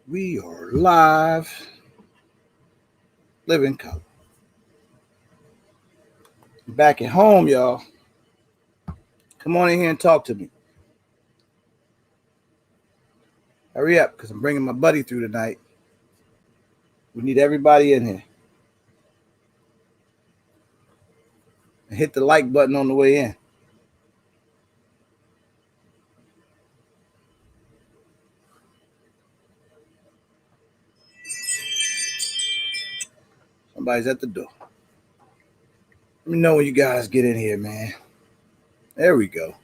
We are live. Living color. Back at home, y'all. Come on in here and talk to me. Hurry up, because I'm bringing my buddy through tonight. We need everybody in here. And hit the like button on the way in. Somebody's at the door. Let me know when you guys get in here, man. There we go.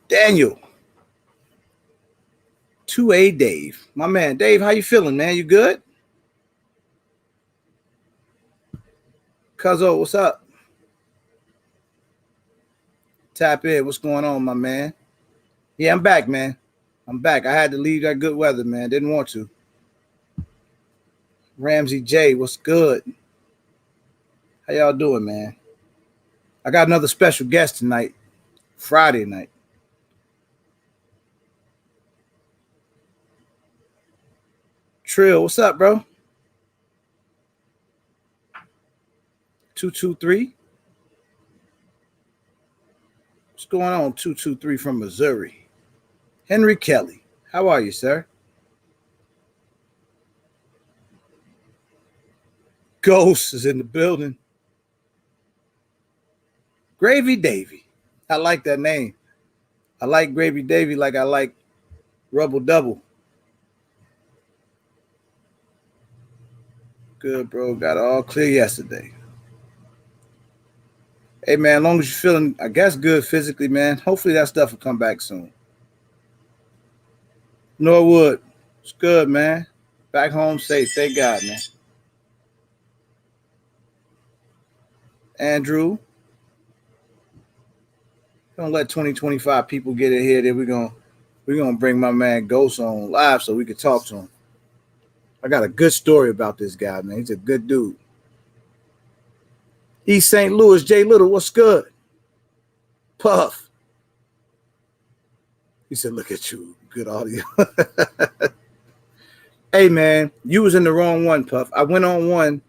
Daniel. 2A Dave. My man, Dave, how you feeling, man? You good? Cuzzo, what's up? Tap in. What's going on, my man? Yeah, I'm back, man. I'm back. I had to leave that good weather, man. Didn't want to. Ramsey J, what's good? How y'all doing, man? I got another special guest tonight, Friday night. Trill, what's up, bro? 223. What's going on, 223 from Missouri? Henry Kelly, how are you, sir? Ghost is in the building. Gravy Davy. I like that name. I like Gravy Davy like I like Rubble Double. Good, bro. Got it all clear yesterday. Hey, man, as long as you're feeling, I guess, good physically, man, hopefully that stuff will come back soon. Norwood, it's good, man. Back home safe. Thank God, man. Andrew, don't let 2025 people get in here. Then we're gonna bring my man Ghost on live so we can talk to him. I got a good story about this guy, man. He's a good dude. East St. Louis, Jay Little, what's good? Puff. He said, look at you. Good audio. Hey, man, you was in the wrong one, Puff. I went on one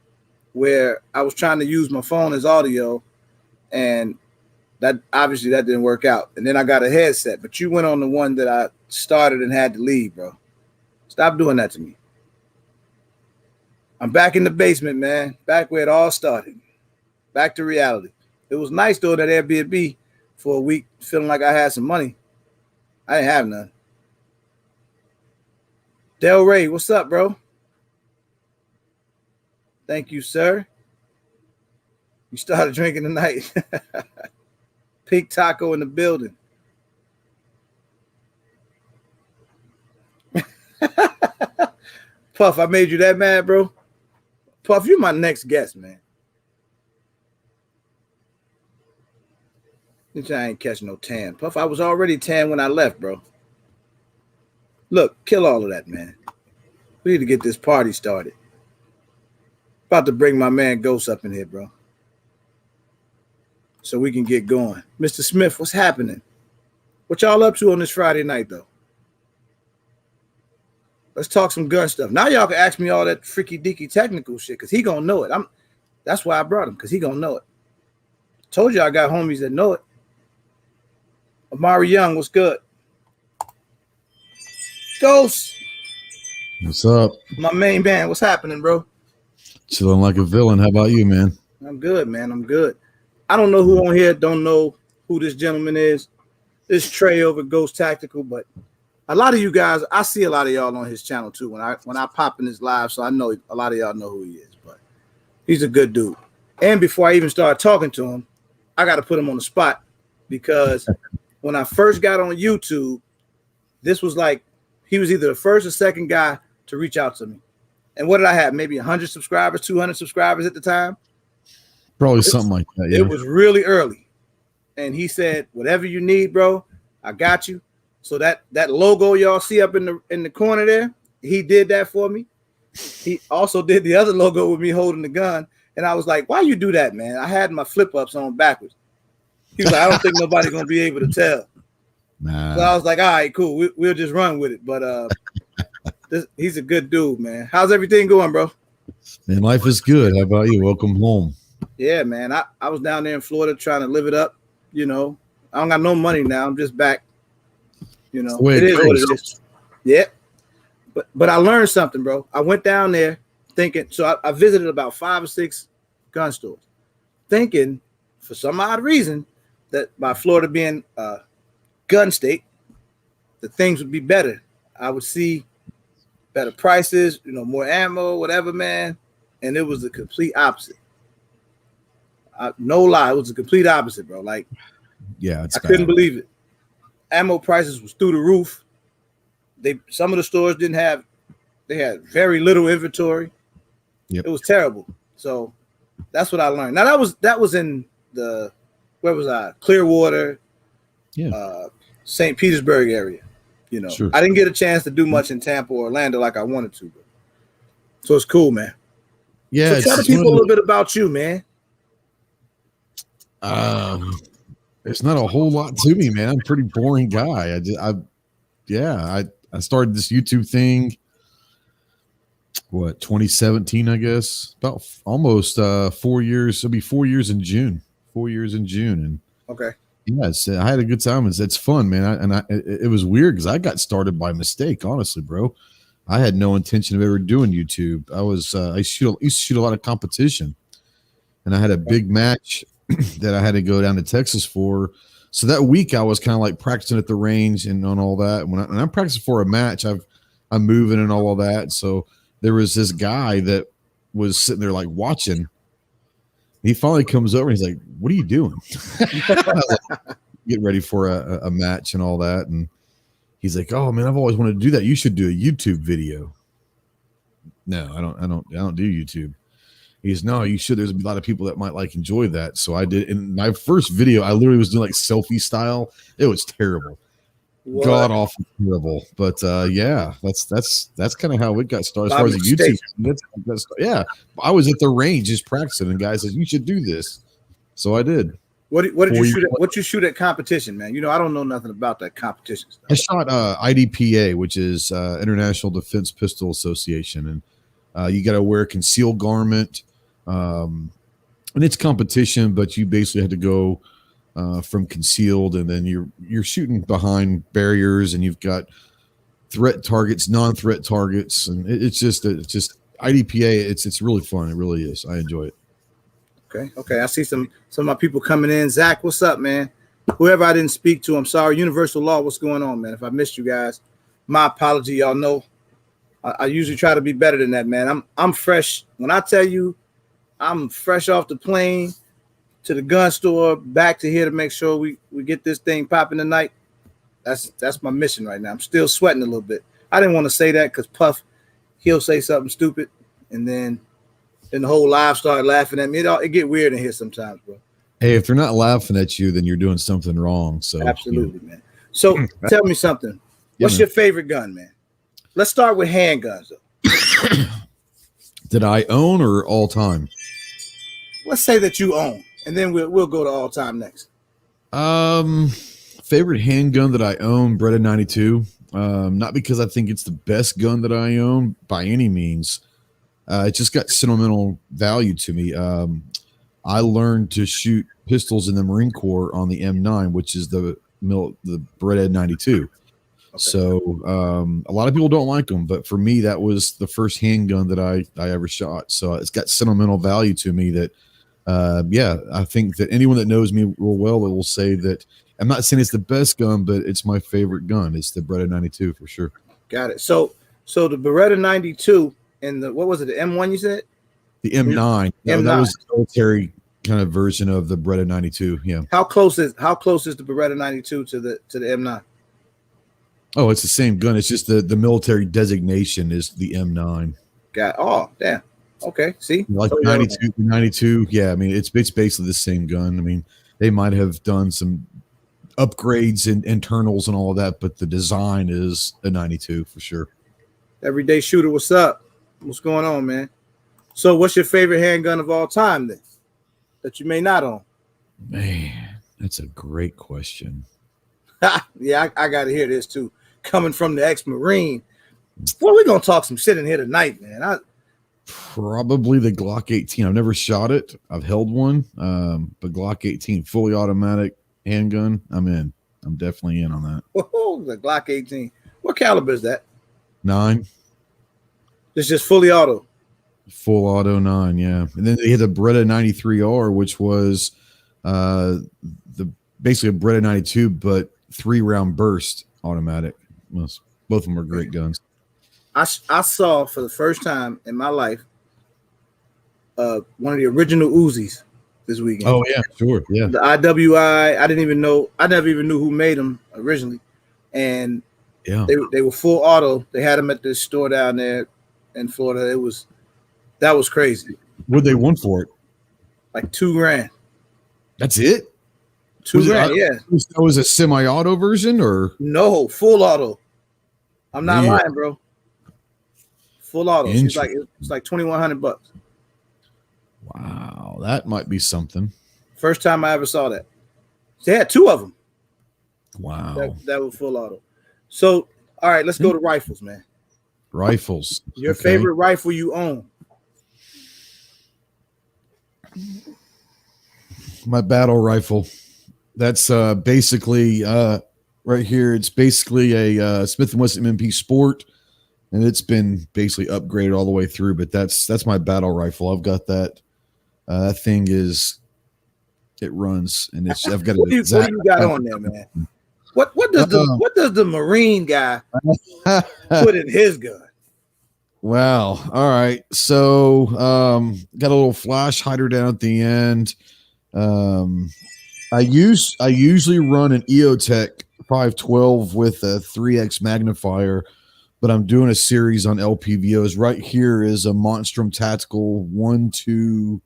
where I was trying to use my phone as audio, and that obviously that didn't work out. And then I got a headset, but you went on the one that I started and had to leave, bro. Stop doing that to me. I'm back in the basement, man. Back where it all started. Back to reality. It was nice, though, that Airbnb for a week, feeling like I had some money. I didn't have none. Del Ray, what's up, bro? Thank you, sir. You started drinking tonight. Pink Taco in the building. Puff, I made you that mad, bro. Puff, you're my next guest, man. I ain't catching no tan. Puff, I was already tan when I left, bro. Look, kill all of that, man. We need to get this party started. About to bring my man Ghost up in here, bro. So we can get going. Mr. Smith, what's happening? What y'all up to on this Friday night, though? Let's talk some gun stuff. Now y'all can ask me all that freaky deaky technical shit, because he gonna know it. That's why I brought him, because he gonna know it. Told you I got homies that know it. Amari Young, what's good? Ghost. What's up? My main man, what's happening, bro? Chilling like a villain. How about you, man? I'm good, man. I'm good. I don't know who on here don't know who this gentleman is. This Trey over Ghost Tactical, but a lot of you guys, I see a lot of y'all on his channel too when I pop in his live, so I know a lot of y'all know who he is, but he's a good dude. And before I even start talking to him, I got to put him on the spot, because when I first got on YouTube, this was like, he was either the first or second guy to reach out to me. And what did I have? Maybe 100 subscribers, 200 subscribers at the time? Probably something like that, yeah. It was really early. And he said, whatever you need, bro, I got you. So that logo y'all see up in the corner there, he did that for me. He also did the other logo with me holding the gun. And I was like, why you do that, man? I had my flip-ups on backwards. He was like, I don't think nobody's going to be able to tell. Nah. So I was like, all right, cool. We'll just run with it. But He's a good dude, man. How's everything going, bro? Man, life is good. How about you? Welcome home. Yeah, man. I was down there in Florida trying to live it up. You know, I don't got no money now. I'm just back. You know, it is what it is. Yeah. But I learned something, bro. I went down there thinking, so I visited about 5 or 6 gun stores, thinking for some odd reason that by Florida being a gun state, the things would be better. I would see better prices, you know, more ammo, whatever, man. And it was the complete opposite. No lie, it was the complete opposite, bro. Like, yeah, I couldn't believe it. Ammo prices was through the roof. Some of the stores they had very little inventory. Yep. It was terrible. So that's what I learned. Now that was in where was I? Clearwater, St. Petersburg area. You know, sure. I didn't get a chance to do much in Tampa or Orlando like I wanted to. So it's cool, man. Yeah. So tell the people a little bit about you, man. There's not a whole lot to me, man. I'm a pretty boring guy. I started this YouTube thing, 2017, I guess, about almost 4 years. It'll be 4 years in June. 4 years in June, and okay, yes, I had a good time. It's fun, man. It was weird because I got started by mistake. Honestly, bro, I had no intention of ever doing YouTube. I used to shoot a lot of competition, and I had a big match that I had to go down to Texas for. So that week I was kind of like practicing at the range and on all that. When I'm practicing for a match, I'm moving and all of that. So there was this guy that was sitting there like watching. He finally comes over and he's like, "What are you doing?" Get ready for a match and all that. And he's like, "Oh man, I've always wanted to do that. You should do a YouTube video." No, I don't do YouTube. He's no, you should. There's a lot of people that might enjoy that. So I did. In my first video, I literally was doing selfie style. It was terrible, god awful terrible. But yeah, that's kind of how it got started as far as the YouTube. Yeah, I was at the range just practicing, and guys said you should do this. So I did. What did you shoot at? What you shoot at competition, man? You know, I don't know nothing about that competition stuff. I shot IDPA, which is International Defense Pistol Association, and you got to wear a concealed garment. And it's competition, but you basically had to go from concealed, and then you're shooting behind barriers, and you've got threat targets, non-threat targets, and it's just IDPA. It's really fun. It really is. I enjoy it. Okay. I see some of my people coming in. Zach, what's up, man? Whoever I didn't speak to, I'm sorry. Universal Law, what's going on, man? If I missed you guys, my apology. Y'all know I usually try to be better than that, man. I'm fresh. When I tell you, I'm fresh off the plane to the gun store, back to here to make sure we get this thing popping tonight. That's my mission right now. I'm still sweating a little bit. I didn't want to say that because Puff, he'll say something stupid, and then the whole live start laughing at me. It get weird in here sometimes, bro. Hey, if they're not laughing at you, then you're doing something wrong. So absolutely, man. So tell me something. What's your favorite gun, man? Let's start with handguns, though. Did I own or all time? Let's say that you own, and then we'll go to all time next. Favorite handgun that I own, Beretta 92. Not because I think it's the best gun that I own by any means. It just got sentimental value to me. I learned to shoot pistols in the Marine Corps on the M9, which is the Beretta 92. Okay. So a lot of people don't like them, but for me, that was the first handgun that I ever shot. So it's got sentimental value to me that, I think that anyone that knows me real well will say that I'm not saying it's the best gun, but it's my favorite gun. It's the Beretta 92 for sure. Got it. So the Beretta 92 and what was it? The M1 you said? The M9. M9. That was the military kind of version of the Beretta 92. Yeah. How close is the Beretta 92 to the M9? Oh, it's the same gun. It's just the military designation is the M9. Damn. Okay. See, like 92. Yeah. I mean, it's basically the same gun. I mean, they might have done some upgrades and internals and all of that, but the design is a 92 for sure. Everyday shooter, what's up? What's going on, man? So, what's your favorite handgun of all time then that you may not own? Man, that's a great question. Yeah, I got to hear this too. Coming from the ex-Marine, Well, we're gonna talk some shit in here tonight, man. Probably the Glock 18. I've never shot it. I've held one, but Glock 18, fully automatic handgun. I'm in. I'm definitely in on that. The Glock 18. What caliber is that? 9. It's just fully auto. Full auto 9, yeah. And then they had the Beretta 93R, which was basically a Beretta 92, but 3-round burst automatic. Both of them are great guns. I saw for the first time in my life one of the original Uzis this weekend. Oh yeah, sure, yeah. The IWI. I never even knew who made them originally, and yeah, they were full auto. They had them at this store down there in Florida. That was crazy. What they won for it? Like $2,000. That's it. $2,000. Yeah. That was a semi-auto version, or no full auto. I'm not lying, bro. Full auto. It's like $2,100. Wow, that might be something. First time I ever saw that. They had 2 of them. Wow. That was full auto. So, all right, let's go to rifles, man. Rifles. Your favorite rifle you own? My battle rifle. That's basically right here. It's basically a Smith & Wesson MP Sport, and it's been basically upgraded all the way through. But that's my battle rifle. I've got that. That thing it runs, and I've got what do you got on there, man? What does the Marine guy put in his gun? Wow. All right. So got a little flash hider down at the end. I usually run an EOTech 512 with a 3x magnifier, but I'm doing a series on LPVOs. Right here is a Monstrum Tactical 1 to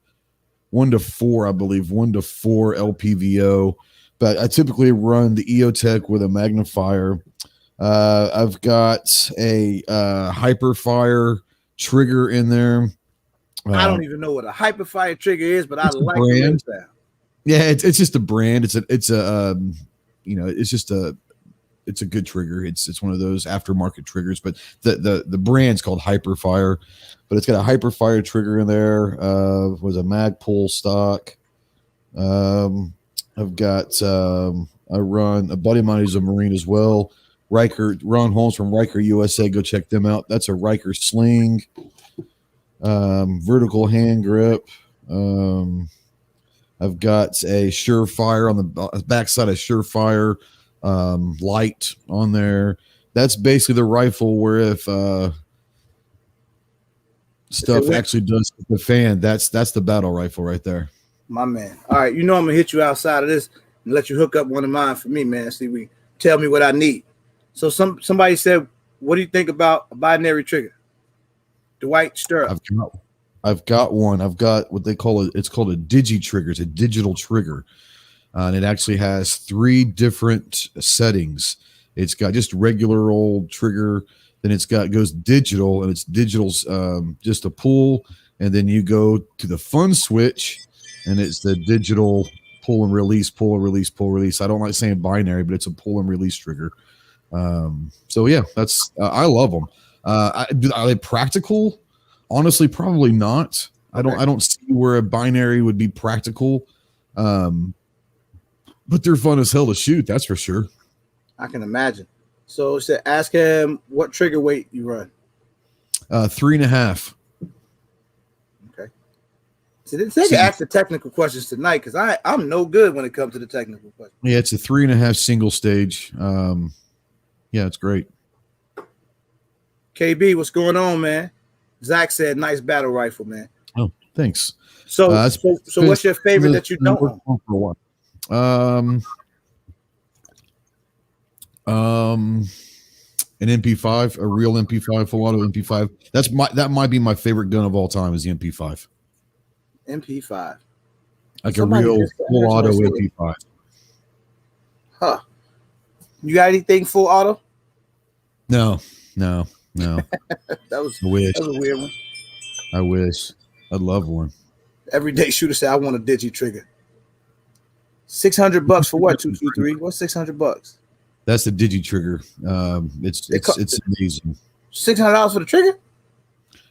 4, I believe, 1 to 4 LPVO. But I typically run the EOTech with a magnifier. I've got a Hyperfire trigger in there. I don't even know what a Hyperfire trigger is, but I like the sound. Yeah, it's just a brand. It's a good trigger. It's one of those aftermarket triggers, but the brand's called Hyperfire. But it's got a Hyperfire trigger in there. Was a Magpul stock. I've got I run a buddy of mine who's a Marine as well. Ron Holmes from Riker USA. Go check them out. That's a Riker sling. Vertical hand grip. I've got a Surefire on the backside of Surefire light on there. That's basically the rifle where if stuff actually does hit the fan, that's the battle rifle right there. My man. All right, I'm gonna hit you outside of this and let you hook up one of mine for me, man. See, tell me what I need. So somebody said, what do you think about a binary trigger? The white stirrup. I've got one. I've got what they call it. It's called a digi trigger. It's a digital trigger. And it actually has 3 different settings. It's got just regular old trigger. Then goes digital, and it's digital's just a pull. And then you go to the fun switch, and it's the digital pull and release, pull and release, pull release. I don't like saying binary, but it's a pull and release trigger. So yeah, that's I love them. Are they practical? Honestly, probably not. Okay. I don't see where a binary would be practical. But they're fun as hell to shoot, that's for sure. I can imagine. So ask him what trigger weight you run. 3.5. Okay. So they can ask the technical questions tonight because I'm no good when it comes to the technical questions. Yeah, it's a 3.5 single stage. Yeah, it's great. KB, what's going on, man? Zach said, nice battle rifle, man. Oh, thanks. So what's your favorite that you don't own? An MP5, a real MP5, full auto MP5. That might be my favorite gun of all time is the MP5. MP5. Like a real full auto MP5. Huh. You got anything full auto? No. that was a weird one. I wish. I'd love one. Everyday shooter said, I want a digi trigger. $600 for what? 223? What's $600? That's the digi trigger. It's amazing. $600 for the trigger?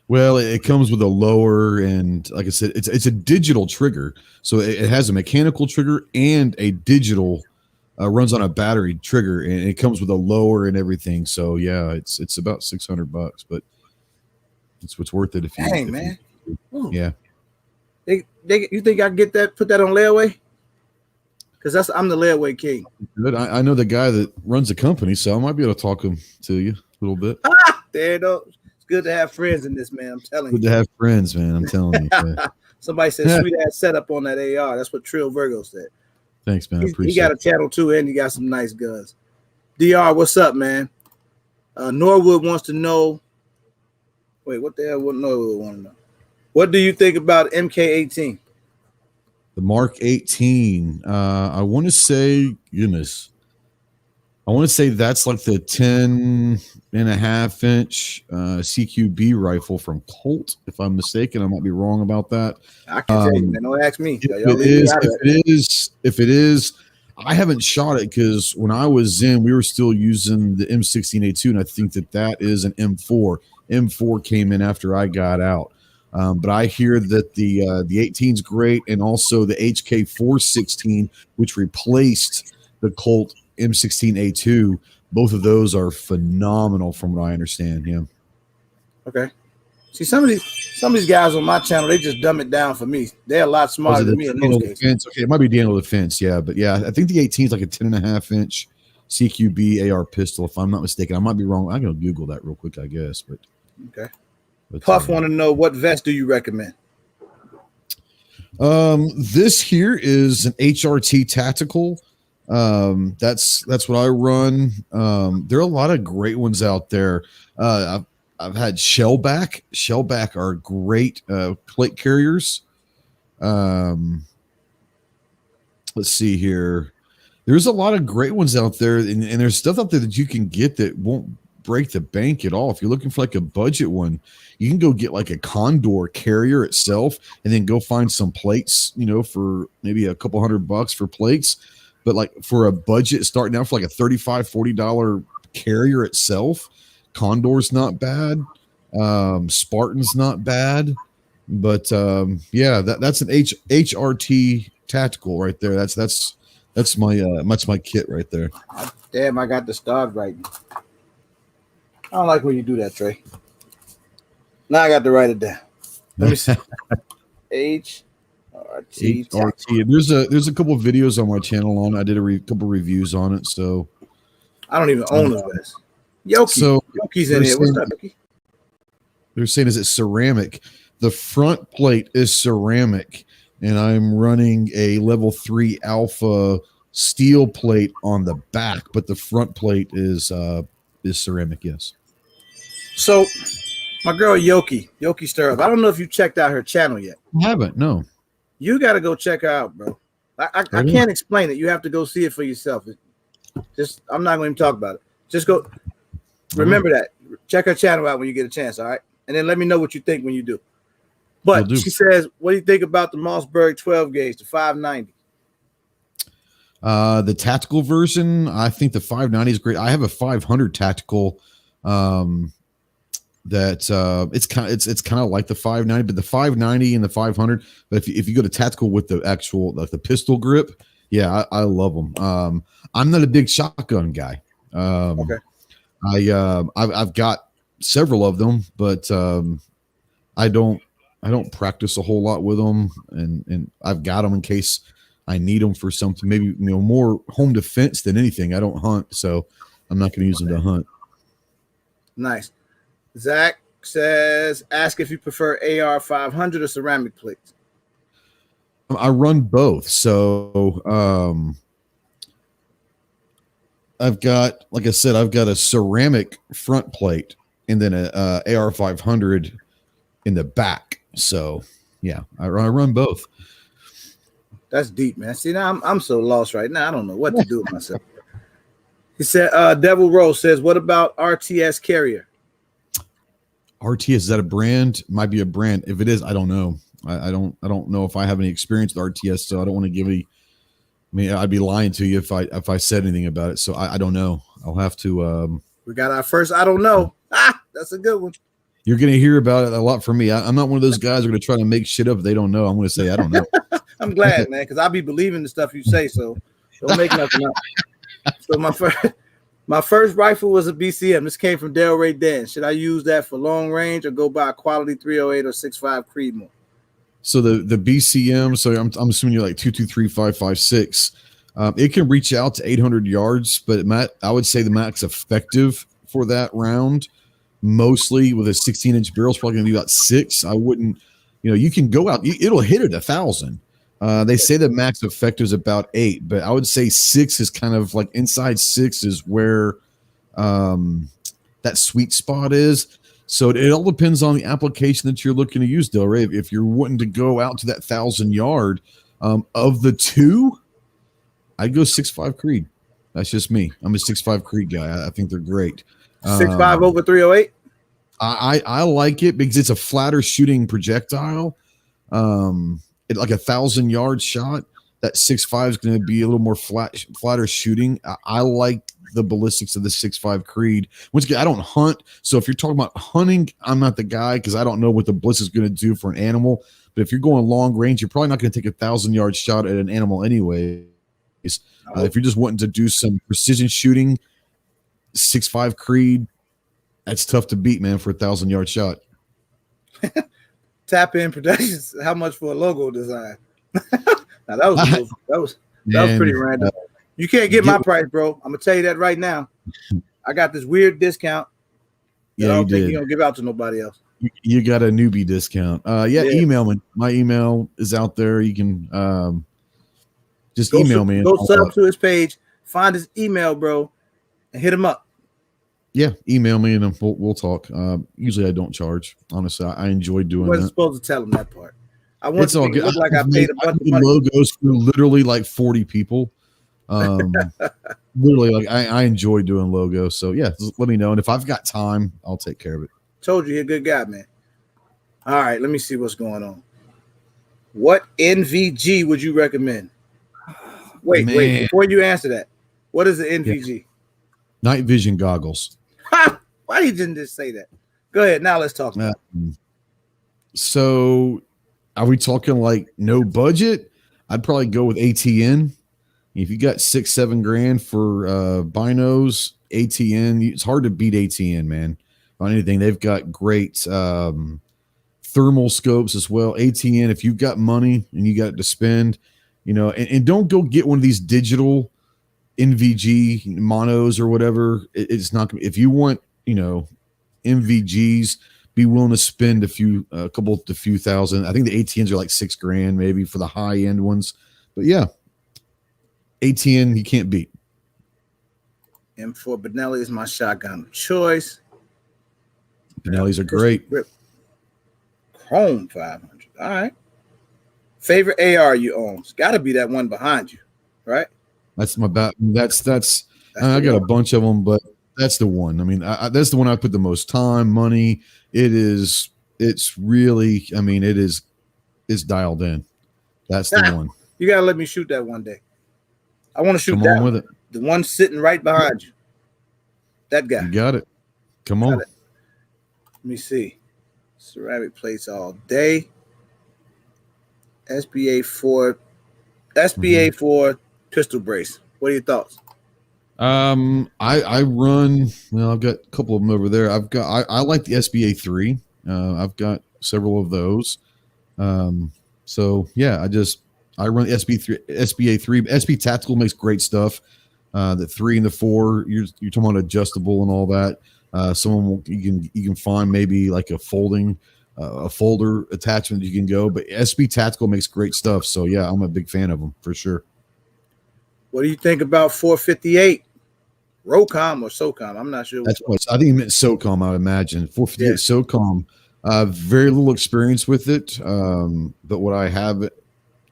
Well, it comes with a lower, and like I said, it's a digital trigger, so it has a mechanical trigger and a digital runs on a battery trigger, and it comes with a lower and everything. So yeah, it's about $600, but it's what's worth it if you. Dang, man. Yeah. You think I can get that? Put that on layaway? Because I'm the layaway king. Good. I know the guy that runs the company, so I might be able to talk him to you a little bit. There you go. It's good to have friends in this, man. I'm telling you. Good to have friends, man. I'm telling you. Yeah. Somebody said sweet ass setup on that AR. That's what Trill Virgo said. Thanks, man. I appreciate he got a channel too, and he got some nice guns. DR, what's up, man? Norwood wants to know. Wait, what the hell? What Norwood want to know? What do you think about MK18? The Mark 18. I want to say, goodness. I want to say that's like the 10.5-inch CQB rifle from Colt, if I'm mistaken. I might be wrong about that. I can tell you, man. Don't ask me. If it is, I haven't shot it because when I was in, we were still using the M16A2, and I think that is an M4. M4 came in after I got out. But I hear that the 18 is great, and also the HK 416, which replaced the Colt M16A2. Both of those are phenomenal, from what I understand. Yeah. Okay. See, some of these guys on my channel, they just dumb it down for me. They're a lot smarter than me in those cases. Okay, it might be Daniel Defense, yeah, but yeah, I think the 18 is like a 10.5-inch CQB AR pistol, if I'm not mistaken. I might be wrong. I'm gonna Google that real quick, I guess. But okay. Puff want to know, what vest do you recommend? This here is an HRT tactical. That's what I run. There are a lot of great ones out there. I've had Shellback. Shellback are great plate carriers. Let's see here. There's a lot of great ones out there, and there's stuff out there that you can get that won't break the bank at all. If you're looking for like a budget one, you can go get like a Condor carrier itself, and then go find some plates, for maybe a couple $100 for plates. But like for a budget starting out for like a $35-$40 carrier itself, Condor's not bad. Spartan's not bad. But yeah, that's an HRT tactical right there. That's my kit right there. Damn, I got the stars right. I don't like when you do that, Trey. Now I got to write it down. Let me see. HRT. There's a couple of videos on my channel on. I did a couple reviews on it. So I don't even own this. Yoki's in here. What's up, Yoki? They're saying, is it ceramic? The front plate is ceramic, and I'm running a level 3 alpha steel plate on the back, but the front plate is ceramic. Yes. So my girl Yoki Stirrup. I don't know if you checked out her channel yet. I haven't. No. You got to go check her out, bro. I can't explain it. You have to go see it for yourself. I'm not going to talk about it. Just go. Remember that. Check her channel out when you get a chance, all right? And then let me know what you think when you do. But she says, what do you think about the Mossberg 12 gauge, the 590? The tactical version, I think the 590 is great. I have a 500 tactical that it's kind of like the 590, but the 590 and the 500. But if you go to tactical with the actual the pistol grip, yeah, I love them. I'm not a big shotgun guy. Okay. I've got several of them, but I don't practice a whole lot with them, and I've got them in case I need them for something, maybe more home defense than anything. I don't hunt, so I'm not going to use them to hunt. Nice. Zach says, ask if you prefer AR 500 or ceramic plates. I run both, so I've got, like I said, I've got a ceramic front plate and then a AR 500 in the back. So yeah, I run both. That's deep, man. See, now I'm so lost right now. I don't know what to do with myself. He said, Devil Rose says, what about RTS Carrier? RTS, is that a brand? Might be a brand. If it is, I don't know. I don't know if I have any experience with RTS, so I don't want to give any. I mean, I'd be lying to you if I said anything about it. So I don't know. I'll have to. We got our first. I don't know. That's a good one. You're going to hear about it a lot from me. I'm not one of those guys who are going to try to make shit up if they don't know. I'm going to say I don't know. I'm glad, man, because I'll be believing the stuff you say. So don't make nothing up. So my first rifle was a BCM. This came from Delray Dan. Should I use that for long range or go buy a quality 308 or 6.5 Creedmoor? So the BCM. So I'm assuming you're like 223.556. It can reach out to 800 yards, but I would say the max effective for that round, mostly with a 16-inch barrel, is probably going to be about 6. I wouldn't, you can go out. It'll hit at 1,000. They say the max effective is about 8, but I would say 6 is kind of like inside 6 is where that sweet spot is. So it all depends on the application that you're looking to use, Delray. If you're wanting to go out to that 1,000-yard, of the two, I'd go 6.5 Creed. That's just me. I'm a 6.5 Creed guy. I think they're great. 6.5 over 308. I like it because it's a flatter shooting projectile. Like 1,000-yard shot. That 6.5 is going to be a little more flatter shooting. I like the ballistics of the 6.5 Creed. Once again, I don't hunt, so if you're talking about hunting, I'm not the guy because I don't know what the ballistic is going to do for an animal. But if you're going long range, you're probably not going to take a 1,000-yard shot at an animal anyway. If you're just wanting to do some precision shooting, 6.5 Creed, that's tough to beat, man, for a 1,000-yard shot. Tap In Productions. How much for a logo design? Now that was pretty random. You can't get my price, bro. I'm gonna tell you that right now. I got this weird discount. I don't think you're gonna give out to nobody else. You got a newbie discount. Email me. My email is out there. You can just email me. Go sub to his page, find his email, bro, and hit him up. Yeah, email me and then we'll talk. Usually I don't charge. Honestly, I enjoy doing that. I wasn't supposed to tell him that part. I want to look like I paid a bunch of money. Logos for literally like 40 people. Literally, like I enjoy doing logos. So yeah, just let me know. And if I've got time, I'll take care of it. Told you you're a good guy, man. All right, let me see what's going on. What NVG would you recommend? Wait, before you answer that, what is the NVG? Yeah. Night vision goggles. Why you didn't just say that? Go ahead. Now let's talk about it. So are we talking like no budget? I'd probably go with ATN. If you got $6-7 grand for binos, ATN, it's hard to beat ATN, man. On anything, they've got great thermal scopes as well. ATN, if you've got money and you got it to spend, and don't go get one of these digital NVG monos or whatever. It's not gonna. If you want, NVGs, be willing to spend a few thousand. I think the ATNs are like $6 grand maybe for the high end ones, but yeah. ATN, you can't beat. M4 Benelli is my shotgun of choice. Benellis are great. Chrome 500. All right. Favorite AR you own? It's got to be that one behind you, right? That's my bat. That's I got a bunch of them, but that's the one. I mean, that's the one I put the most time, money. It's really. I mean, it's dialed in. That's the one. You gotta let me shoot that one day. I want to shoot that one. With it. The one sitting right behind you. That guy. You got it. Come on. Let me see. Ceramic plates all day. SBA 4 pistol brace. What are your thoughts? I run. Well, I've got a couple of them over there. I like the SBA 3. I've got several of those. So yeah, I run the SBA 3. SB Tactical makes great stuff. The 3 and the 4, you're talking about adjustable and all that. Some of them you can find maybe like a folder attachment you can go, but SB Tactical makes great stuff. So yeah, I'm a big fan of them for sure. What do you think about 458? ROCOM or SOCOM? I'm not sure. That's what I think you meant SOCOM. I would imagine 458 SOCOM. Very little experience with it, but what I have,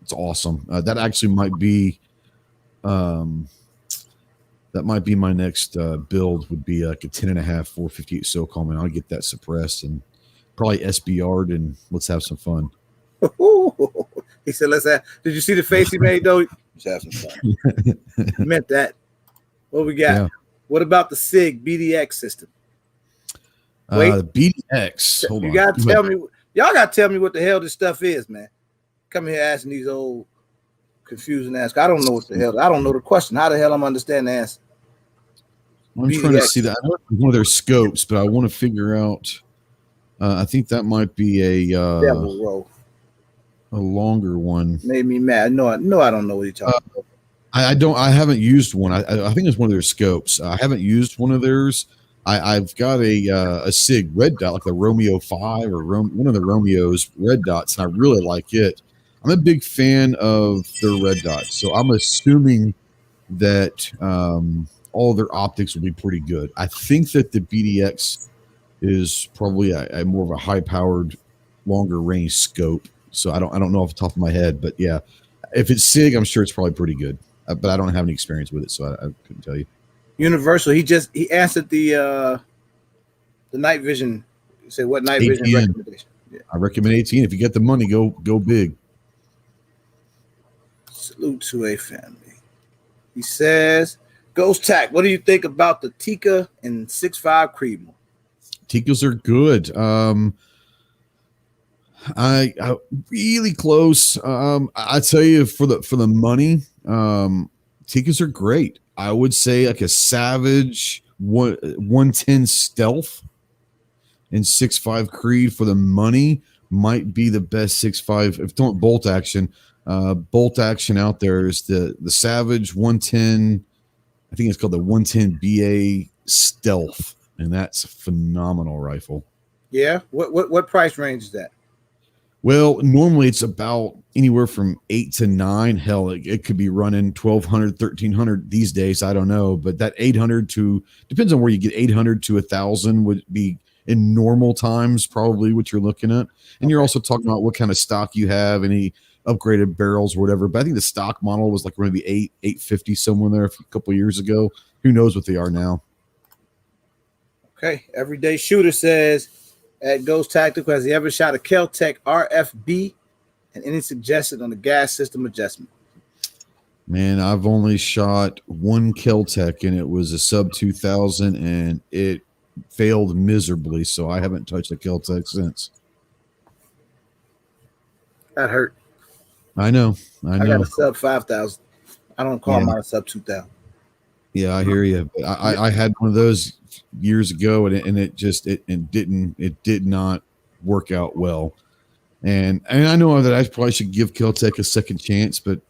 it's awesome. That actually might be, my next build. Would be like a 10.5 458 SOCOM, and I'll get that suppressed and probably SBR'd, and let's have some fun. He said, "Let's have." Did you see the face he made though? Let's have some fun. He meant that. What we got? Yeah. What about the SIG BDX system? Wait, The BDX. Hold you on. gotta tell me. Y'all gotta tell me what the hell this stuff is, man. Come here asking these old confusing ass. I don't know what the hell. I don't know the question. How the hell I'm understanding the answer? I'm trying to see that. I know it's one of their scopes, but I want to figure out. I think that might be Devil roll. A longer one. Made me mad. No, I don't know what you're talking about. I don't. I haven't used one. I think it's one of their scopes. I haven't used one of theirs. I've got a Sig red dot, like the Romeo 5 or one of the Romeo's red dots, and I really like it. I'm a big fan of their red dots, so I'm assuming that all their optics will be pretty good. I think that the BDX is probably a more of a high-powered, longer range scope. So I don't know off the top of my head, but yeah, if it's Sig, I'm sure it's probably pretty good. But I don't have any experience with it, so I couldn't tell you. Universal. He answered the night vision. He said what night vision recommendation? Yeah. I recommend 18. If you get the money, go big. Salute to a family. He says, Ghost Tack, what do you think about the Tikka and 6.5 Creedmoor? Tikkas are good. I really close. I tell you, for the money, Tikkas are great. I would say like a Savage 110 Stealth and 6.5 Creed for the money might be the best 6.5. If don't bolt action out there is the Savage 110. I think it's called the 110 BA Stealth, and that's a phenomenal rifle. Yeah. What price range is that? Well, normally it's about anywhere from 8 to 9. Hell, it could be running 1,200, 1,300 these days. I don't know, but that 800 to depends on where you get 800 to 1,000 would be in normal times probably what you're looking at. And you're also talking about what kind of stock you have, any upgraded barrels or whatever. But I think the stock model was like maybe 850 somewhere there a couple of years ago. Who knows what they are now? Okay, Everyday Shooter says, at Ghost Tactical, has he ever shot a Kel-Tec RFB, and any suggestion on the gas system adjustment? Man, I've only shot one Kel-Tec, and it was a sub 2000, and it failed miserably, so I haven't touched a Kel-Tec since. That hurt. I know. I got a sub 5,000. I don't call mine a sub 2,000. Yeah, I hear you. I had one of those years ago, and it did not work out well. And I know that I probably should give Kel-Tec a second chance, but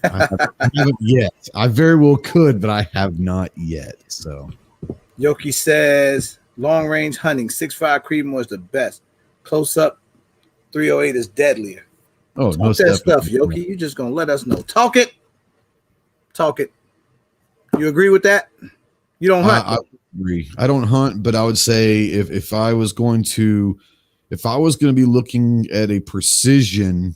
I haven't yet. I very well could, but I have not yet. So Yoki says long range hunting 6.5 Creedmoor is the best. Close up 308 is deadlier. Oh, no that stuff, Yoki. You just gonna let us know. Talk it. You agree with that? You don't hunt. I agree. I don't hunt, but I would say if I was going to be looking at a precision,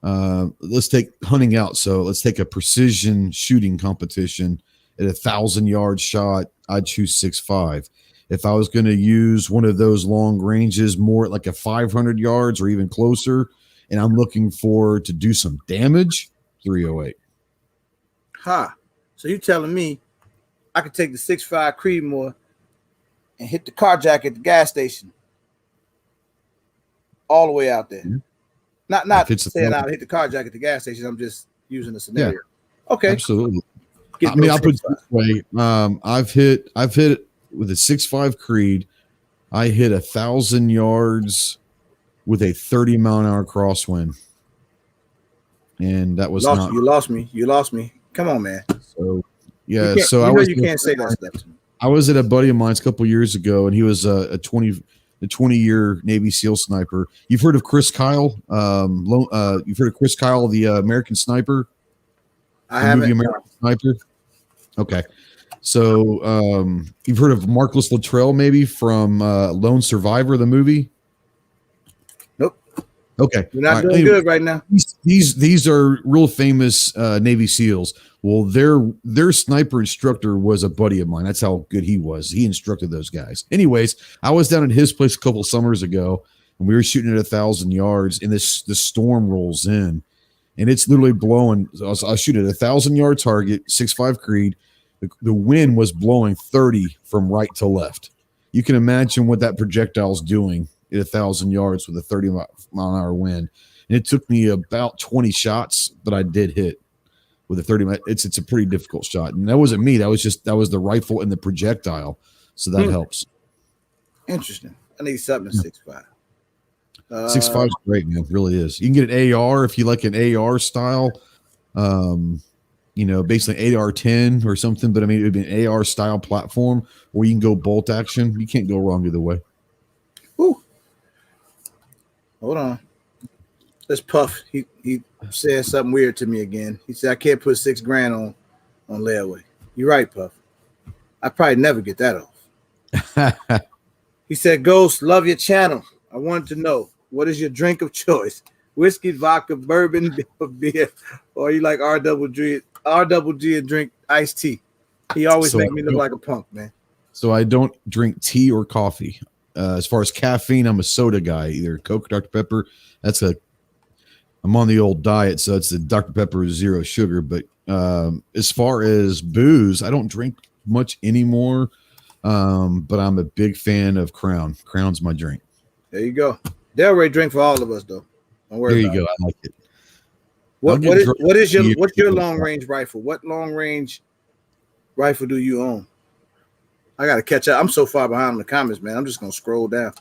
let's take hunting out. So let's take a precision shooting competition at 1,000-yard shot. I'd choose 6.5. If I was going to use one of those long ranges, more like a 500 yards or even closer, and I'm looking to do some damage, 308. So you're telling me I could take the 6.5 Creedmoor and hit the car jack at the gas station all the way out there? Mm-hmm. Not saying I'll hit the car jack at the gas station. I'm just using the scenario. Yeah, okay. Absolutely. I mean, I'll put it this way. I've hit with a 6.5 Creed. I hit 1,000 yards with a 30-mile-an-hour crosswind. And that was You lost me. Come on, man. So yeah, you can't say that stuff to me. I was at a buddy of mine's a couple years ago, and he was a 20-year Navy SEAL sniper. You've heard of Chris Kyle? You've heard of Chris Kyle, the American Sniper? I haven't. American Sniper. Okay, so you've heard of Marcus Luttrell maybe from Lone Survivor, the movie? Okay, you're not doing good right now. These are real famous Navy SEALs. Well, their sniper instructor was a buddy of mine. That's how good he was. He instructed those guys. Anyways, I was down at his place a couple of summers ago, and we were shooting at 1,000 yards, and the storm rolls in, and it's literally blowing. I was shooting at 1,000-yard target, 6.5 Creed. The wind was blowing 30 from right to left. You can imagine what that projectile is doing at 1,000 yards with a 30-mile-an-hour wind. And it took me about 20 shots, but I did hit with a 30. It's a pretty difficult shot, and that wasn't me. That was the rifle and the projectile, so that helps. Interesting. I need something 6.5. 6.5 is great, man. It really is. You can get an AR if you like an AR style. Basically AR-10 or something, but I mean, it would be an AR style platform where you can go bolt action. You can't go wrong either way. Woo. Hold on. This Puff, he said something weird to me again. He said, I can't put $6,000 on layaway. You're right, Puff. I probably never get that off. He said, Ghost, love your channel. I wanted to know, what is your drink of choice? Whiskey, vodka, bourbon, beer, or you like RWG and drink iced tea? He always make me look like a punk, man. So I don't drink tea or coffee. As far as caffeine, I'm a soda guy, either Coke or Dr. Pepper. I'm on the old diet, so it's the Dr. Pepper zero sugar. But as far as booze, I don't drink much anymore. But I'm a big fan of Crown. Crown's my drink. There you go. Delray drink for all of us, though. Don't worry. There you go. I like it. What's your long range rifle? What long range rifle do you own? I gotta catch up. I'm so far behind in the comments, man. I'm just gonna scroll down.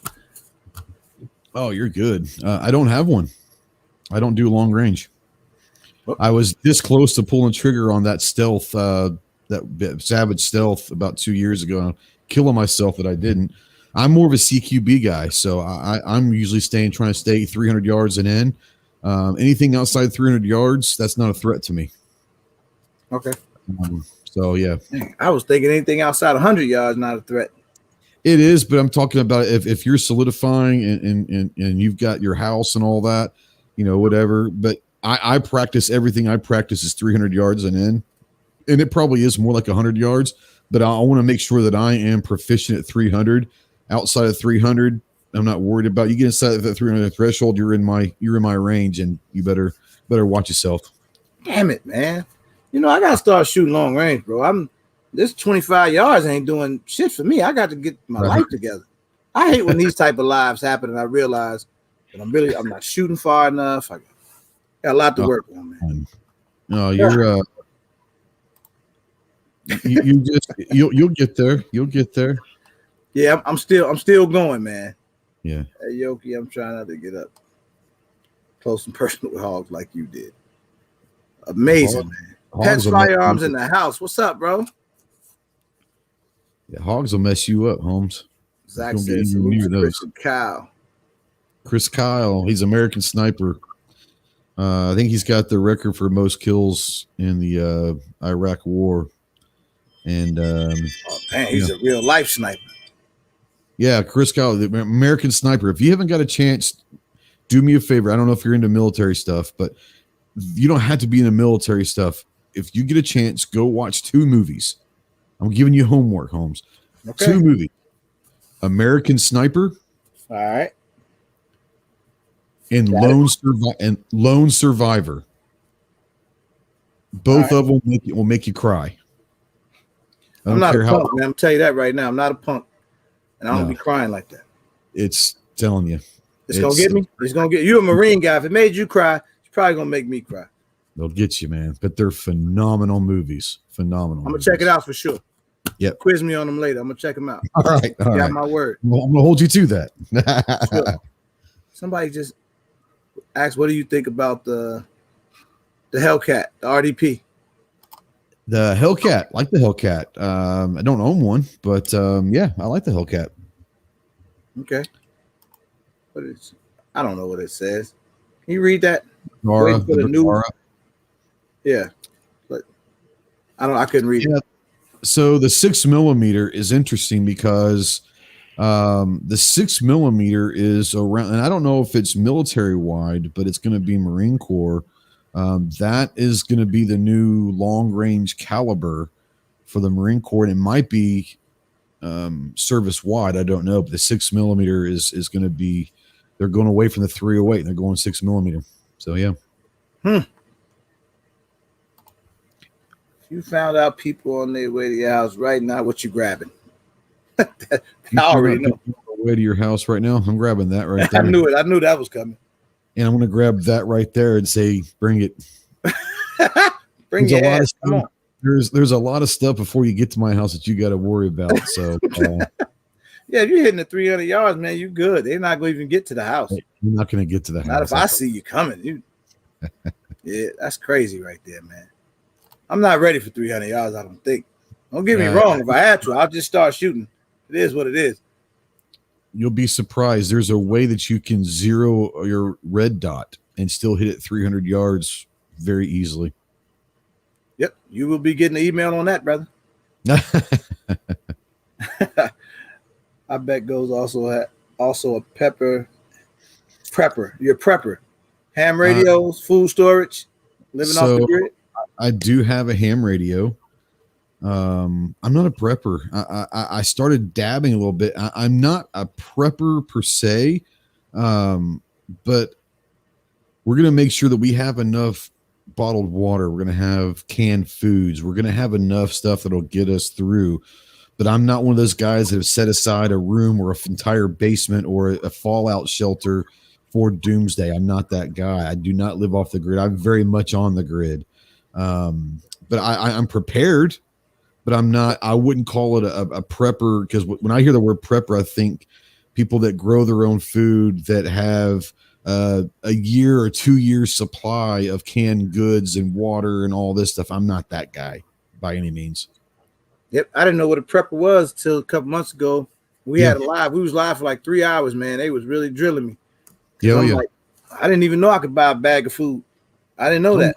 Oh, you're good. I don't have one. I don't do long range. I was this close to pulling trigger on that stealth, that Savage stealth about 2 years ago. I'm killing myself that I didn't. I'm more of a CQB guy, so I'm usually trying to stay 300 yards and in. Anything outside 300 yards, that's not a threat to me. Okay. So yeah, I was thinking anything outside 100 yards not a threat. It is, but I'm talking about if you're solidifying and you've got your house and all that, whatever. But I practice everything I practice is 300 yards and in, and it probably is more like 100 yards. But I want to make sure that I am proficient at 300. Outside of 300, I'm not worried about. You get inside of that 300 threshold, you're in my range, and you better watch yourself. Damn it, man! I gotta start shooting long range, bro. This 25 yards ain't doing shit for me. I got to get my life together. I hate when these type of lives happen, and I realize that I'm not shooting far enough. I got a lot to work on, man. No, you're you'll get there. You'll get there. Yeah, I'm still going, man. Yeah. Hey, Yoki, I'm trying not to get up close and personal with Hogs like you did. Amazing, man. Pets Firearms in the house. What's up, bro? Yeah, Hogs will mess you up, Holmes. Zach says Chris Kyle. Chris Kyle, he's American Sniper. I think he's got the record for most kills in the Iraq War. And he's a real life sniper. Yeah, Chris Kyle, the American Sniper. If you haven't got a chance, do me a favor. I don't know if you're into military stuff, but you don't have to be into military stuff. If you get a chance, go watch 2 movies. I'm giving you homework, Holmes. Okay. 2 movies. American Sniper. All right. And Lone Survivor. Both of them will make you cry. I'm not a punk, man. I'm telling you that right now. I'm not a punk. And I don't be crying like that. It's telling you. It's going to get me. It's going to get you. A Marine guy. If it made you cry, it's probably going to make me cry. They'll get you, man. But they're phenomenal movies. Phenomenal. I'm going to check it out for sure. Yep. Quiz me on them later. I'm going to check them out. All right. You got my word. Well, I'm going to hold you to that. Sure. Somebody just asked, what do you think about the Hellcat, the RDP? The Hellcat, like the Hellcat. I don't own one, but yeah, I like the Hellcat. Okay. I don't know what it says. Can you read that? Yeah, but I couldn't read it. So the 6mm is interesting because the 6mm is around, and I don't know if it's military wide, but it's going to be Marine Corps. That is going to be the new long range caliber for the Marine Corps. And it might be service wide. I don't know, but the 6mm is going to be, they're going away from the 308 and they're going 6mm. So yeah. If you found out people on their way to your house right now, what you grabbing? I already know. On the way to your house right now. I'm grabbing that right I there. knew it. I knew that was coming. And I'm going to grab that right there and say, bring it. Bring There's your a lot of ass. Come stuff. on. There's a lot of stuff before you get to my house that you got to worry about. So Yeah, if you're hitting the 300 yards, man, you good. They're not going to even get to the house. you're not going to get to the house. Not if I see you coming. Yeah, that's crazy right there, man. I'm not ready for 300 yards, I don't think. Don't get me wrong. If I had to, I'll just start shooting. It is what it is. You'll be surprised. There's a way that you can zero your red dot and still hit it 300 yards very easily. Yep, you will be getting an email on that, brother. I bet goes also a prepper. You're a prepper. Ham radios, food storage, living off the grid. I do have a ham radio. I'm not a prepper. I started dabbing a little bit. I'm not a prepper per se, but we're going to make sure that we have enough bottled water. We're going to have canned foods. We're going to have enough stuff that'll get us through. But I'm not one of those guys that have set aside a room or an entire basement or a fallout shelter for doomsday. I'm not that guy. I do not live off the grid. I'm very much on the grid. But I'm prepared, but I'm not, I wouldn't call it a prepper, because when I hear the word prepper, I think people that grow their own food, that have a year or 2 years supply of canned goods and water and all this stuff. I'm not that guy by any means. Yep, I didn't know what a prepper was till a couple months ago. We had a live. We was live for like 3 hours, man. They was really drilling me. Like, I didn't even know I could buy a bag of food. I didn't know that.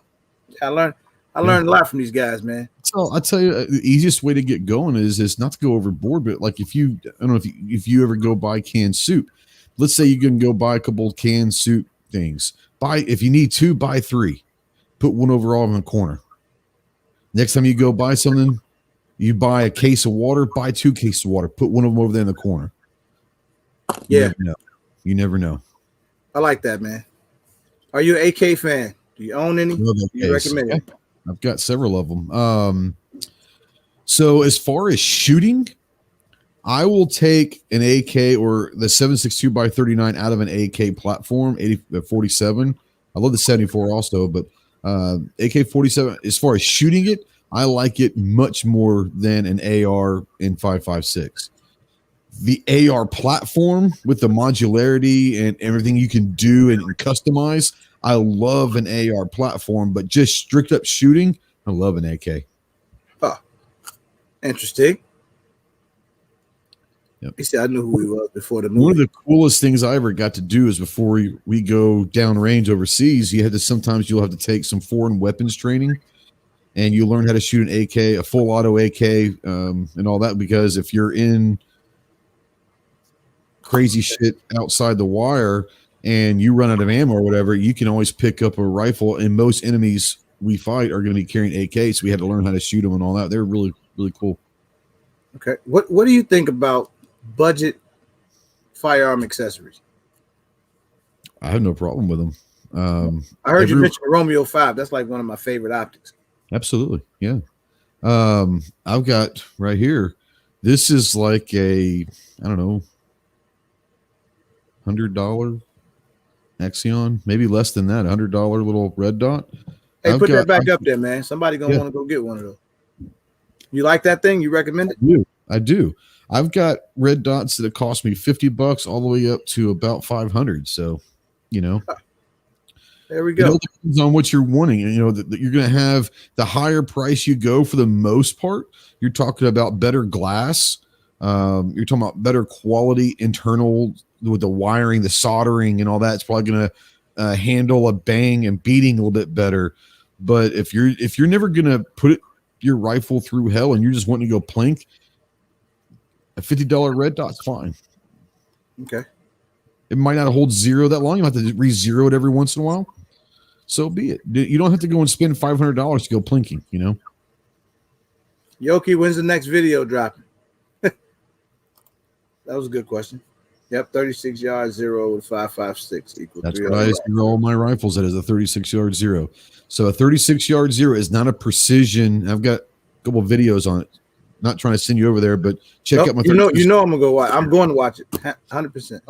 I learned a lot from these guys, man. So I'll tell you, the easiest way to get going is not to go overboard, but like if you, I don't know if you ever go buy canned soup. Let's say you can go buy a couple of canned soup things. If you need 2, buy 3. Put one over all in the corner. Next time you go buy something, you buy a case of water, buy 2 cases of water. Put one of them over there in the corner. Yeah. You never know. I like that, man. Are you an AK fan? Do you own any? Do you recommend it? I've got several of them. So as far as shooting, I will take an AK or the 7.62x39 out of an AK platform, 47. I love the 74 also, but AK-47, as far as shooting it, I like it much more than an AR in 5.56. The AR platform with the modularity and everything you can do and customize, I love an AR platform, but just strict up shooting, I love an AK. Oh, interesting. Yep. He said I knew who he was before the movie. One of the coolest things I ever got to do is before we go downrange overseas, sometimes you'll have to take some foreign weapons training, and you learn how to shoot an AK, a full auto AK, and all that, because if you're in crazy shit outside the wire and you run out of ammo or whatever, you can always pick up a rifle, and most enemies we fight are going to be carrying AKs, so we had to learn how to shoot them and all that. They're really, really cool. Okay. What do you think about budget firearm accessories? I have no problem with them. I heard you mention Romeo 5. That's like one of my favorite optics. Absolutely. Yeah. I've got right here, this is like a, I don't know, $100 Axion, maybe less than that, $100 little red dot. Hey, put that back up there, man. Somebody gonna want to go get one of those. You like that thing? You recommend it? I do. I've got red dots that cost me $50 all the way up to about 500. So, there we go. It all depends on what you're wanting. That you're going to have the higher price you go, for the most part, you're talking about better glass. You're talking about better quality internal with the wiring, the soldering and all that. It's probably going to handle a bang and beating a little bit better. But if you're never going to put your rifle through hell and you're just wanting to go plink, a $50 red dot's fine. Okay. It might not hold zero that long. You have to re-zero it every once in a while. So be it. You don't have to go and spend $500 to go plinking, Yoki, when's the next video dropping? That was a good question. Yep, 36 yards, 0 to 5.56 equals. That's what I zero all my rifles at, is a 36-yard zero. So a 36-yard zero is not a precision. I've got a couple of videos on it. not trying to send you over there, but check Nope, out my. I'm gonna go watch. I'm going to watch it 100%.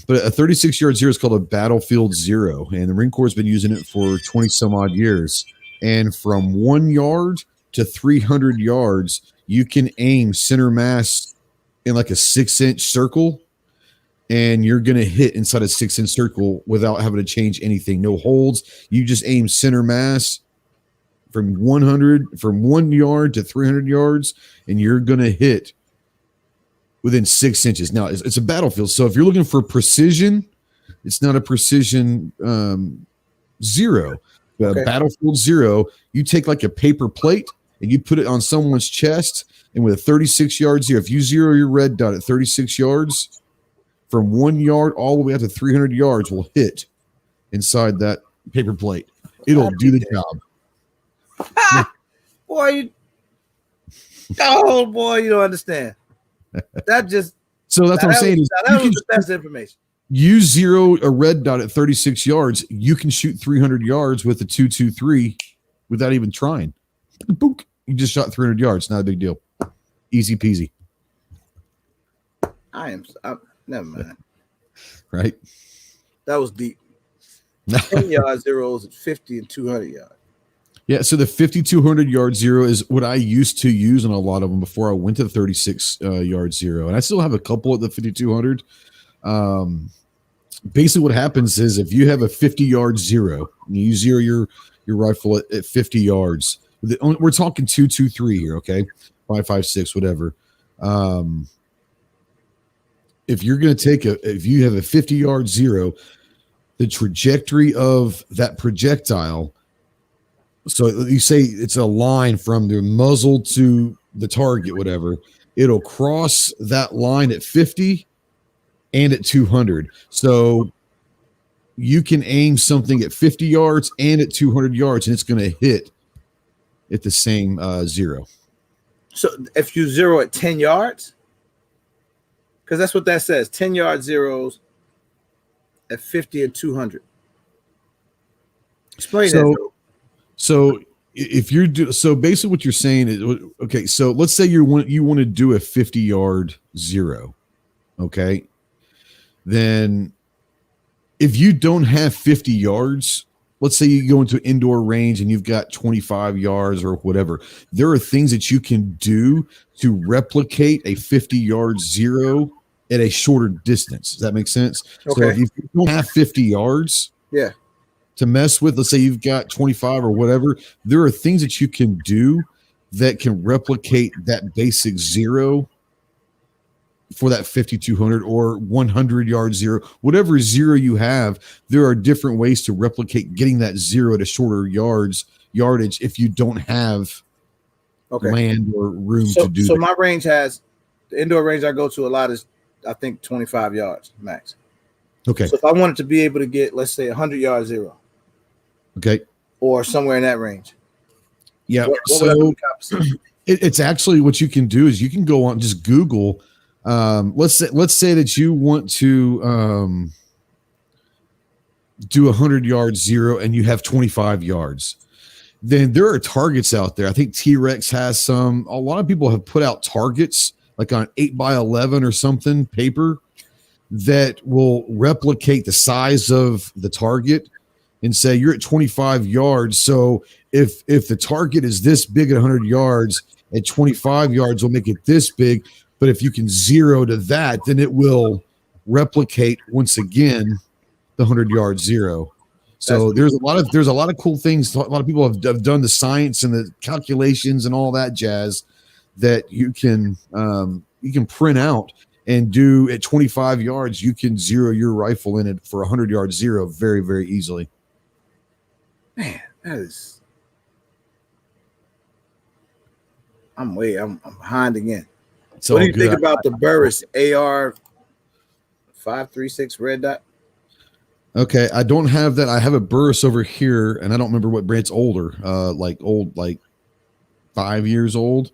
But a 36-yard zero is called a Battlefield Zero, and the Marine Corps has been using it for 20 some odd years. And from 1 yard to 300 yards, you can aim center mass in like a 6-inch circle, and you're going to hit inside a 6-inch circle without having to change anything. No holds. You just aim center mass from 1 yard to 300 yards, and you're going to hit within 6 inches. Now, it's a battlefield, so if you're looking for precision, it's not a precision zero. Okay. Battlefield Zero, you take like a paper plate and you put it on someone's chest, and with a 36-yard zero, if you zero your red dot at 36 yards, from 1 yard all the way up to 300 yards will hit inside that paper plate. It'll do the job. Boy, you don't understand. So that's what I'm saying. That was the best information. You zero a red dot at 36 yards, you can shoot 300 yards with a 2.23 without even trying. Boom. You just shot 300 yards. Not a big deal. Easy peasy. Never mind. Right? That was deep. 10-yard zeros at 50 and 200 yards. Yeah, so the 5,200 yard zero is what I used to use on a lot of them before I went to the 36 yard zero. And I still have a couple at the 5,200. Basically what happens is if you have a 50-yard zero, and you zero your rifle at 50 yards, we're talking 2.23 here, okay? 5.56, whatever. If you're going to if you have a 50-yard zero, the trajectory of that projectile, so you say it's a line from the muzzle to the target, whatever, it'll cross that line at 50 and at 200. So you can aim something at 50 yards and at 200 yards, and it's going to hit at the same zero. So if you zero at 10 yards, because that's what that says, 10-yard zeros at 50 and 200. Explain that. So if you're so basically what you're saying is, okay, so let's say you want to do a 50-yard zero, okay? Then if you don't have 50 yards, let's say you go into an indoor range and you've got 25 yards or whatever, there are things that you can do to replicate a 50-yard zero at a shorter distance. Does that make sense? Okay. So if you don't have 50 yards to mess with, let's say you've got 25 or whatever, there are things that you can do that can replicate that basic zero for that 5,200 or 100-yard zero, whatever zero you have. There are different ways to replicate getting that zero to shorter yardage if you don't have land or room to do. So my range has, the indoor range I go to a lot is, I think, 25 yards max. Okay. So if I wanted to be able to get, let's say, 100-yard zero, okay, or somewhere in that range, so it's actually what you can do is you can go on, just Google. Let's say that you want to do 100-yard zero and you have 25 yards. Then there are targets out there. I think T-Rex has some. A lot of people have put out targets like on 8x11 or something paper that will replicate the size of the target and say you're at 25 yards. So if the target is this big at 100 yards, at 25 yards will make it this big. But if you can zero to that, then it will replicate once again the 100-yard zero. So there's a lot of cool things. A lot of people have done the science and the calculations and all that jazz that you can print out and do at 25 yards. You can zero your rifle in it for 100-yard zero very, very easily. Man, that is. I'm behind again. So what do you think about the Burris AR 5.36 red dot? Okay, I don't have that. I have a Burris over here, and I don't remember what brand. It's older, like 5 years old.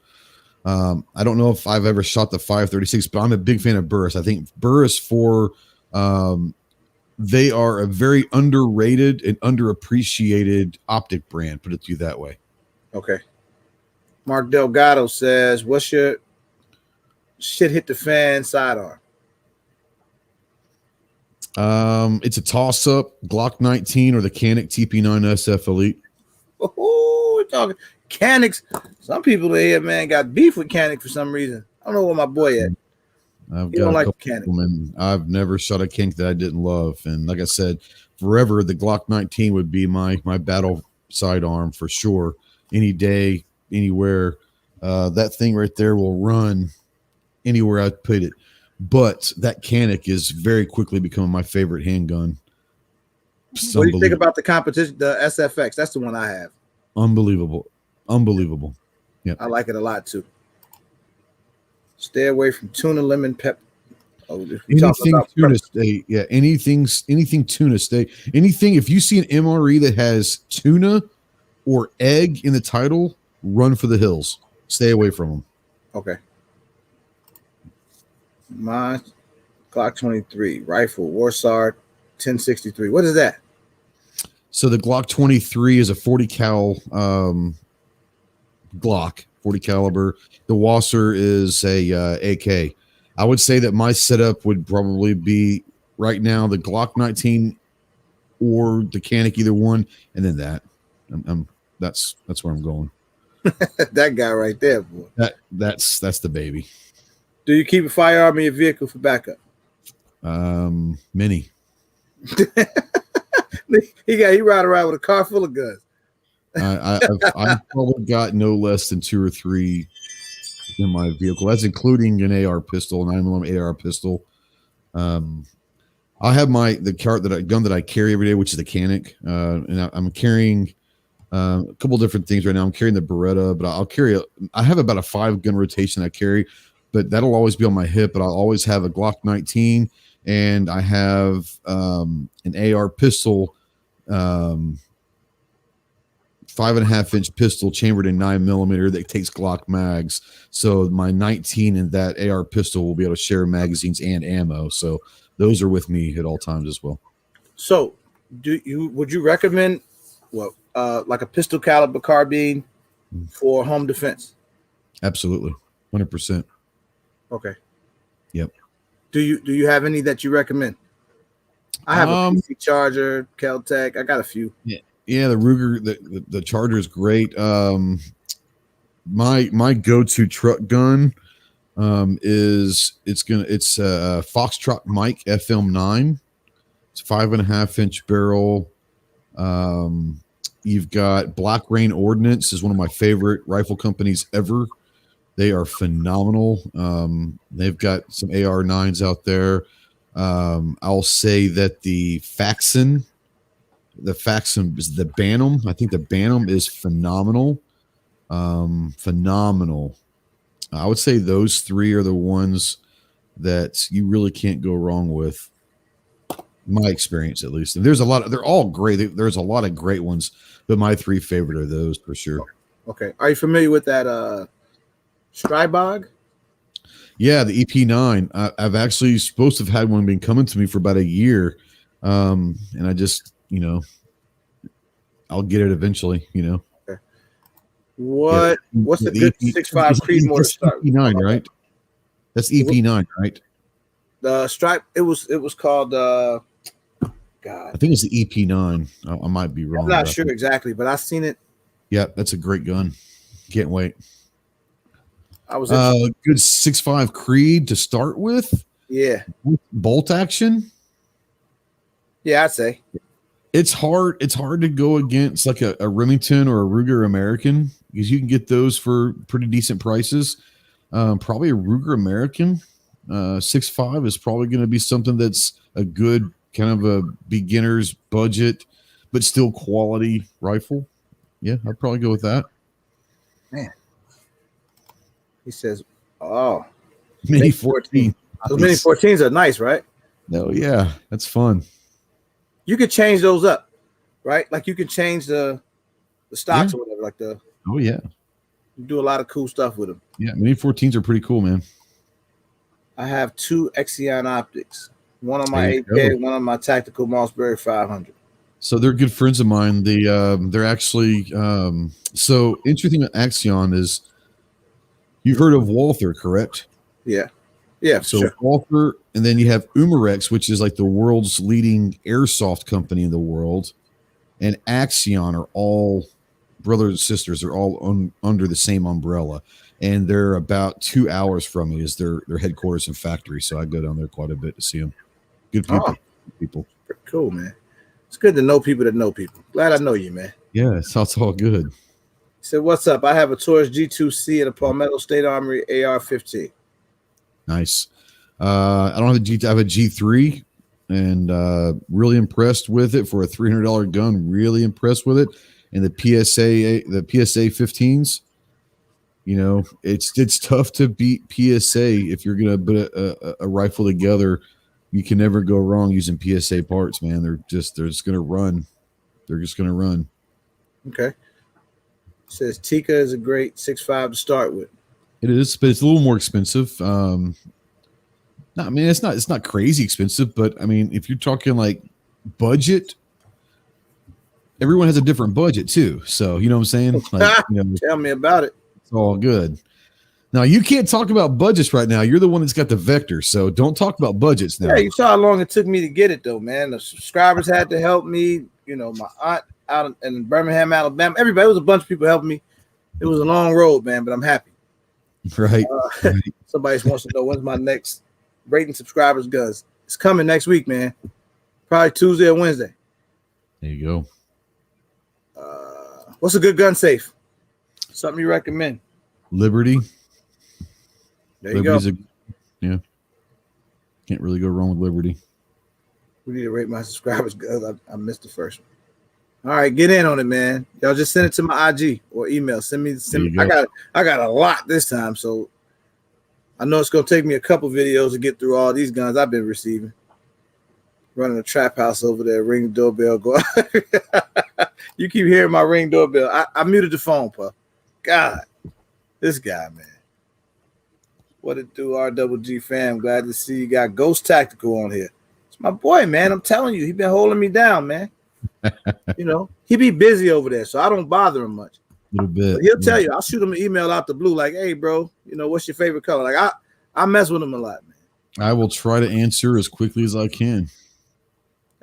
I don't know if I've ever shot the 5.36, but I'm a big fan of Burris. I think Burris they are a very underrated and underappreciated optic brand. Put it to you that way. Okay. Mark Delgado says, "What's your shit hit the fan sidearm? It's a toss-up: Glock 19 or the Canik TP9 SF Elite. Oh, we're talking Canics. Some people here, man, got beef with Canic for some reason. I don't know where my boy at. I've He got don't a like couple Canik. of them, and I've never shot a kink that I didn't love. And like I said, forever the Glock 19 would be my battle sidearm for sure. Any day, anywhere. That thing right there will run anywhere I put it. But that Canik is very quickly becoming my favorite handgun. It's What do you think about the competition, the SFX? That's the one I have. Unbelievable. Yeah, I like it a lot too. Stay away from tuna, lemon, pepper. Oh, anything tuna state. Yeah, anything tuna state. Anything. If you see an MRE that has tuna or egg in the title, run for the hills. Stay away from them. Okay. My Glock 23 rifle, Warsard 1063. What is that? So the Glock 23 is a 40 cal Glock, 40 caliber. The Wasser is a AK. I would say that my setup would probably be right now the Glock 19 or the Canik, either one, and then that. That's where I'm going. That guy right there, boy. That's the baby. Do you keep a firearm in your vehicle for backup? Many. He ride around with a car full of guns. I've probably got no less than 2 or 3 in my vehicle. That's including an AR pistol, 9mm AR pistol. I have the gun that I carry every day, which is the Canik, and I'm carrying a couple different things right now. I'm carrying the Beretta, but I have about a 5-gun rotation I carry, but that'll always be on my hip. But I'll always have a Glock 19, and I have an AR pistol. 5.5-inch pistol chambered in 9mm that takes Glock mags. So my 19 and that AR pistol will be able to share magazines and ammo. So those are with me at all times as well. So would you recommend like a pistol caliber carbine for home defense? Absolutely. 100%. Okay. Yep. Do you have any that you recommend? I have a PC Charger, Kel-Tec. I got a few. Yeah, the Ruger, the Charger is great. My go-to truck gun it's a Foxtrot Mike FM9. It's 5.5-inch barrel. You've got Black Rain Ordnance is one of my favorite rifle companies ever. They are phenomenal. They've got some AR9s out there. I'll say that the Faxon is the Bantam. I think the Bantam is phenomenal. Phenomenal. I would say those 3 are the ones that you really can't go wrong with. My experience, at least. And they're all great. There's a lot of great ones, but my 3 favorite are those for sure. Okay. Are you familiar with that Strybog? Yeah, the EP9. I've actually supposed to have had one been coming to me for about a year. And I just, I'll get it eventually, Okay. What's the good 6.5 Creed motor start? EP9, right? That's EP9, right? The Stripe, it was called God. I think it's the EP9. I might be wrong. I'm not sure exactly, but I've seen it. Yeah, that's a great gun. Can't wait. I was good 6.5 Creed to start with. Yeah. Bolt action. Yeah, I'd say. It's hard to go against like a Remington or a Ruger American because you can get those for pretty decent prices. Probably a Ruger American 6.5 is probably going to be something that's a good kind of a beginner's budget, but still quality rifle. Yeah, I'd probably go with that. Man. He says, oh. Mini 14. Those Mini 14s are nice, right? No, yeah, that's fun. You could change those up, right? Like you could change the stocks or whatever. Like oh yeah, you do a lot of cool stuff with them. Yeah, Mini 14s are pretty cool, man. I have 2 Exion optics, one on my 8K, one on my tactical Mossberg 500. So they're good friends of mine. They're actually so interesting. Axion is, you've heard of Walther, correct? Yeah. Yeah, So sure. Walther, and then you have Umarex, which is like the world's leading airsoft company in the world, and Axion are all brothers and sisters. They're all under the same umbrella, and they're about 2 hours from me. Is their headquarters and factory. So I go down there quite a bit to see them. Good people. Oh, People. pretty cool, man. It's good to know people that know people. Glad I know you, man. Yeah, it's all good. He said, "What's up? I have a Taurus G2C and a Palmetto State Armory AR-15." Nice. I don't have a G. I have a G3, and really impressed with it for a $300 gun. Really impressed with it, and the PSA 15s. You know, it's tough to beat PSA if you're gonna put a rifle together. You can never go wrong using PSA parts, man. They're just gonna run. They're just gonna run. Okay. Says Tika is a great 6.5 to start with. It is, but it's a little more expensive. No, I mean it's not crazy expensive, but I mean if you're talking like budget, everyone has a different budget too. So you know what I'm saying? Like, Tell me about it. it's all good. Now you can't talk about budgets right now. You're the one that's got the vector, so don't talk about budgets now. Yeah, you saw how long it took me to get it, though, man. The subscribers had to help me. You know, my aunt out in Birmingham, Alabama. Everybody, it was a bunch of people helping me. It was a long road, man, but I'm happy. Right. Somebody wants to know when's my next rating subscribers guns. It's coming next week, man. Probably Tuesday or Wednesday. There you go. What's a good gun safe? Something you recommend? Liberty. There you go. Yeah. Can't really go wrong with Liberty. We need to rate my subscribers guns. I missed the first one. All right, get in on it, man. Y'all just send it to my IG or email. Send me. I got a lot this time, so I know it's gonna take me a couple videos to get through all these guns I've been receiving. Running a trap house over there, ring doorbell. Go. You keep hearing my ring doorbell. I muted the phone, pup. God, this guy, man. What it do, RGG fam? Glad to see you got Ghost Tactical on here. It's my boy, man. I'm telling you, he been holding me down, man. You know, he be busy over there, so I don't bother him much. A little bit. But he'll tell you. I'll shoot him an email out the blue, like, "Hey, bro, you know, what's your favorite color?" Like, I mess with him a lot, man. I will try to answer as quickly as I can.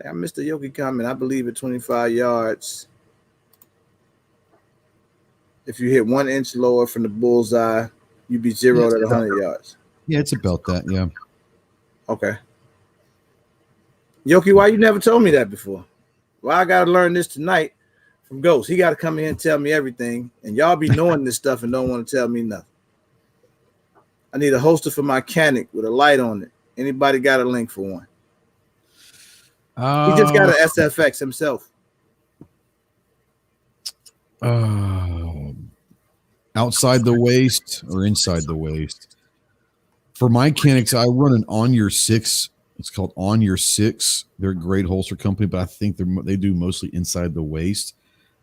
Hey, I missed the Yoki comment. I believe at 25 yards, if you hit 1 inch lower from the bullseye, you be zeroed at 100 yards. Yeah, it's about that. Yeah. Okay. Yoki, why you never told me that before? Well, I got to learn this tonight from Ghost. He got to come in and tell me everything, and y'all be knowing this stuff and don't want to tell me nothing. I need a holster for my Canic with a light on it. Anybody got a link for one? He just got an SFX himself. Outside the waist or inside the waist? For my Canics, I run an On Your 6. It's called On Your 6. They're a great holster company, but I think they do mostly inside the waist.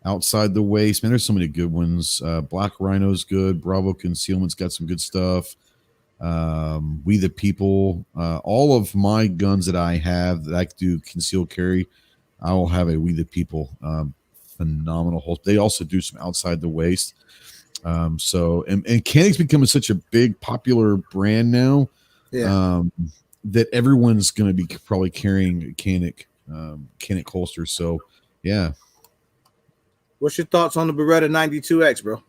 Outside the waist, man, there's so many good ones. Black Rhino's good. Bravo Concealment's got some good stuff. We the People. All of my guns that I have that I do concealed carry, I will have a We the People phenomenal holster. They also do some outside the waist. So Canic's becoming such a big popular brand now. Yeah. That everyone's going to be probably carrying a Canic holster. So, yeah. What's your thoughts on the Beretta 92X, bro?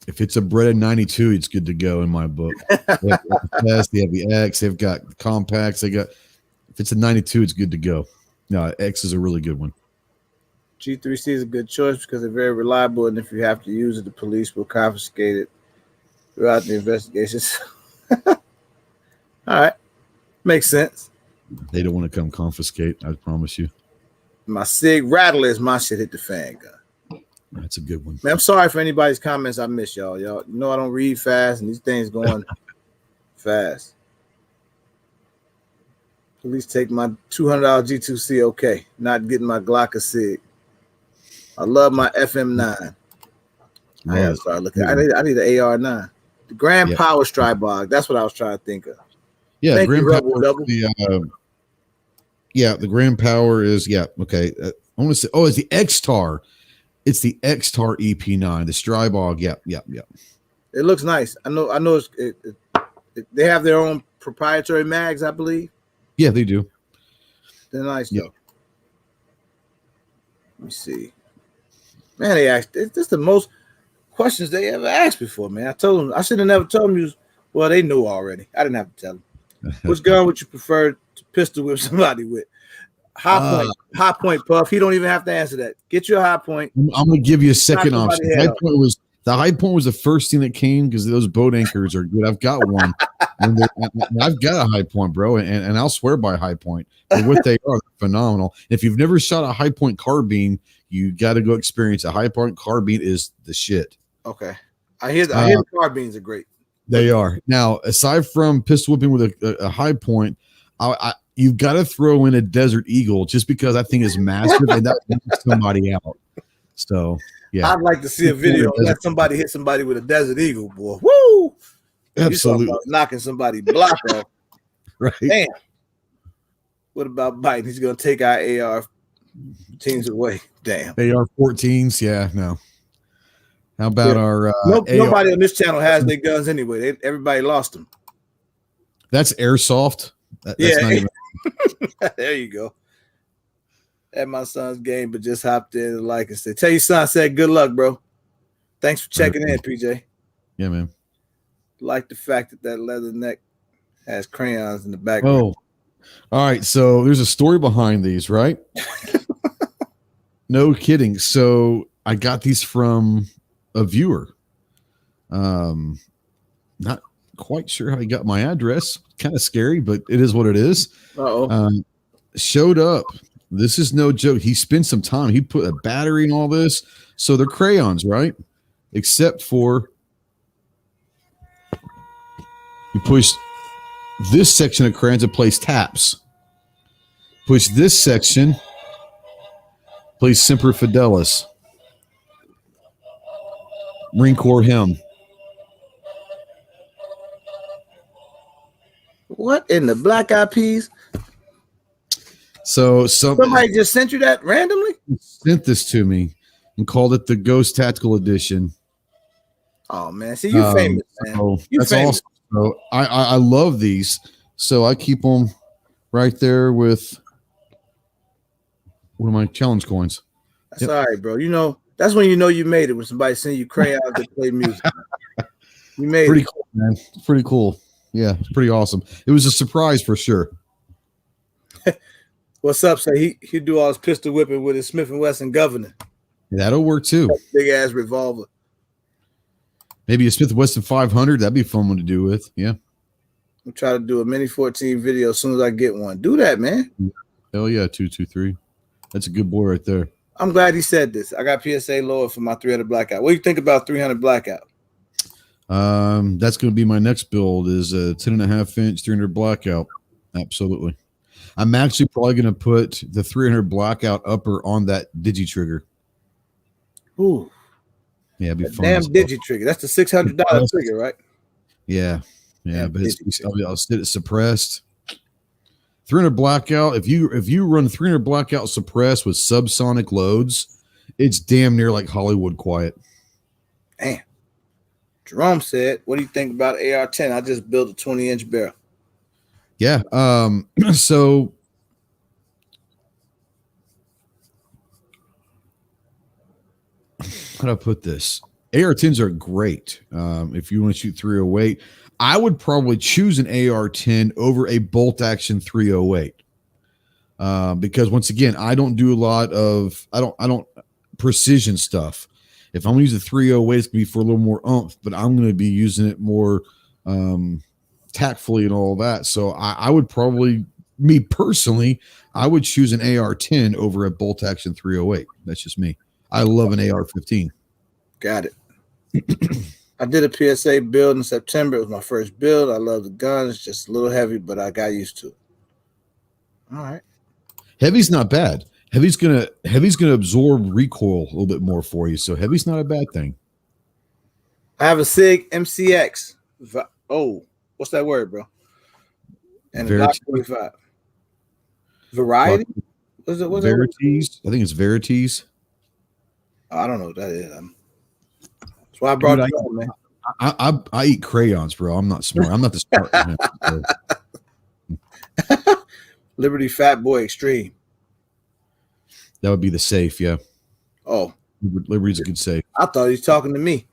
If it's a Beretta 92, it's good to go in my book. They have the X. They've got compacts. If it's a 92, it's good to go. No, X is a really good one. G3C is a good choice because they're very reliable, and if you have to use it, the police will confiscate it throughout the investigations. All right. Makes sense. They don't want to come confiscate, I promise you. My SIG Rattler is my shit hit the fan gun. That's a good one. Man, I'm sorry for anybody's comments I miss, y'all. Y'all know I don't read fast, and these things going fast. Police take my $200 G2C, okay. Not getting my Glock or SIG. I love my FM9. I gotta start looking. I need an AR9. The Grand Power Strybog. That's what I was trying to think of. Yeah, Thank Grand you, Power. The Grand Power is okay. I want to say, it's the X-Tar. It's the X-Tar EP9, the Strybog. Yeah. It looks nice. I know. They have their own proprietary mags, I believe. Yeah, they do. They're nice Yeah. though. Let me see. Man, they asked. This is the most questions they ever asked before, man. I told them I should have never told them. Well, they knew already. I didn't have to tell them. Which gun would you prefer to pistol whip somebody with? High point, Puff. He don't even have to answer that. Get your high point. I'm gonna give you a second Knock option. somebody head off. The high point was the first thing that came because those boat anchors are good. I've got one. And I've got a high point, bro, and I'll swear by a high point. For what they are, they're phenomenal. If you've never shot a high point carbine, you got to go experience a high point carbine is the shit. Okay, I hear the carbines are great. They are. Now, aside from pistol whipping with a high point, you've got to throw in a Desert Eagle just because I think it's massive and that knocks somebody out. So, yeah. I'd like to see a video let somebody hit somebody with a Desert Eagle, boy. Woo! Absolutely. You talking about knocking somebody block off. Right. Damn. What about Biden? He's going to take our AR teams away. Damn. AR-14s, yeah, no. How about our nobody on this channel has their guns anyway. Everybody lost them. That's airsoft. That's not even... There you go. At my son's game, but just hopped in and and said, tell your son I said good luck, bro. Thanks for checking in, PJ. Yeah, man. Like the fact that leather neck has crayons in the background. Oh, all right. So there's a story behind these, right? No kidding. So I got these from a viewer. Not quite sure how he got my address. Kind of scary, but it is what it is. Showed up. This is no joke. He spent some time. He put a battery in all this. So they're crayons, right? Except for you push this section of crayons and place taps. Push this section, place Semper Fidelis. Marine Corps hymn. What in the Black Eyed Peas? So somebody just sent you that randomly? Sent this to me and called it the Ghost Tactical Edition. Oh man, see, you famous, man. So That's famous. Awesome. So I love these. So I keep them right there with one of my challenge coins. That's all right, bro. You know, that's when you know you made it, when somebody send you crayons that play music. You made pretty it. Cool, man. It's pretty cool. Yeah, it's pretty awesome. It was a surprise for sure. What's up? Say he do all his pistol whipping with his Smith & Wesson Governor. That'll work too. Big ass revolver. Maybe a Smith & Wesson 500. That'd be a fun one to do with. Yeah. I'll try to do a Mini 14 video as soon as I get one. Do that, man. Hell yeah, 223. That's a good boy right there. I'm glad he said this. I got PSA lower for my 300 blackout. What do you think about 300 blackout? That's going to be my next build is a 10.5 inch 300 blackout. Absolutely. I'm actually probably going to put the 300 blackout upper on that digi trigger. Ooh. Yeah, it'd be fun. Damn digi trigger. That's the $600 trigger, right? Yeah. Yeah, but I'll sit it suppressed. 300 blackout. If you run 300 blackout suppressed with subsonic loads, it's damn near like Hollywood quiet. Damn. Jerome said, what do you think about AR-10? I just built a 20-inch barrel. Yeah. So how do I put this? AR-10s are great. If you want to shoot 308, I would probably choose an AR-10 over a bolt action 308. Because once again, I don't do a lot of I don't precision stuff. If I'm gonna use a 308, it's gonna be for a little more oomph, but I'm gonna be using it more tactfully and all that. So I would probably, me personally, I would choose an AR-10 over a bolt action 308. That's just me. I love an AR-15. Got it. I did a PSA build in September. It was my first build. I love the gun. It's just a little heavy, but I got used to it. All right. Heavy's not bad. Heavy's gonna absorb recoil a little bit more for you. So heavy's not a bad thing. I have a SIG MCX. Oh, what's that word, bro? And a Glock 45. Variety? What's it? Verities. I think it's Verities. Oh, I don't know what that is. That's why I brought it on, man. I eat crayons, bro. I'm not smart. I'm not the smart man. Liberty Fat Boy Extreme. That would be the safe, yeah. Oh, Liberty's a good safe. I thought he was talking to me.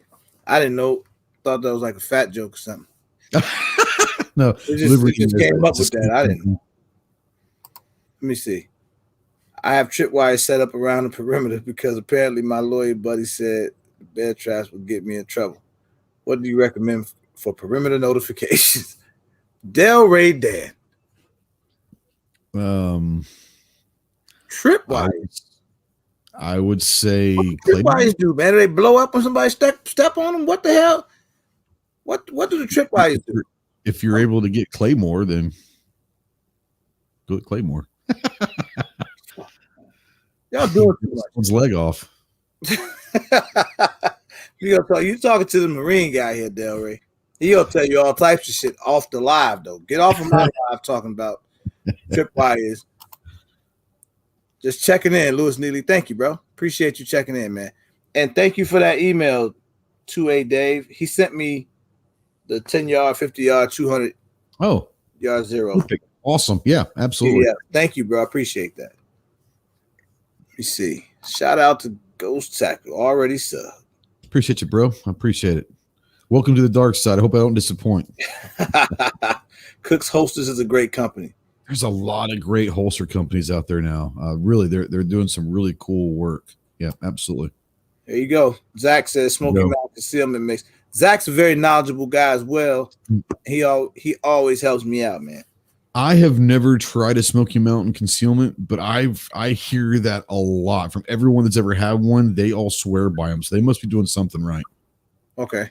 I didn't know. Thought that was like a fat joke or something. No, It just came up with that. I didn't know. Let me see. I have tripwires set up around the perimeter because apparently my lawyer buddy said bear traps would get me in trouble. What do you recommend for perimeter notifications? Delray Dan. Tripwires. I would say What do tripwires do, man? Do they blow up when somebody step on them? What the hell? What do the tripwires do? If you're able to get Claymore, then go with Claymore. Y'all doing too much. One's leg off. You talking to the Marine guy here, Delray. He'll tell you all types of shit off the live, though. Get off of my live talking about tripwires. Just checking in, Lewis Neely. Thank you, bro. Appreciate you checking in, man. And thank you for that email, 2A Dave. He sent me the 10-yard, 50-yard, 200 yard zero. Perfect. Awesome. Yeah, absolutely. Yeah, thank you, bro. I appreciate that. Let me see. Shout out to Ghost Tackle. Already sub. Appreciate you, bro. I appreciate it. Welcome to the dark side. I hope I don't disappoint. Cook's Holsters is a great company. There's a lot of great holster companies out there now. Really, they're doing some really cool work. Yeah, absolutely. There you go. Zach says Smoky Mountain Concealment Mix. Zach's a very knowledgeable guy as well. He always helps me out, man. I have never tried a Smoky Mountain concealment, but I hear that a lot from everyone that's ever had one. They all swear by them, so they must be doing something right. Okay.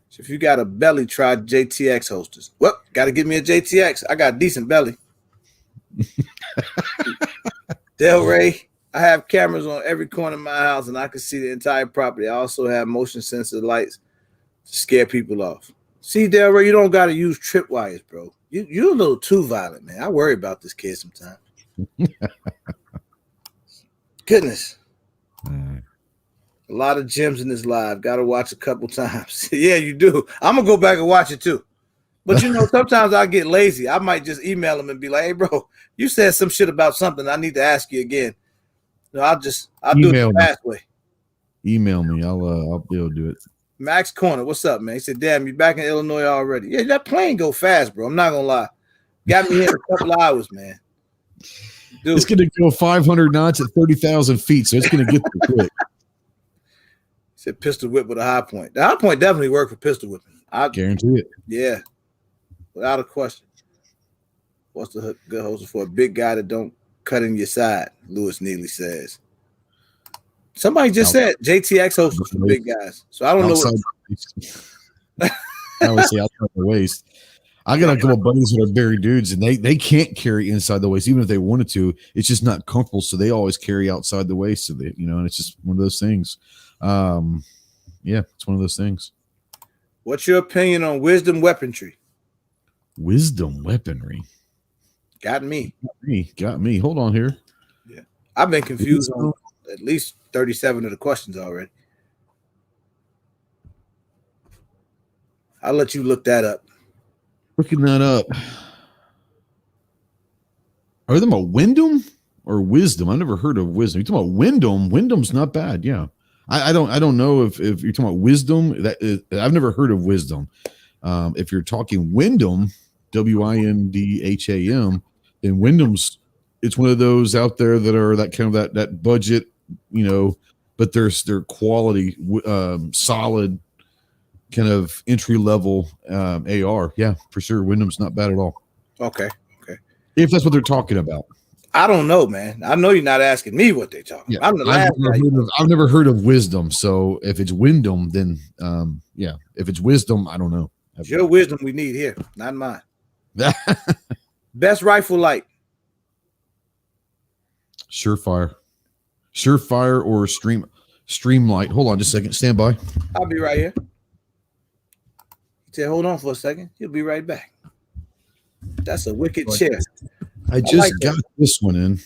So if you got a belly, try JTX holsters. Well, got to give me a JTX. I got a decent belly. Delray, I have cameras on every corner of my house, and I can see the entire property. I also have motion sensor lights to scare people off. See, Delray, you don't got to use tripwires, bro. You're a little too violent, man. I worry about this kid sometimes. Goodness. A lot of gems in this live. Got to watch a couple times. Yeah, you do. I'm going to go back and watch it too. But, sometimes I get lazy. I might just email them and be like, hey, bro, you said some shit about something. I need to ask you again. I'll do it the fast way. Email me. I'll be able to do it. Max Corner, what's up, man? He said, damn, you back in Illinois already. Yeah, that plane go fast, bro. I'm not going to lie. Got me here in a couple hours, man. Dude. It's going to go 500 knots at 30,000 feet, so it's going to get there quick. He said pistol whip with a high point. The high point definitely worked for pistol whipping. I guarantee it. Yeah, without a question. What's the good holster for a big guy that don't cut in your side? Lewis Neely says. Somebody just said JTX holsters for big guys. So I don't know. I always say outside the waist. I got a couple of buddies that are buried dudes, and they can't carry inside the waist, even if they wanted to. It's just not comfortable, so they always carry outside the waist. So they, and it's just one of those things. Yeah, it's one of those things. What's your opinion on wisdom weaponry? Wisdom weaponry. Got me. Got me. Hold on here. Yeah, I've been confused on at least 37 of the questions already. I'll let you look that up. Looking that up. Are they talking about Wyndham or Wisdom? I've never heard of Wisdom. You're talking about Wyndham. Wyndham's not bad. Yeah. I don't know if you're talking about Wisdom. I've never heard of Wisdom. If you're talking Wyndham, Windham, then Wyndham's, it's one of those out there that are that kind of that budget, but they're quality, solid, kind of entry level AR. Yeah, for sure. Wyndham's not bad at all. Okay. If that's what they're talking about. I don't know, man. I know you're not asking me what they're talking about. I'm the last guy. I've never heard of Wisdom. So if it's Wyndham, then yeah. If it's Wisdom, I don't know. It's your wisdom we need here, not mine. Best rifle light. Surefire or Streamlight. Hold on just a second. Stand by. I'll be right here. He said, hold on for a second. He'll be right back. That's a wicked chair. I just got this one in.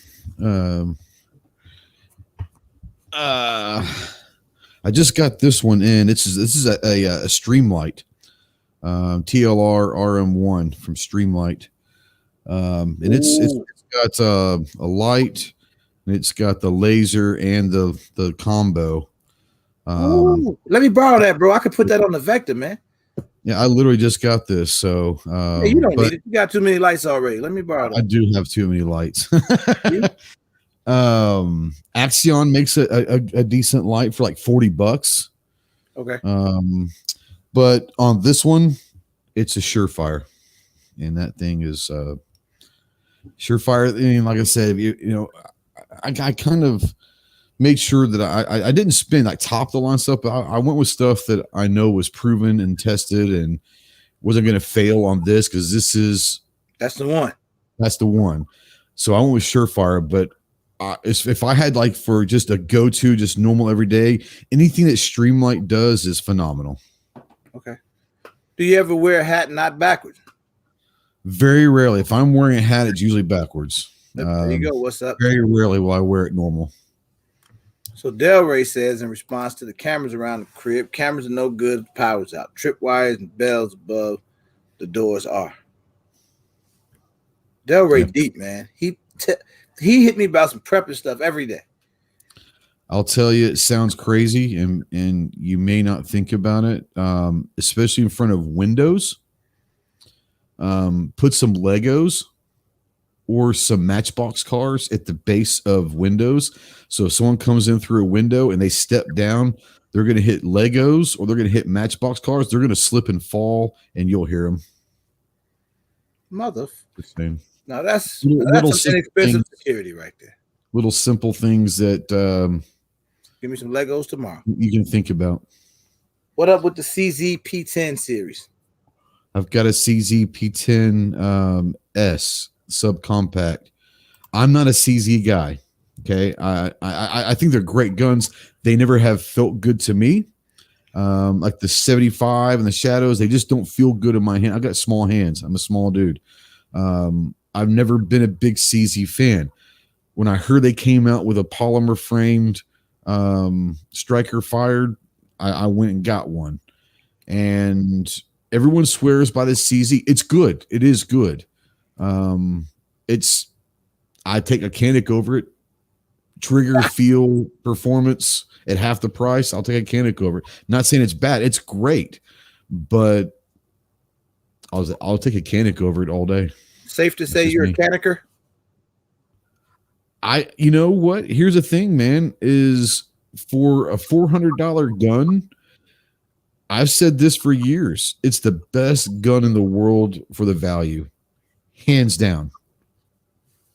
I just got this one in. This is a Streamlight. TLR RM1 from Streamlight. And it's got a light, and it's got the laser and the combo. Let me borrow that, bro. I could put that on the Vector, man. Yeah, I literally just got this, so Hey, you don't need it. You got too many lights already. Let me borrow that. I do have too many lights. Axion makes a decent light for like $40. Okay. But on this one, it's a Surefire, and that thing is Surefire. I mean, like I said, I kind of made sure that I didn't spend like top of the line stuff, but I went with stuff that I know was proven and tested and wasn't going to fail on this, because that's the one. That's the one. So I went with Surefire, but if I had like for just a go-to, just normal every day, anything that Streamlight does is phenomenal. Okay. Do you ever wear a hat not backwards? Very rarely. If I'm wearing a hat, it's usually backwards. There you go. What's up? Very rarely will I wear it normal. So Delray says, in response to the cameras around the crib, cameras are no good, power's out. Tripwires and bells above the doors are. Delray deep, man. He hit me about some prepping stuff every day. I'll tell you, it sounds crazy, and you may not think about it, especially in front of windows. Put some Legos or some Matchbox cars at the base of windows. So if someone comes in through a window and they step down, they're going to hit Legos or they're going to hit Matchbox cars. They're going to slip and fall, and you'll hear them. Mother. Now that's some inexpensive security right there. Little simple things that give me some Legos tomorrow. You can think about. What up with the CZ-P10 series? I've got a CZ-P10 S subcompact. I'm not a CZ guy. Okay, I think they're great guns. They never have felt good to me. Like the 75 and the Shadows, they just don't feel good in my hand. I've got small hands. I'm a small dude. I've never been a big CZ fan. When I heard they came out with a polymer framed striker fired, I went and got one. And everyone swears by this CZ. It's good. It is good. I take a Canik over it. Trigger, feel, performance at half the price. I'll take a Canik over it. Not saying it's bad. It's great, but I'll take a Canik over it all day. Safe to say you're a Caniker? You know what? Here's the thing, man, is for a $400 gun, I've said this for years. It's the best gun in the world for the value. Hands down.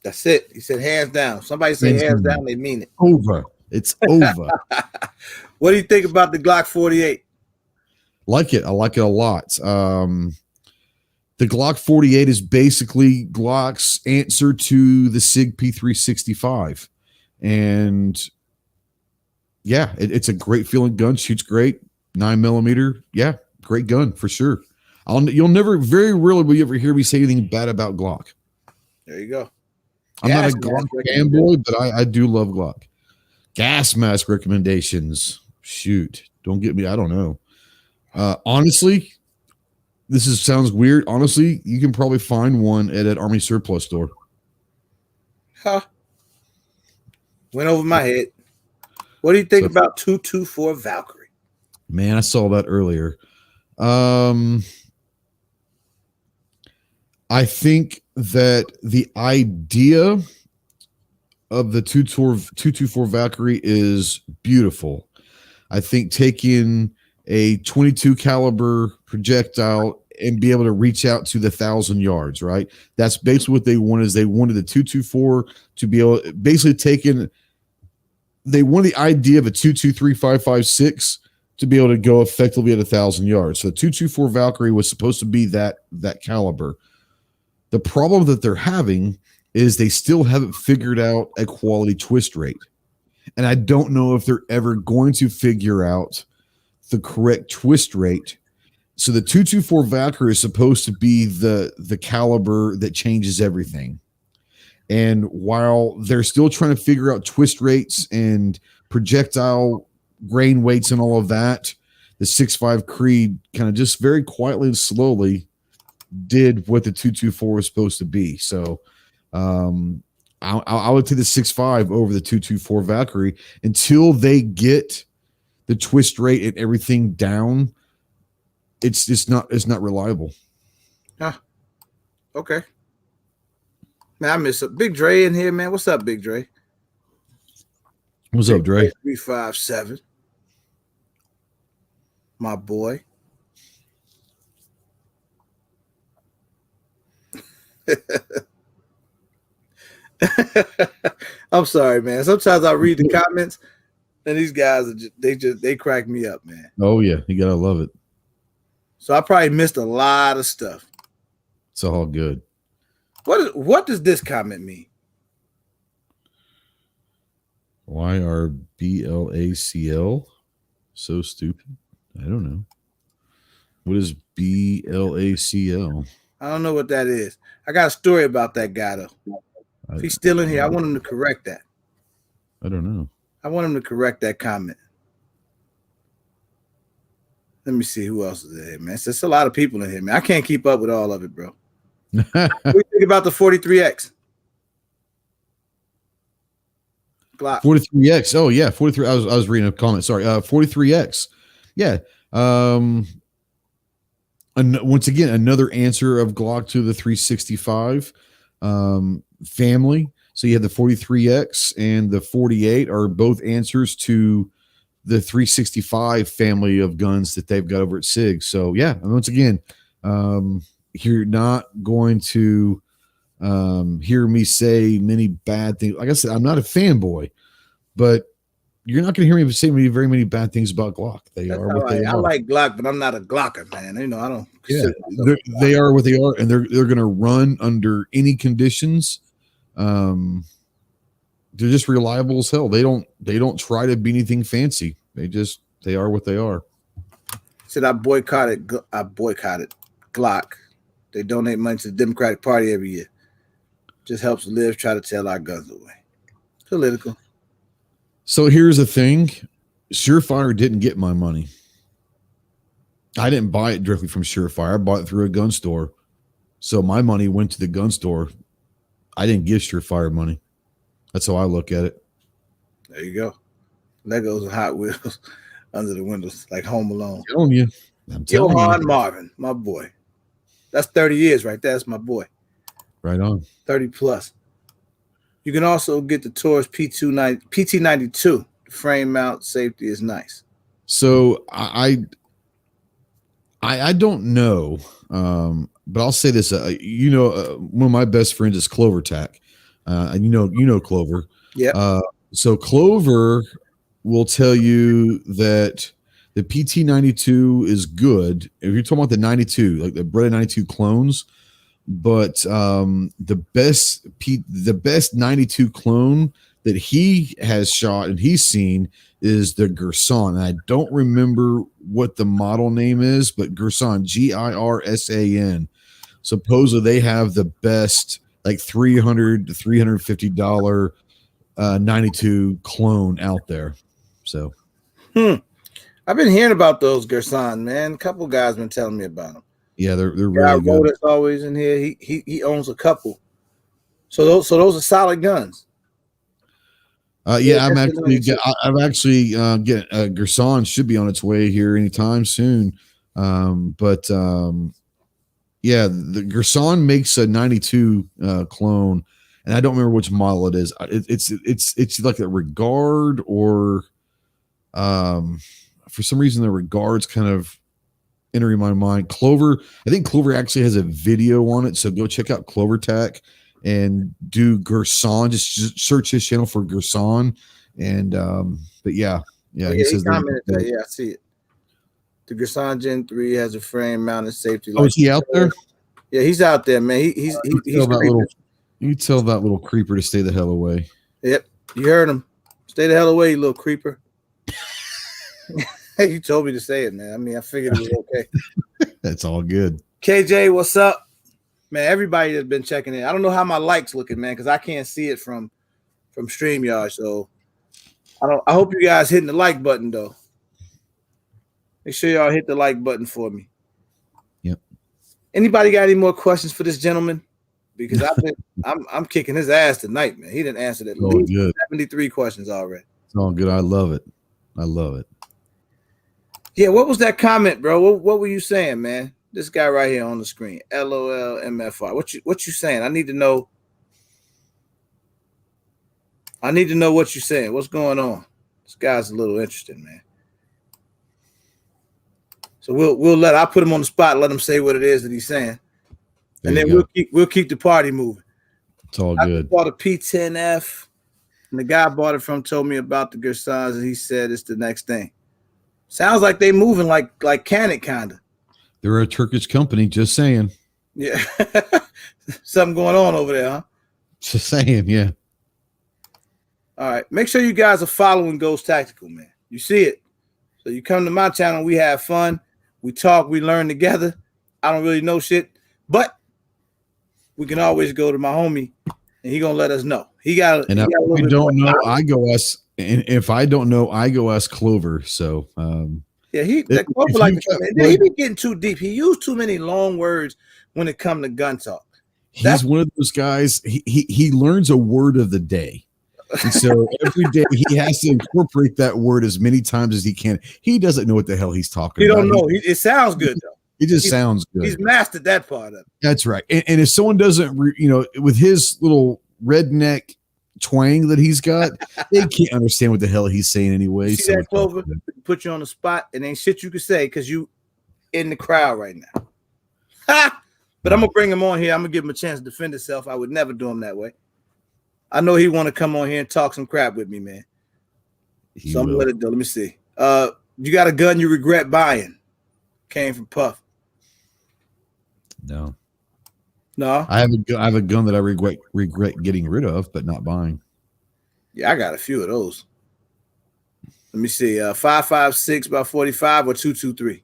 That's it. He said hands down. Somebody say hands down, they mean it. Over. It's over. What do you think about the Glock 48? Like it. I like it a lot. The Glock 48 is basically Glock's answer to the SIG P365. And yeah, it's a great feeling gun. Shoots great. 9mm. Yeah, great gun for sure. You'll never, very rarely will you ever hear me say anything bad about Glock. There you go. I'm not a Glock fanboy, but I do love Glock. Gas mask recommendations. Shoot. Don't get me. I don't know. Honestly, sounds weird. Honestly, you can probably find one at an Army surplus store. Huh. Went over my head. What do you think about 224 Valkyrie? Man, I saw that earlier. I think that the idea of the 224 Valkyrie is beautiful. I think taking a 22 caliber projectile and be able to reach out to the 1,000 yards, right? That's basically what they wanted. Is they wanted the 224 to be able, basically they wanted the idea of a 223-5.56 to be able to go effectively at 1,000 yards. So the 224 Valkyrie was supposed to be that caliber. The problem that they're having is they still haven't figured out a quality twist rate. And I don't know if they're ever going to figure out the correct twist rate. So the 224 Valkyrie is supposed to be the caliber that changes everything. And while they're still trying to figure out twist rates and projectile grain weights and all of that, the 6.5 Creed kind of just very quietly and slowly did what the 224 was supposed to be. So I would take the 6.5 over the 224 Valkyrie until they get the twist rate and everything down. It's not reliable. Okay. Man, I miss Big Dre in here, man. What's up, Big Dre? What's up, Dre? 357. My boy. I'm sorry, man. Sometimes I read the comments and these guys are they crack me up, man. Oh yeah, you gotta love it. So I probably missed a lot of stuff. It's all good. What does this comment mean? Why are BLACL so stupid? I don't know. What is BLACL? I don't know what that is. I got a story about that guy though. If he's still in here, I want him to correct that. I don't know. I want him to correct that comment. Let me see who else is in here, man. It's just a lot of people in here, man. I can't keep up with all of it, bro. What do you think about the 43X? Glock. 43X. Oh yeah, 43. I was reading a comment. Sorry. 43X. Yeah. Once again, another answer of Glock to the 365 family. So you have the 43X and the 48 are both answers to the 365 family of guns that they've got over at SIG. So yeah, and once again, you're not going to hear me say many bad things. Like I said, I'm not a fanboy, but you're not going to hear me say very many bad things about Glock. They are what they are. I like Glock, but I'm not a Glocker, man. You know, I don't. Yeah, they are what they are, and they're going to run under any conditions. They're just reliable as hell. They don't try to be anything fancy. They are what they are. Said I boycotted Glock. They donate money to the Democratic Party every year. Just helps Live try to tell our guns away. Political. So here's the thing. Surefire didn't get my money. I didn't buy it directly from Surefire. I bought it through a gun store. So my money went to the gun store. I didn't give Surefire money. That's how I look at it. There you go. Legos and Hot Wheels under the windows, like Home Alone. I'm telling you. Johan Marvin, my boy. That's 30 years right there. That's my boy. Right on. 30 plus. You can also get the Taurus PT92. The frame mount safety is nice. So I don't know, but I'll say this. One of my best friends is Clover Tack. And you know Clover. Yeah. So Clover will tell you that the PT92 is good. If you're talking about the 92, like the Beretta 92 clones, but the best 92 clone that he has shot and he's seen is the Girsan. And I don't remember what the model name is, but Girsan, Girsan. Supposedly they have the best, like $300 to $350 92 clone out there. So I've been hearing about those Girsan, man. A couple guys been telling me about them. Yeah, they're really good. That's always in here. He owns a couple. So those are solid guns. Yeah, I'm actually getting Girsan should be on its way here anytime soon. Yeah, the Girsan makes a 92 clone, and I don't remember which model it is. It's like a Regard or for some reason the Regard's kind of entering my mind. Clover, I think Clover actually has a video on it, so go check out Clover Tack and do Girsan. Just search his channel for Girsan, and but yeah, he says commented that. Yeah, I see it. The Girsan Gen 3 has a frame mounted safety. Oh, is he out there? Yeah, he's out there, man. He's you tell that little creeper to stay the hell away. Yep, you heard him. Stay the hell away, you little creeper. You told me to say it, man. I mean, I figured it was okay. That's all good. KJ, what's up? Man, everybody has been checking in. I don't know how my likes looking, man, because I can't see it from StreamYard. So I hope you guys hitting the like button though. Make sure y'all hit the like button for me. Yep. Anybody got any more questions for this gentleman? Because I'm kicking his ass tonight, man. He didn't answer at least 73 questions already. It's all good. I love it. I love it. Yeah, what was that comment, bro? What were you saying, man? This guy right here on the screen. LOL MFR. What you saying? I need to know. I need to know what you're saying. What's going on? This guy's a little interesting, man. So I'll put him on the spot and let him say what it is that he's saying. And then we'll keep the party moving. It's all good. I bought a P10F, and the guy I bought it from told me about the Gersons, and he said it's the next thing. Sounds like they moving like Canik kind of. They're a Turkish company, just saying. Yeah. Something going on over there, huh? Just saying, yeah. All right. Make sure you guys are following Ghost Tactical, man. You see it. So you come to my channel, we have fun. We talk, we learn together. I don't really know shit, but we can always go to my homie, and he gonna let us know. And if we don't know, I go ask. And if I don't know, I go ask Clover. So yeah, he be getting too deep. He used too many long words when it comes to gun talk. He's one of those guys. He learns a word of the day. And so every day he has to incorporate that word as many times as he can. He doesn't know what the hell he's talking about. He don't know. It sounds good though. It just sounds good. He's mastered that part of it. That's right. And if someone doesn't, with his little redneck twang that he's got, they can't understand what the hell he's saying anyway. See that, Clover? Put you on the spot, and ain't shit you can say because you in the crowd right now. Ha! But I'm gonna bring him on here. I'm gonna give him a chance to defend himself. I would never do him that way. I know he want to come on here and talk some crap with me, man. So I'm gonna let it do. Let me see. You got a gun you regret buying? Came from Puff. No. I have a gun that I regret getting rid of, but not buying. Yeah, I got a few of those. Let me see. 5.56 by 45 or 2.23.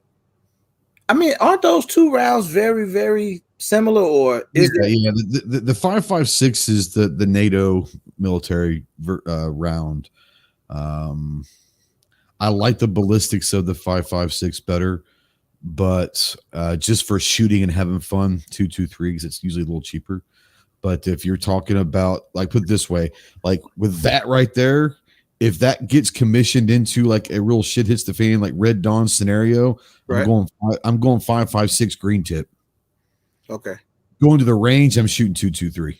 I mean, aren't those two rounds very, very similar? Or is the 5.56 is the NATO military round. I like the ballistics of the 5.56 better. But just for shooting and having fun, 2.23, because it's usually a little cheaper. But if you're talking about, like, put it this way, like with that right there, if that gets commissioned into like a real shit hits the fan, like Red Dawn scenario, right. I'm going 5.56 green tip. Okay. Going to the range, I'm shooting 2.23.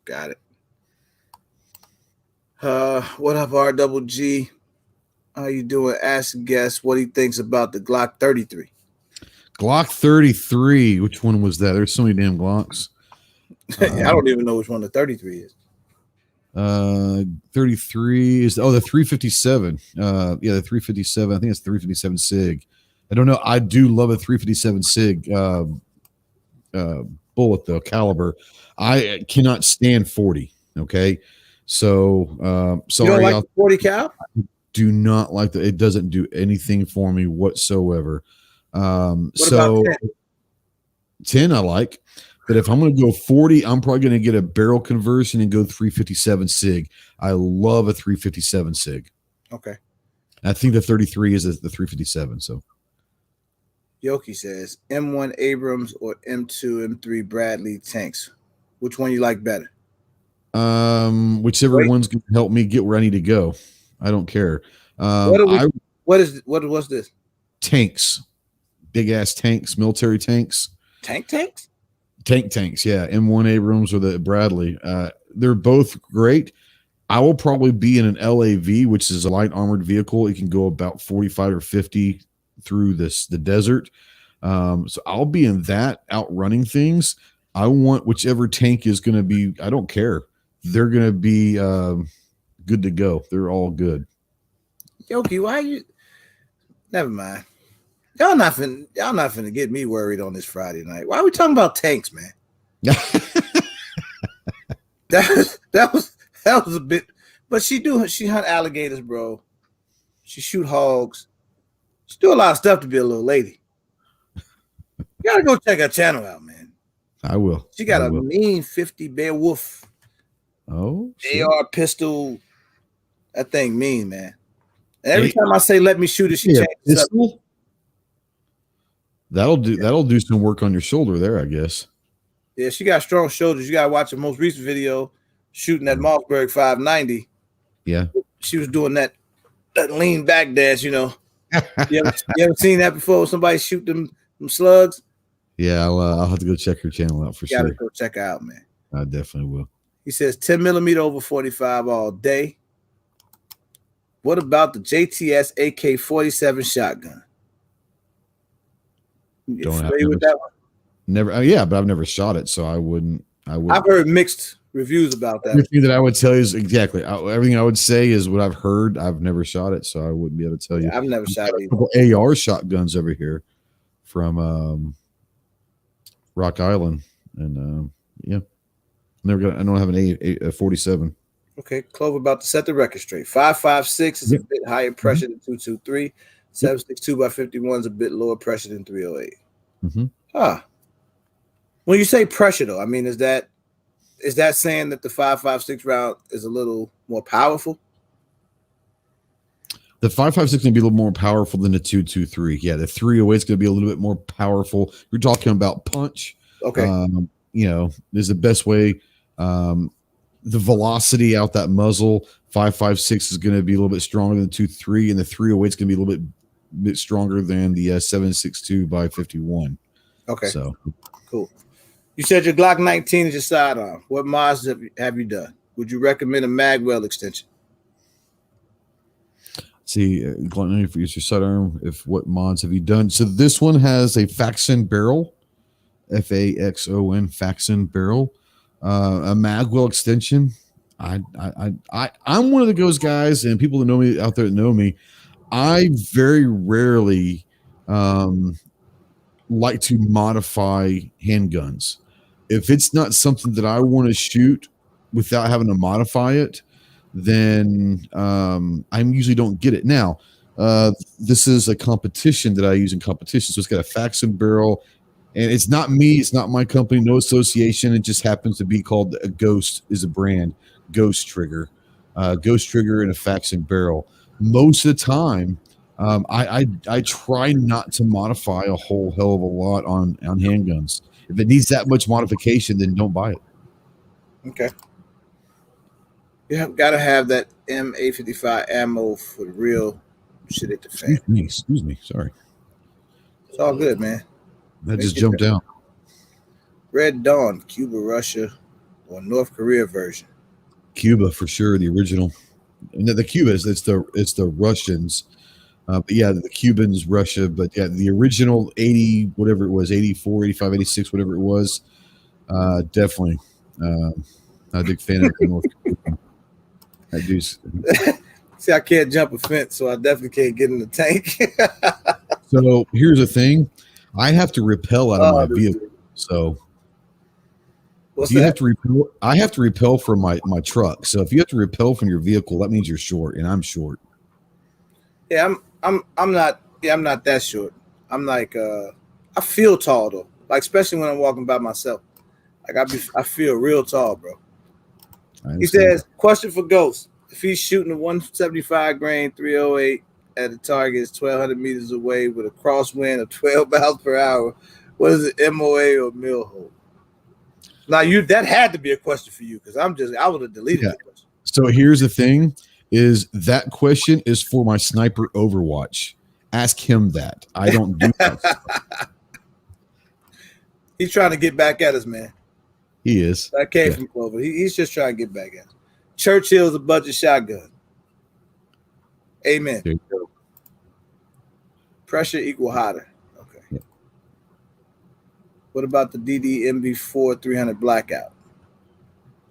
Got it. What up, RGG? How you doing? Ask guest what he thinks about the Glock 33. Glock 33. Which one was that? There's so many damn Glocks. I don't even know which one the 33 is. 33 is the 357. The 357. I think it's 357 SIG. I don't know. I do love a 357 SIG bullet though, caliber. I cannot stand 40. Okay, so sorry. You don't like 40 cal? Do not like that. It doesn't do anything for me whatsoever. What about 10 I like, but if I'm going to go 40, I'm probably going to get a barrel conversion and go 357 SIG. I love a 357 SIG. Okay. I think the 33 is the 357. So Yoki says M1 Abrams or M2, M3 Bradley tanks. Which one you like better? Whichever one's going to help me get where I need to go. I don't care. What's this? Tanks, big ass tanks, military tanks. Tanks? Tanks. Yeah, M1 Abrams or the Bradley. They're both great. I will probably be in an LAV, which is a light armored vehicle. It can go about 45 or 50 through the desert. So I'll be in that, outrunning things. I want whichever tank is going to be. I don't care. They're going to be good to go. They're all good. Yoki, why you? Never mind. Y'all not finna get me worried on this Friday night. Why are we talking about tanks, man? that was a bit. But she hunt alligators, bro. She shoot hogs. She do a lot of stuff to be a little lady. You gotta go check her channel out, man. I will. She got a mean 50 Beowulf. Oh, AR pistol. That thing mean, man. And every time I say let me shoot it, she changes up. That'll do some work on your shoulder there, I guess. Yeah, she got strong shoulders. You gotta watch her most recent video shooting at Mossberg 590. Yeah. She was doing that lean back dance, you know. You ever seen that before? Somebody shoot them slugs? Yeah, I'll have to go check her channel out for You gotta sure. go check her out, man. I definitely will. He says 10 millimeter over 45 all day. What about the JTS AK-47 shotgun? You Don't have familiar with that one? Never. Yeah, but I've never shot it, so I wouldn't. I've heard mixed reviews about that. Everything that I would tell you is exactly everything I would say is what I've heard. I've never shot it, so I wouldn't be able to tell you. I've never shot it. A couple AR shotguns over here from Rock Island, and yeah, never got. I don't have a 47. Okay, Clover about to set the record straight. 5.56 is a bit higher pressure than 223. 7.62 by 51 is a bit lower pressure than 308. Huh. When you say pressure, though, I mean, is that saying that the 5.56 round is a little more powerful? The 5.56 is going to be a little more powerful than the 223. Yeah, the 308 is going to be a little bit more powerful. You're talking about punch. Okay. You know, is the best way. The velocity out that muzzle, 5.56 is going to be a little bit stronger than 2.3, and the 308 is going to be a little bit stronger than the 7.62 by 51. Okay. So cool. You said your Glock 19 is your sidearm. What mods have you done? Would you recommend a magwell extension? See, Glock 19 for your sidearm. If what mods have you done? So this one has a Faxon barrel, FAXON Faxon barrel, a magwell extension. I'm one of those guys, and people that know me out there that know me, I very rarely like to modify handguns. If it's not something that I want to shoot without having to modify it, then I usually don't get it. Now, this is a competition that I use in competition, so it's got a Faxon barrel, and it's not me, it's not my company, no association. It just happens to be called a Ghost is a brand, Ghost Trigger, Ghost Trigger and a Faxon barrel. Most of the time, I try not to modify a whole hell of a lot on handguns. If it needs that much modification, then don't buy it. Okay. You have got to have that M855 ammo for the real shit at the fan. Excuse me. Sorry. It's all good, man. That just jumped out. Red Dawn, Cuba, Russia, or North Korea version? Cuba for sure, the original. And the Cubans, it's the Russians. But yeah, the Cubans, Russia, but yeah, the original 80, whatever it was, 84, 85, 86, whatever it was, definitely. Not a big fan of the North Korea. I do. See, I can't jump a fence, so I definitely can't get in the tank. So here's the thing. I have to rappel out of my vehicle. So What's you that? have to repel. I have to repel from my truck. So if you have to repel from your vehicle, that means you're short, and I'm short. Yeah, I'm not that short. I'm like I feel tall though. Like especially when I'm walking by myself. Like I feel real tall, bro. He says, question for Ghost. If he's shooting a 175 grain 308 at a target is 1,200 meters away with a crosswind of 12 miles per hour, what is it, MOA or mill hole? Now that had to be a question for you because I would have deleted the question. So here's the thing: is that question is for my sniper Overwatch. Ask him that. I don't do that. He's trying to get back at us, man. He is. That came from Clover. He's just trying to get back at us. Churchill's a budget shotgun. Amen. There you go. Pressure equal hotter. Okay. Yeah. What about the DD MB4 300 Blackout?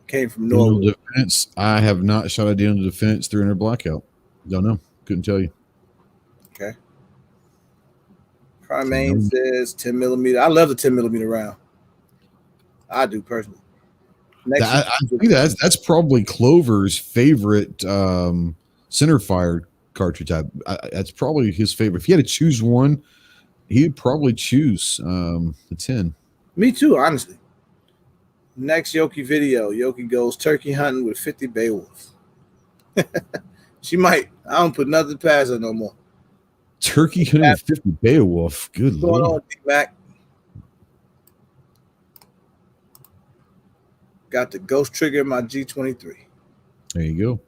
Came from Norway. Defense. I have not shot a Daniel Defense 300 Blackout. Don't know. Couldn't tell you. Okay. Primane says 10 millimeter. I love the 10 millimeter round. I do personally. I think that's probably Clover's favorite center fire cartridge. That's probably his favorite. If he had to choose one, he'd probably choose the 10. Me too, honestly. Next Yoki video. Yoki goes turkey hunting with 50 Beowulfs. She might. I don't put nothing past her no more. Turkey 150 Beowulf. Good What's going lord. on, D-Mac? Got the ghost trigger in my G23. There you go.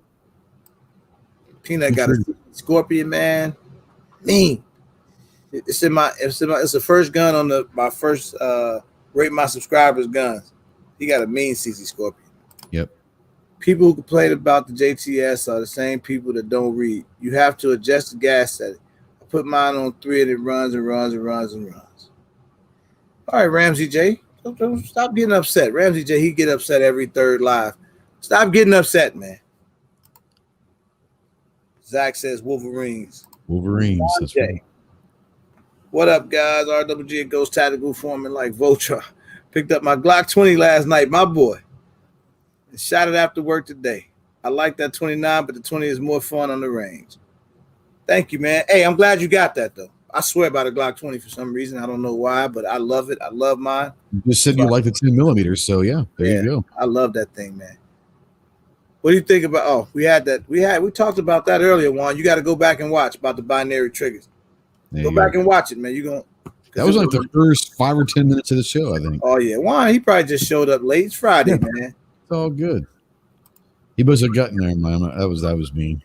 Peanut Good got a Scorpion, man. Mean. It's the first gun on my first rate my subscribers guns. He got a mean CC Scorpion. Yep. People who complain about the JTS are the same people that don't read. You have to adjust the gas setting. I put mine on 3 and it runs and runs and runs and runs. All right, Ramsey J. Don't stop getting upset. Ramsey J, he get upset every third live. Stop getting upset, man. Zach says Wolverines. That's right. What up, guys? RWG and Ghost Tactical forming like Voltron. Picked up my Glock 20 last night, my boy. And shot it after work today. I like that 29, but the 20 is more fun on the range. Thank you, man. Hey, I'm glad you got that, though. I swear by the Glock 20 for some reason. I don't know why, but I love it. I love mine. You just said you like the 10 millimeters, so yeah, there you go. I love that thing, man. What do you think about? Oh, we talked about that earlier, Juan. You got to go back and watch about the binary triggers. Go back and watch it, man. You're gonna. That was like the first 5 or 10 minutes of the show, I think. Oh yeah, Juan. He probably just showed up late. It's Friday, man. It's all good. He was a gut in there, man. That was me.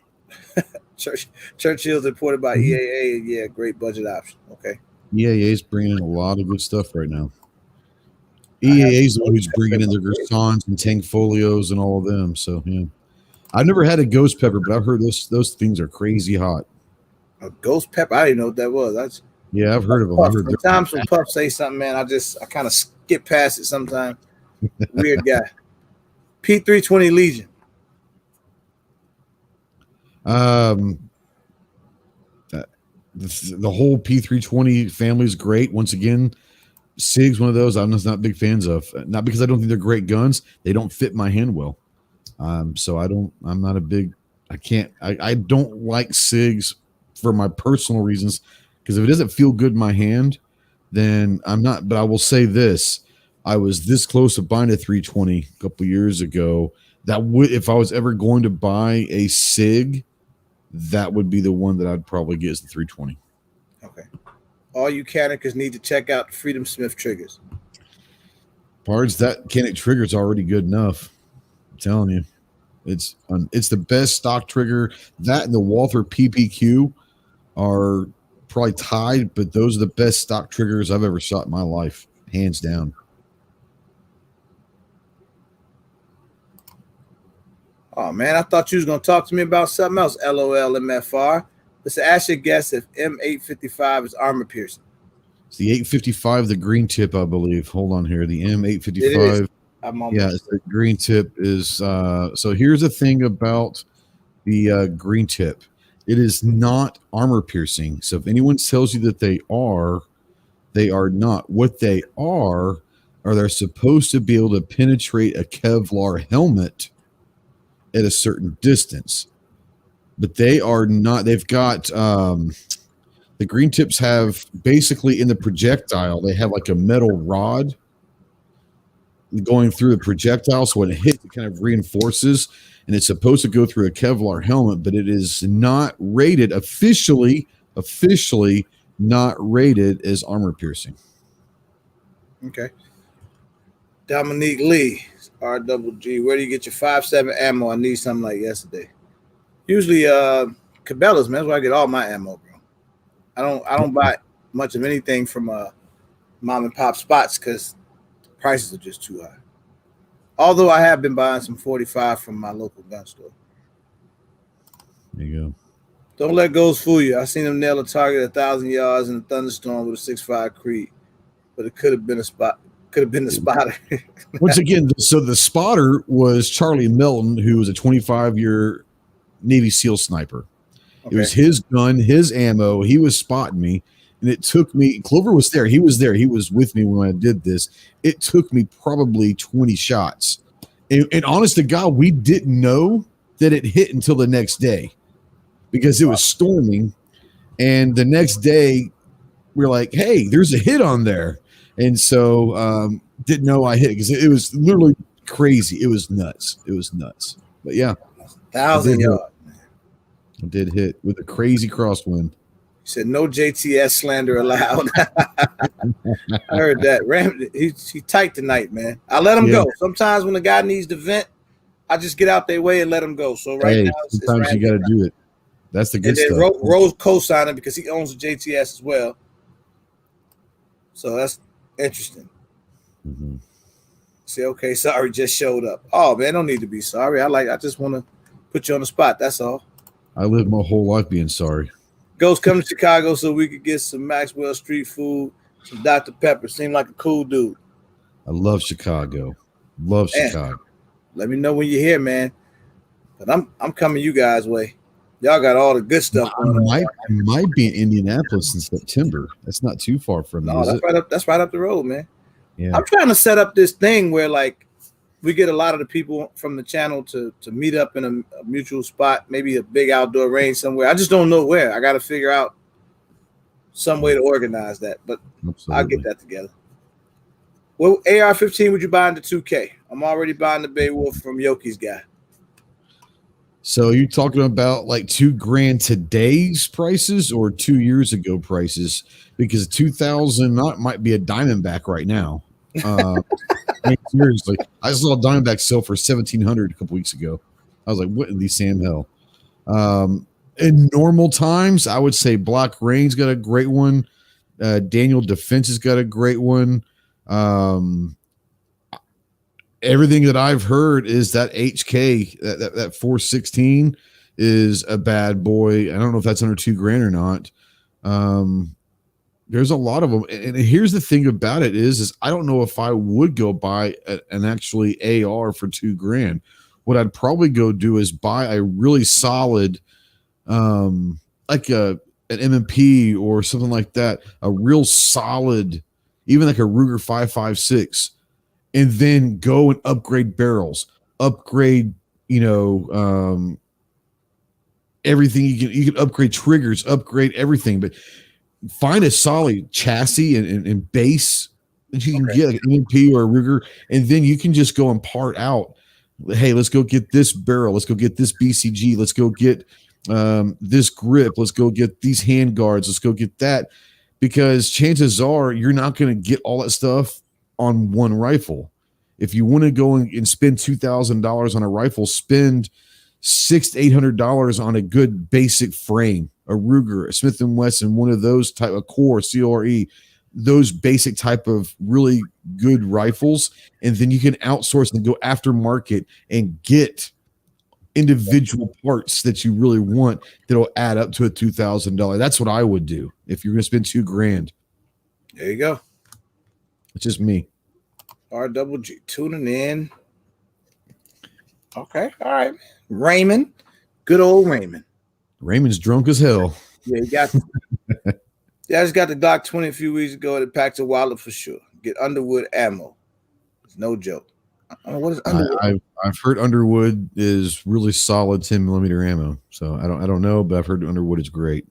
Churchill's reported by EAA. Yeah, great budget option. Okay. EAA is bringing in a lot of good stuff right now. EAA is always bringing in their Gersons and Tank Folios and all of them. So yeah, I've never had a ghost pepper, but I've heard those things are crazy hot. A ghost pepper? I didn't know what that was. I've heard of them. Sometimes when Puff say something, man, I kind of skip past it sometimes. Weird guy. P320 Legion. The whole P320 family is great. Once again, SIG's one of those I'm just not big fans of. Not because I don't think they're great guns. They don't fit my hand well. So I don't like SIGs for my personal reasons, because if it doesn't feel good in my hand, then I'm not. But I will say this: I was this close to buying a 320 a couple years ago. That would, if I was ever going to buy a SIG, that would be the one that I'd probably get, is the 320. Okay. All you Canickers need to check out Freedom Smith triggers. Parts that Canic trigger is already good enough. I'm telling you, it's the best stock trigger. That and the Walther PPQ are probably tied, but those are the best stock triggers I've ever shot in my life, hands down. Oh man, I thought you was gonna talk to me about something else. LOL MFR. Let's ask your guess if M855 is armor piercing. It's the 855, the green tip, I believe. Hold on here. The M855. The green tip is so here's the thing about the green tip. It is not armor piercing. So if anyone tells you that they are not. What they are they're supposed to be able to penetrate a Kevlar helmet at a certain distance. But they are not. They've got the green tips have basically in the projectile, they have like a metal rod going through the projectile. So when it hits, it kind of reinforces, and it's supposed to go through a Kevlar helmet, but it is not rated officially not rated as armor piercing. Okay. Dominique Lee, RWG. Where do you get your 5.7 ammo? I need something like yesterday. Usually Cabela's, man. That's where I get all my ammo, bro. I don't buy much of anything from mom and pop spots because the prices are just too high. Although I have been buying some 45 from my local gun store. There you go. Don't let goals fool you. I seen him nail a target 1,000 yards in a thunderstorm with a 6.5 Creed, but it could have been a spot. Could have been the spotter. Once again, so the spotter was Charlie Melton, who was a 25-year Navy SEAL sniper. Okay. It was his gun, his ammo. He was spotting me, and it took me. Clover was there. He was there. He was with me when I did this. It took me probably 20 shots. And honest to God, we didn't know that it hit until the next day because it was storming. And the next day, we were like, hey, there's a hit on there. And so didn't know I hit it because it was literally crazy. It was nuts. But yeah. 1,000 yards. I did hit with a crazy crosswind. He said, "No JTS slander allowed." I heard that. Ram, he tight tonight, man. I let him go. Sometimes when the guy needs to vent, I just get out their way and let him go. So right now, sometimes you got to do it. That's the good stuff. Rose co-signing because he owns the JTS as well. So that's interesting. Mm-hmm. Say, okay, sorry, just showed up. Oh man, don't need to be sorry. I just want to put you on the spot. That's all. I lived my whole life being sorry. Ghost come to Chicago so we could get some Maxwell street food, some Dr. Pepper. Seemed like a cool dude. I love Chicago. Love Chicago. Let me know when you're here, man. But I'm coming you guys' way. Y'all got all the good stuff going on. I might be in Indianapolis in September. That's not too far from me. That's right up the road, man. Yeah. I'm trying to set up this thing where like we get a lot of the people from the channel to meet up in a mutual spot, maybe a big outdoor range somewhere. I just don't know where. I got to figure out some way to organize that, but absolutely. I'll get that together. Well, AR-15 would you buy into 2K? I'm already buying the Beowulf from Yoki's guy. So you're talking about like $2,000 today's prices or 2 years ago prices? Because 2000 might be a Diamondback right now. Seriously, I saw a Diamondback sell for $1,700 a couple weeks ago. I was like, "What in the Sam hell?" In normal times, I would say Black Rain's got a great one. Daniel Defense has got a great one. Everything that I've heard is that HK that 416 is a bad boy. I don't know if that's under $2,000 or not. There's a lot of them, and here's the thing about it is I don't know if I would go buy an actually AR for $2,000. What I'd probably go do is buy a really solid, like an M&P or something like that, a real solid, even like a Ruger 5.56, and then go and upgrade barrels, upgrade, everything you can upgrade triggers, upgrade everything, but find a solid chassis and base that you can get, like an MP or a Ruger, and then you can just go and part out. Hey, let's go get this barrel. Let's go get this BCG. Let's go get this grip. Let's go get these hand guards. Let's go get that, because chances are you're not going to get all that stuff on one rifle. If you want to go and spend $2,000 on a rifle, spend $600 to $800 on a good basic frame, a Ruger, a Smith & Wesson, one of those type of core, CORE, those basic type of really good rifles, and then you can outsource and go aftermarket and get individual parts that you really want that'll add up to a $2,000. That's what I would do if you're going to spend $2,000. There you go. It's just me. RGG tuning in. Okay, all right. Raymond, good old Raymond. Raymond's drunk as hell. Yeah, he got. Yeah, I just got the Glock 20 a few weeks ago. It packs a wallet for sure. Get Underwood ammo. It's no joke. What is Underwood? I've heard Underwood is really solid 10mm ammo. So I don't know, but I've heard Underwood is great.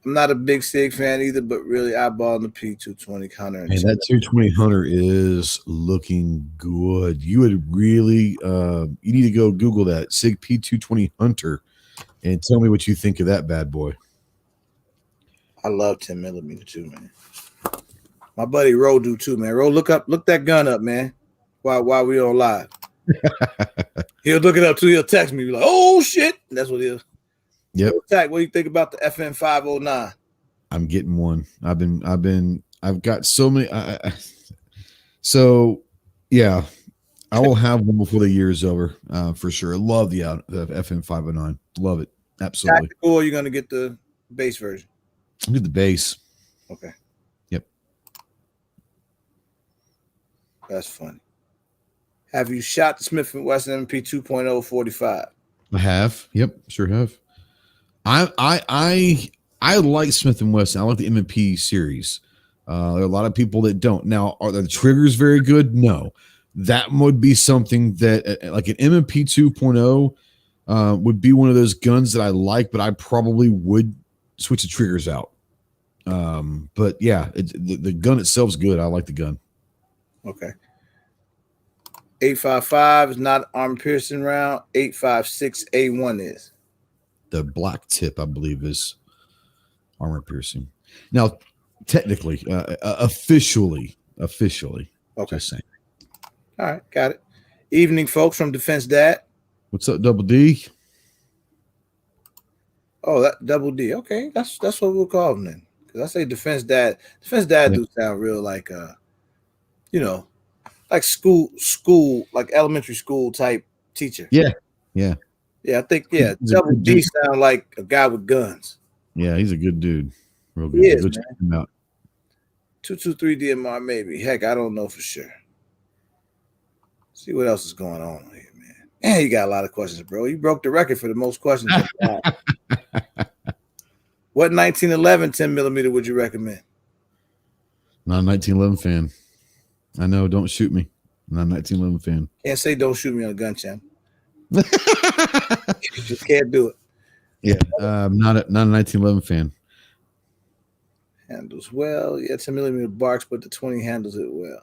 I'm not a big SIG fan either, but really eyeballing the P220 Hunter. And that 220 Hunter is looking good. You would really you need to go Google that SIG P220 Hunter and tell me what you think of that bad boy. I love 10mm too, man. My buddy Ro do too, man. Ro, look that gun up, man. While we on live. He'll look it up too. He'll text me, be like, "Oh shit!" And that's what he'll. Yep. What do you think about the FN 509? I'm getting one. I've got so many. So yeah, I will have one before the year is over, for sure. I love the FN 509. Love it. Absolutely. Tactical, or you're gonna get the base version? I'll get the base. Okay. Yep. That's funny. Have you shot the Smith & Wesson MP 2.0 45? I have. Yep, sure have. I like Smith & Wesson. I like the M&P series. There are a lot of people that don't. Now, are the triggers very good? No. That would be something that, like an M&P 2.0, would be one of those guns that I like, but I probably would switch the triggers out. But yeah, the gun itself is good. I like the gun. Okay. 8.55 is not arm piercing round. 8.56 A1 is. The black tip, I believe, is. armor piercing. Now, technically, officially, Okay. just saying. All right, got it. Evening, folks from Defense Dad. What's up, Double D? Oh, that Double D. Okay, that's what we'll call him then. Because I say Defense Dad. Defense Dad do sound real like like school, like elementary school type teacher. Yeah. I think Double D sound like a guy with guns. Yeah, he's a good dude. Real good. He is, Go check him out. 223 DMR maybe. Heck, I don't know for sure. See what else is going on here, man. Man, you got a lot of questions, bro. You broke the record for the most questions. What 1911 10 millimeter would you recommend? Not a 1911 fan. I know. Don't shoot me. Not a 1911 fan. Can't say don't shoot me on a gun channel. Just can't do it. Yeah, not a 1911 fan. Handles well. Yeah, 10 millimeter barks, but the 20 handles it well.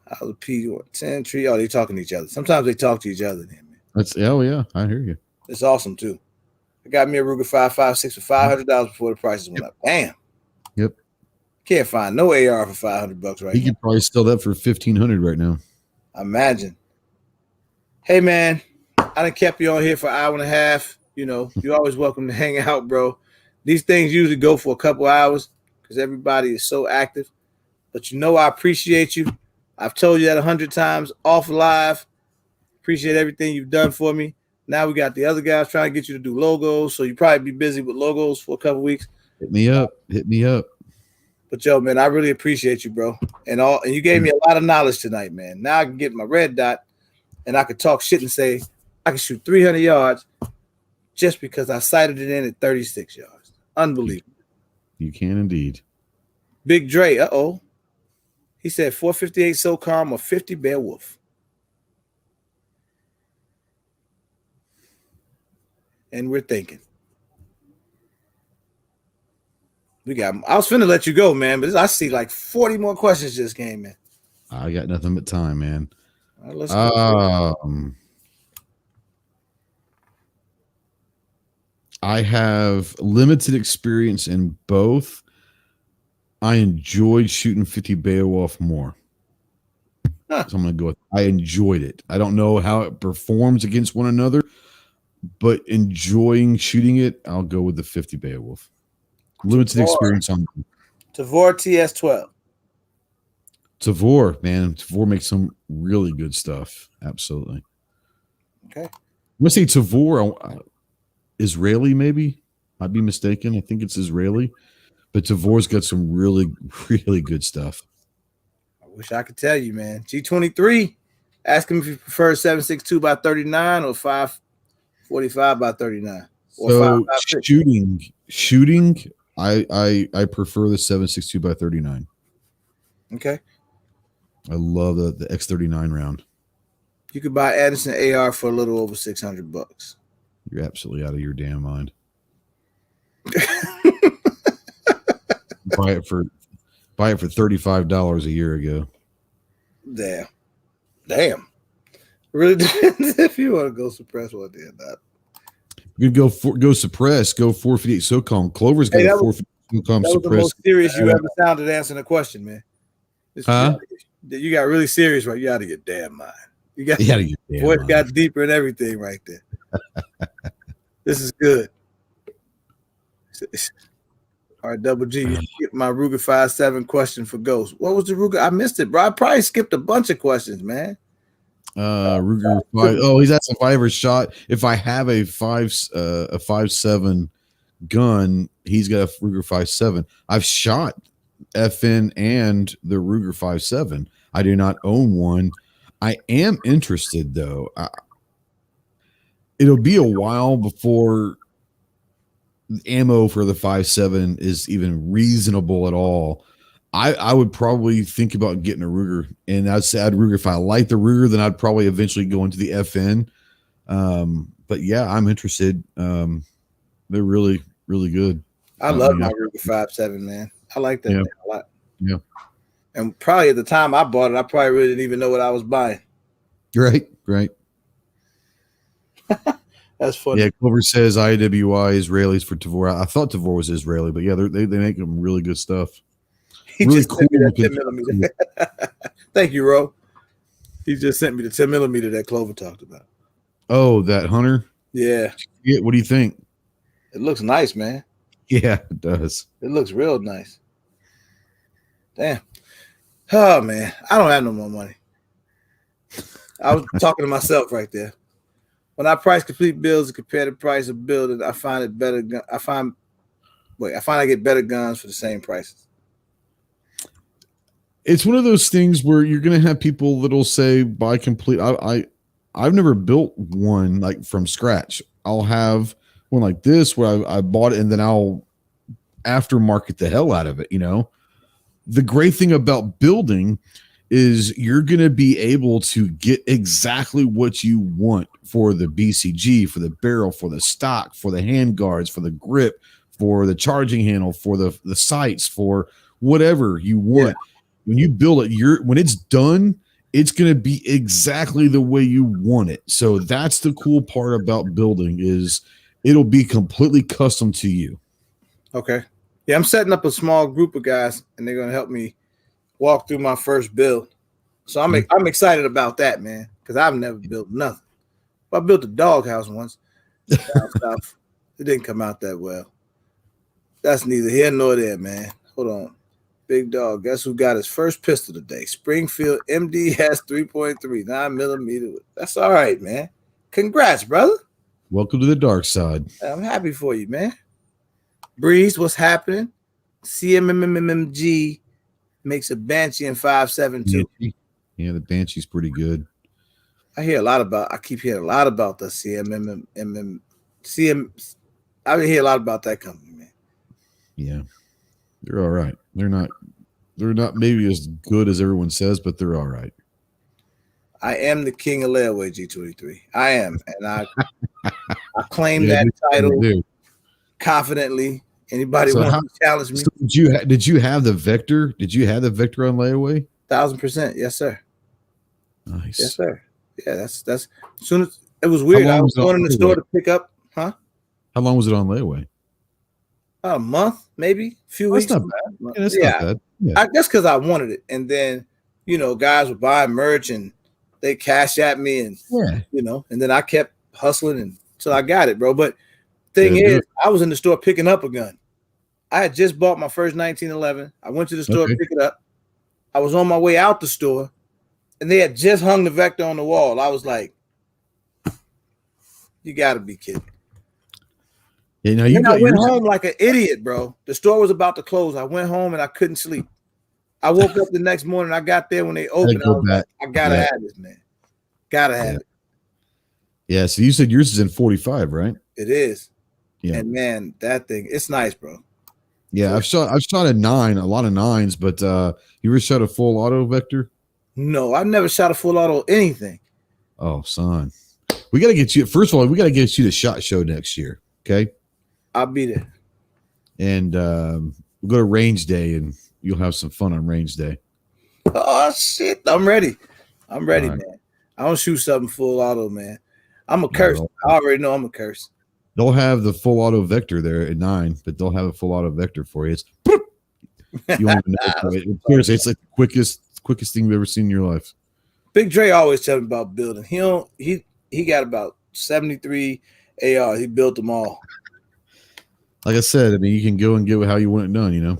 How the P10 tree? Oh, they're talking to each other. Sometimes they talk to each other. Then, man. Yeah, I hear you. It's awesome too. I got me a Ruger 5.56 for $500 before the prices went up. Damn. Yep. Can't find no AR for $500 right now. You could probably sell that for $1,500 right now. Imagine. Hey man, I done kept you on here for an hour and a half. You know, you're always welcome to hang out, bro. These things usually go for a couple hours because everybody is so active. But you know I appreciate you. I've told you that 100 times off live. Appreciate everything you've done for me. Now we got the other guys trying to get you to do logos, so you probably be busy with logos for a couple weeks. Hit me up. But yo, man, I really appreciate you, bro. And you gave me a lot of knowledge tonight, man. Now I can get my red dot and I can talk shit and say I can shoot 300 yards just because I sighted it in at 36 yards. Unbelievable. You can indeed. Big Dre, he said 458 SOCOM or 50 Beowulf. And we're thinking. I was finna let you go, man, but I see like 40 more questions just came in. I got nothing but time, man. All right, let's go. I have limited experience in both. I enjoyed shooting 50 Beowulf more. So I'm going to go with I enjoyed it. I don't know how it performs against one another, but enjoying shooting it, I'll go with the 50 Beowulf. Limited experience on Tavor TS12. Tavor, man. Tavor makes some really good stuff. Absolutely. Okay. I'm going to say Tavor, Israeli maybe. I'd be mistaken. I think it's Israeli. But Tavor's got some really, really good stuff. I wish I could tell you, man. G23, ask him if you prefer 7.62 by 39 or 5.45 by 39. Or so shooting, I prefer the 7.62 by 39. Okay. I love the X39 round. You could buy Anderson AR for a little over $600. You're absolutely out of your damn mind. Buy it for $35 a year ago. Damn. Really depends if you want to go suppress one day or not. You could go suppress, go 458 SOCOM. Clover's got a 458 SOCOM that was suppress. the most serious you ever sounded answering a question, man. You got really serious, right? You out of your damn mind. You got your voice got deeper and everything right there. This is good. All right, Double G, you get my Ruger 5.7 question for Ghost. What was the Ruger? I missed it, bro. I probably skipped a bunch of questions, man. Ruger 5. Oh, he's asked if I ever shot. If I have a 5.7 gun, he's got a Ruger 5.7. I've shot FN and the Ruger 5.7. I do not own one. I am interested though. It'll be a while before ammo for the 5.7 is even reasonable at all. I would probably think about getting a Ruger, and I'd say Ruger. If I like the Ruger, then I'd probably eventually go into the FN. But yeah, I'm interested. They're really, really good. I love my Ruger 5.7, man. I like that thing a lot. Yeah. And probably at the time I bought it, I probably really didn't even know what I was buying. Right. That's funny. Yeah, Clover says IWI Israelis for Tavor. I thought Tavor was Israeli, but yeah, they make them really good stuff. He Really just cool sent me that looking. 10 millimeter. Thank you, Ro. He just sent me the 10 millimeter that Clover talked about. Oh, that Hunter. Yeah, Yeah, what do you think? it looks nice, man. Yeah, it does. It looks real nice. Damn. Oh man, I don't have no more money. I was talking to myself right there. When I price complete builds and compare the price of building, I find it better. I find I get better guns for the same prices. It's one of those things where you're gonna have people that'll say buy complete. I've never built one like from scratch. I'll have one like this where I bought it and then I'll aftermarket the hell out of it. You know, the great thing about building is you're going to be able to get exactly what you want for the BCG, for the barrel, for the stock, for the hand guards, for the grip, for the charging handle, for the sights, for whatever you want. Yeah. When you build it, when it's done, it's going to be exactly the way you want it. So that's the cool part about building is it'll be completely custom to you. Okay. Yeah, I'm setting up a small group of guys, and they're going to help me walk through my first build. So I'm excited about that, man, because I've never built nothing. I built a doghouse once down south. It didn't come out that well. That's neither here nor there, man. Hold on. Big dog. Guess who got his first pistol today? Springfield MDS 3.3, 9mm. That's all right, man. Congrats, brother. Welcome to the dark side. I'm happy for you, man. Breeze, what's happening? CMMMG makes a Banshee in 5.7.2. Yeah, the Banshee's pretty good. I keep hearing a lot about the I hear a lot about that company, man. Yeah. They're all right. They're not maybe as good as everyone says, but they're all right. I am the king of layaway, G23. I am, and I claim that title confidently. Anybody wants to challenge me? So did you have the Vector? Did you have the Vector on layaway? 1,000%, yes, sir. Nice. Yes, sir. Yeah, that's as soon as it was weird. I was going in the store to pick up, huh? How long was it on layaway? A month, maybe a few weeks. Not bad. Yeah, that's not bad. Yeah. I guess because I wanted it, and then guys would buy merch and they cash at me, and and then I kept hustling until I got it, bro. But thing is, I was in the store picking up a gun. I had just bought my first 1911. I went to the store to pick it up. I was on my way out the store, and they had just hung the Vector on the wall. I was like, "You got to be kidding!" Yeah, I went home like an idiot, bro. The store was about to close. I went home and I couldn't sleep. I woke up the next morning. I got there when they opened. I was like, I gotta have this, man. Gotta have it. Yeah. So you said yours is in 45, right? It is. Yeah. And man, that thing, it's nice, bro. Yeah, I've shot a 9, a lot of 9s, but you ever shot a full auto Vector? No, I've never shot a full auto anything. Oh, son. We got to get you, first of all, we got to get you to SHOT Show next year. Okay. I'll be there. And we'll go to range day and you'll have some fun on range day. Oh shit. I'm ready. Man. I don't shoot something full auto, man. I'm a curse. I already know I'm a curse. They'll have the full auto Vector there at 9, but they'll have a full auto Vector for you. It's you won't even know. It's like the quickest thing you've ever seen in your life. Big Dre always tell me about building. He got about 73 AR. He built them all. Like I said, I mean, you can go and get how you want it done,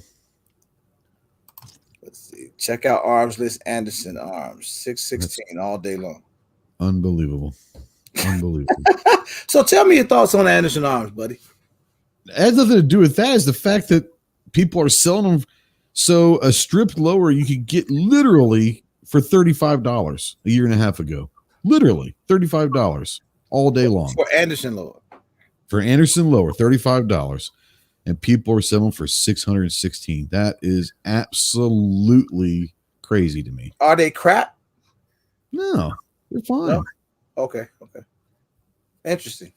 Let's see. Check out Arms List Anderson Arms 616 all day long. Unbelievable. So tell me your thoughts on Anderson Arms, buddy. It has nothing to do with that. Is the fact that people are selling them. So a stripped lower you could get literally for $35 a year and a half ago. Literally $35 all day long for Anderson lower. For Anderson lower, $35, and people are selling for $616. That is absolutely crazy to me. Are they crap? No, they're fine. No? Okay. Interesting.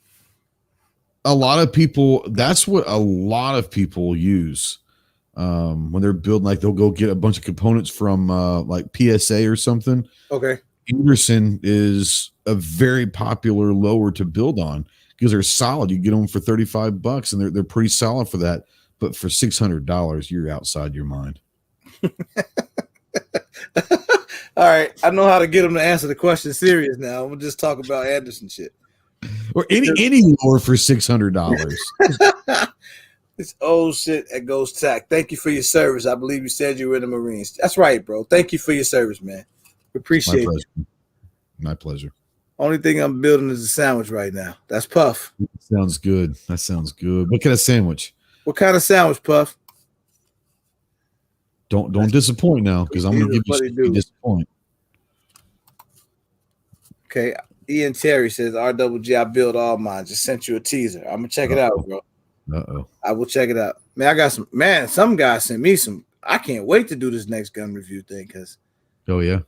A lot of people, that's what a lot of people use when they're building, like they'll go get a bunch of components from like PSA or something. Okay. Anderson is a very popular lower to build on because they're solid. You get them for $35 and they're pretty solid for that. But for $600, you're outside your mind. All right, I know how to get them to answer the question serious now. We'll just talk about Anderson shit. Or any lower for $600. It's old shit at Ghost Tack. Thank you for your service. I believe you said you were in the Marines. That's right, bro. Thank you for your service, man. We appreciate it. My pleasure. Only thing I'm building is a sandwich right now. That's Puff. Sounds good. That sounds good. What kind of sandwich? What kind of sandwich, Puff? Don't disappoint now, because I'm going to give you something disappoint. Okay. Ian Terry says, RWG, I build all mine. Just sent you a teaser. I'm going to check it out, bro. I will check it out. Man, I got some guy sent me some. I can't wait to do this next gun review thing because. Oh, yeah.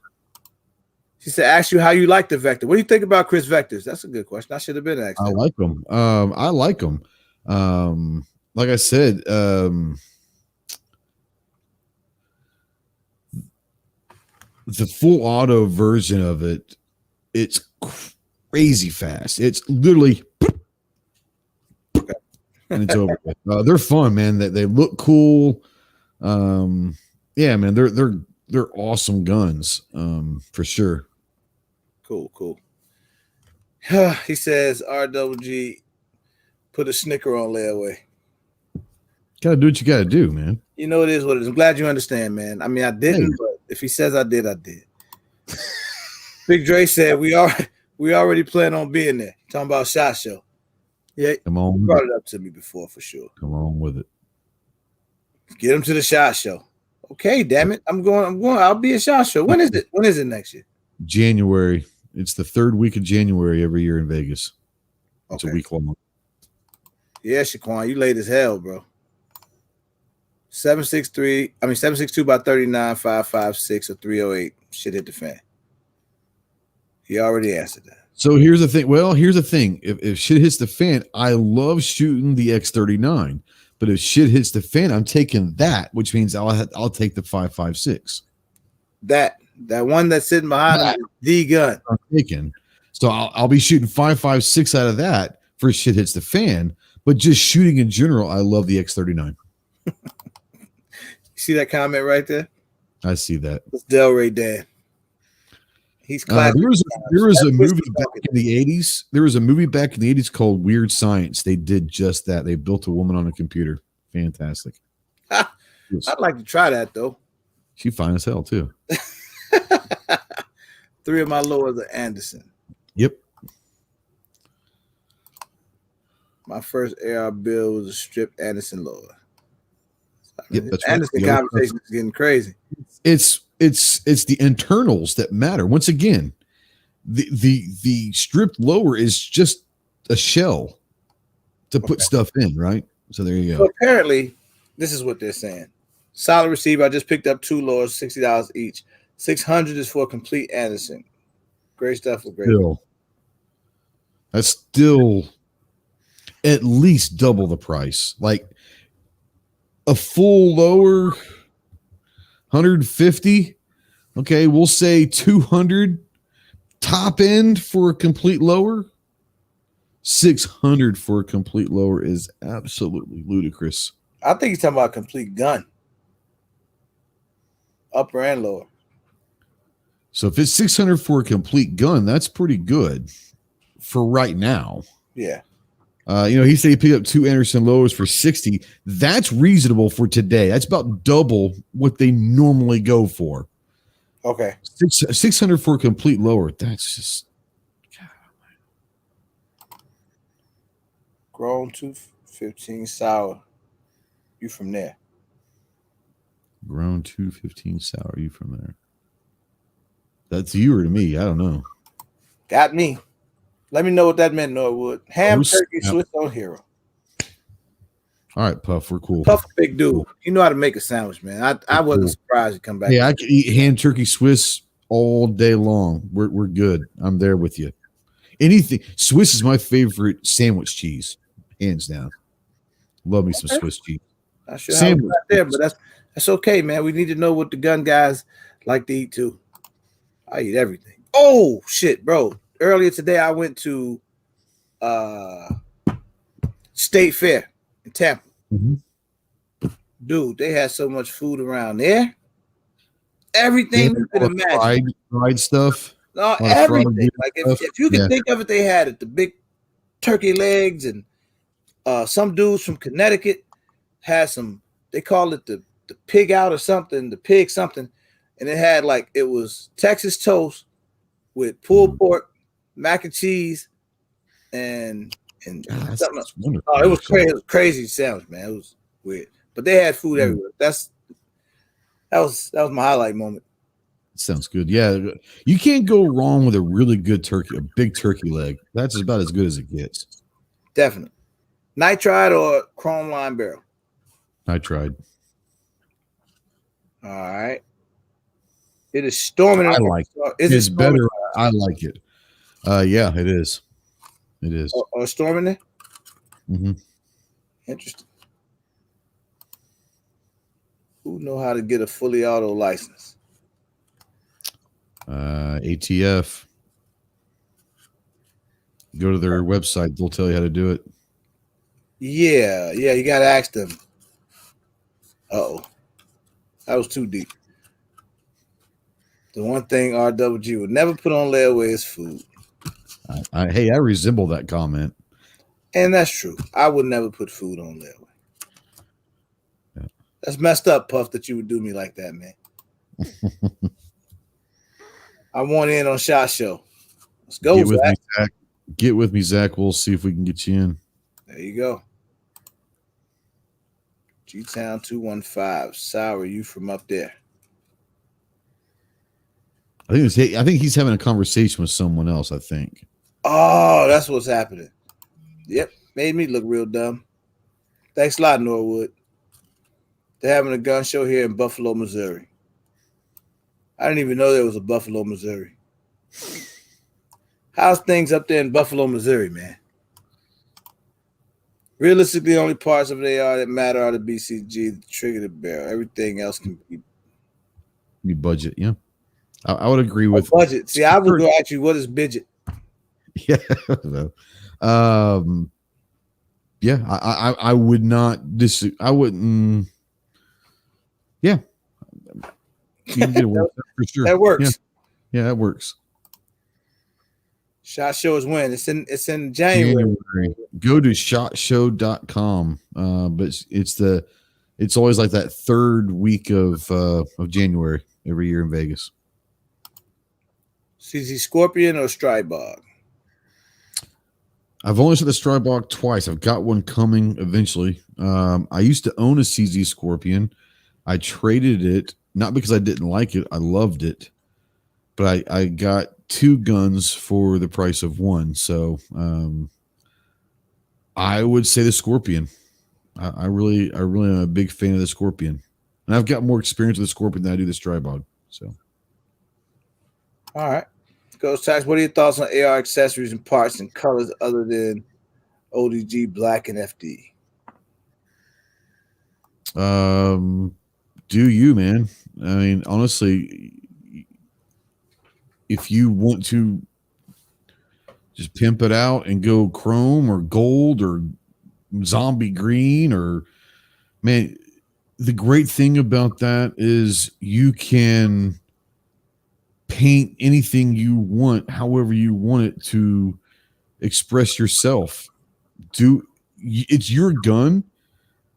She said, ask you how you like the Vector. What do you think about Chris Vectors? That's a good question. I should have been asked. I like them. I like them. Like I said, the full auto version of it, it's crazy fast. It's literally and it's over. They're fun, man. They look cool. Yeah, man, they're awesome guns, for sure. Cool. He says, RWG, put a Snicker on layaway. Gotta do what you gotta do, man. You know, it is what it is. I'm glad you understand, man. I mean, I didn't, but if he says I did, I did. Big Dre said we already plan on being there. Talking about SHOT Show. Yeah, come on. You brought it up to me before for sure. Come on with it. Get him to the SHOT Show. Okay, damn it. I'm going. I'll be at SHOT Show. When is it? When is it next year? January. It's the third week of January every year in Vegas. It's a week long. Yeah, Shaquan, you late as hell, bro. 762 by 39, 556 or 308. Shit hit the fan. He already answered that. So here's the thing. Well, here's the thing. If shit hits the fan, I love shooting the X39. But if shit hits the fan, I'm taking that, which means I'll take the 556. That one that's sitting behind the gun. I'm taking. So I'll be shooting 556 out of that for shit hits the fan. But just shooting in general, I love the X39. See that comment right there? I see that. It's Delray Dan. He's classic. There was a movie back in the 80s. There was a movie back in the 80s called Weird Science. They did just that. They built a woman on a computer. Fantastic. I'd like to try that, though. She fine as hell, too. 3 of my lowers are Anderson. Yep. My first AR build was a stripped Anderson lower. Yep, that's Anderson right. conversation is getting crazy. It's the internals that matter. Once again, the stripped lower is just a shell to put stuff in, right? So there you go. So apparently, this is what they're saying. Solid receiver. I just picked up 2 lowers, $60 each. $600 is for a complete Anderson. Great stuff for great. That's still at least double the price. Like a full lower, 150. Okay, we'll say 200 top end for a complete lower. 600 for a complete lower is absolutely ludicrous. I think he's talking about a complete gun, upper and lower. So if it's 600 for a complete gun, that's pretty good for right now. Yeah. He said he picked up 2 Anderson lowers for 60. That's reasonable for today. That's about double what they normally go for. Okay. 600 for a complete lower. That's just Grown 215 sour. You from there? Grown 215 sour. You from there? That's you or to me. I don't know. Got me. Let me know what that meant, Norwood. Ham, turkey, Swiss on Hero. All right, Puff. We're cool. Puff, big dude. You know how to make a sandwich, man. I wasn't surprised to come back. Hey, I could eat ham, turkey, Swiss all day long. We're good. I'm there with you. Anything. Swiss is my favorite sandwich cheese, hands down. Love me some Swiss cheese. Not sure how it's not there, but that's okay, man. We need to know what the gun guys like to eat too. I eat everything. Oh shit, bro! Earlier today, I went to State Fair in Tampa. Mm-hmm. Dude, they had so much food around there. They had Everything you could all the imagine. fried stuff, No, a lot of fried everything. Like stuff. if you could Yeah, think of it, they had it. The big turkey legs and some dudes from Connecticut had some. They called it the pig out or something. The pig something, and it had like it was Texas toast with pulled pork, mac and cheese, and God, something else. that's wonderful. Oh, it was Actually. crazy. It was crazy sandwich, man. It was weird, but they had food everywhere. That was my highlight moment. Sounds good. Yeah, you can't go wrong with a really good turkey, a big turkey leg. That's about as good as it gets. Definitely. Nitride or chrome line barrel. I tried. All right. It is storming. I like Is it's it storming better. I like it. Yeah, it is. It is. or storming there? Mm-hmm. Interesting. Who know how to get a fully auto license? ATF. Go to their website. They'll tell you how to do it. Yeah, you gotta ask them. Uh-oh. That was too deep. The one thing RWG would never put on layaway is food. Hey, I resemble that comment. And that's true. I would never put food on layaway. Yeah. That's messed up, Puff, that you would do me like that, man. I want in on SHOT Show. Let's go, Get with Zach. me, Zach. Get with me, Zach. We'll see if we can get you in. There you go. G-Town 215. Sour, you from up there. I think he's having a conversation with someone else, I think. Oh, that's what's happening. Yep. Made me look real dumb. Thanks a lot, Norwood. They're having a gun show here in Buffalo, Missouri. I didn't even know there was a Buffalo, Missouri. How's things up there in Buffalo, Missouri, man? Realistically, the only parts of AR that matter are the BCG, the trigger, the barrel. Everything else can be budget. Yeah, I would agree with budget. See, I would go ask you, what is budget? Yeah, yeah. I would not I wouldn't. Yeah, you can get away with that for sure. That works. Yeah, that works. SHOT Show is when? It's in January. Go to shotshow.com. But it's always like that third week of January every year in Vegas. CZ Scorpion or Strybog? I've only shot the Strybog twice. I've got one coming eventually. I used to own a CZ Scorpion. I traded it, not because I didn't like it. I loved it. But I got two guns for the price of one. So I would say the Scorpion. I really am a big fan of the Scorpion. And I've got more experience with the Scorpion than I do the Strybog. So all right. Ghost Tax, what are your thoughts on AR accessories and parts and colors other than ODG, black, and FD? Do you, man? I mean, honestly, if you want to just pimp it out and go chrome or gold or zombie green, or man, the great thing about that is you can paint anything you want, however you want it to express yourself. It's your gun.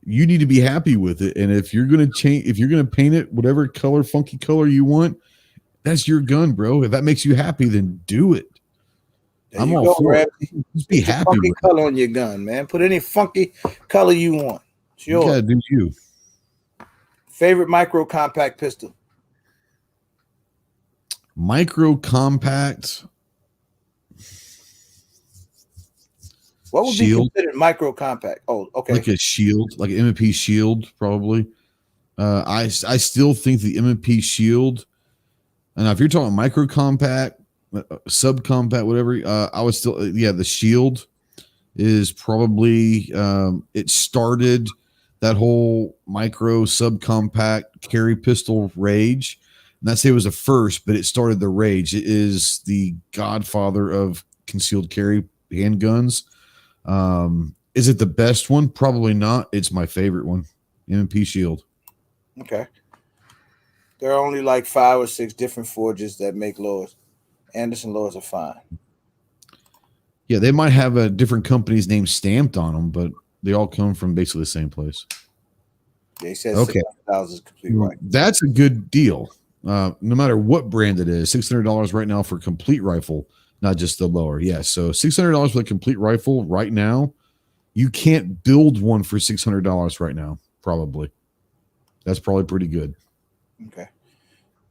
You need to be happy with it. And if you're going to paint it whatever color, funky color you want, that's your gun, bro. If that makes you happy, then do it. I'm all for it. Just be happy funky with color on your gun, man. Put any funky color you want. Sure. You gotta do you. Favorite micro compact pistol? Micro compact. What would Shield. be considered micro compact? Oh, okay. Like a Shield, like an M&P Shield, probably. I still think the M&P Shield. And if you're talking micro compact, subcompact, whatever, I would still, the Shield is probably, it started that whole micro subcompact carry pistol rage. not say it was the first, but it started the rage. It is the godfather of concealed carry handguns. Is it the best one? Probably not. It's my favorite one. M&P Shield. Okay. There are only like 5 or 6 different forges that make lures. Anderson lures are fine. Yeah, they might have a different company's name stamped on them, but they all come from basically the same place. They said Okay. $600 is complete right. That's a good deal. No matter what brand it is, $600 right now for a complete rifle, not just the lower. Yeah, so $600 for a complete rifle right now. You can't build one for $600 right now, probably. That's probably pretty good. Okay.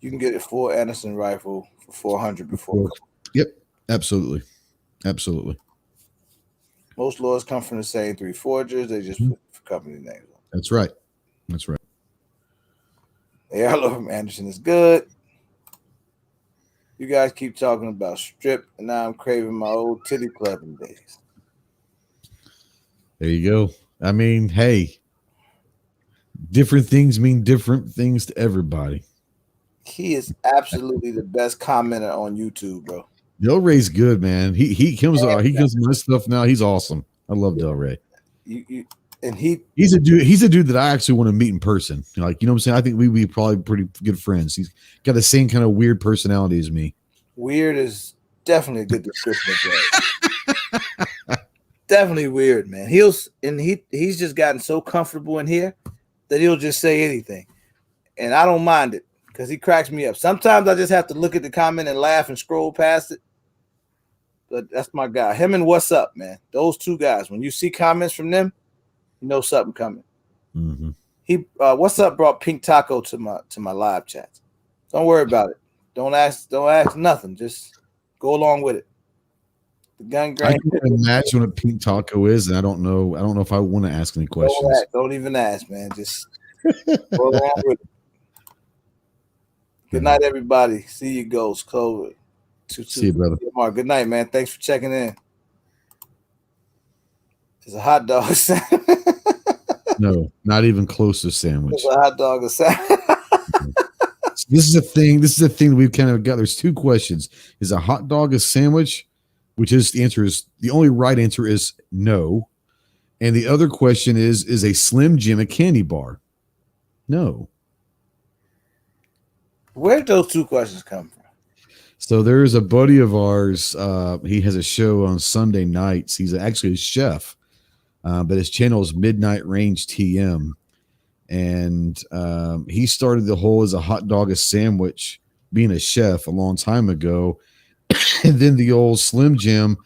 You can get a full Anderson rifle for $400 before. Yep, absolutely. Absolutely. Most lures come from the same 3 forgers. They just put company names on. That's right. That's right. The airload from Anderson is good. You guys keep talking about strip, and now I'm craving my old titty clubbing days. There you go. I mean, hey, different things mean different things to everybody. He is absolutely the best commenter on YouTube, bro. Del Rey's good, man. He comes to my stuff now. He's awesome. I love Del Rey. He's a dude that I actually want to meet in person. Like, you know what I'm saying? I think we'd be probably pretty good friends. He's got the same kind of weird personality as me. Weird is definitely a good description of that. Definitely weird, man. He's just gotten so comfortable in here that he'll just say anything. And I don't mind it because he cracks me up. Sometimes I just have to look at the comment and laugh and scroll past it. But that's my guy. Him and What's Up, man. Those 2 guys. When you see comments from them, you know something coming. Mm-hmm. He What's Up brought Pink Taco to my live chats. Don't worry about it. Don't ask nothing. Just go along with it. The gun I can imagine what a Pink Taco is, and I don't know if I want to ask any questions. Don't even ask, man. Just go along with it. Good night, everybody. See you, Ghost. Clover. See you, brother. Good night, man. Thanks for checking in. It's a hot dog sandwich. No, not even close to sandwich. It's a hot dog sandwich. This is a thing that we've kind of got. There's 2 questions. Is a hot dog a sandwich? Which is the only right answer is no. And the other question is a Slim Jim a candy bar? No. Where did those 2 questions come from? So there's a buddy of ours. He has a show on Sunday nights. He's actually a chef, but his channel is Midnight Range TM. And he started the whole as a hot dog, a sandwich, being a chef a long time ago. And then the old Slim Jim,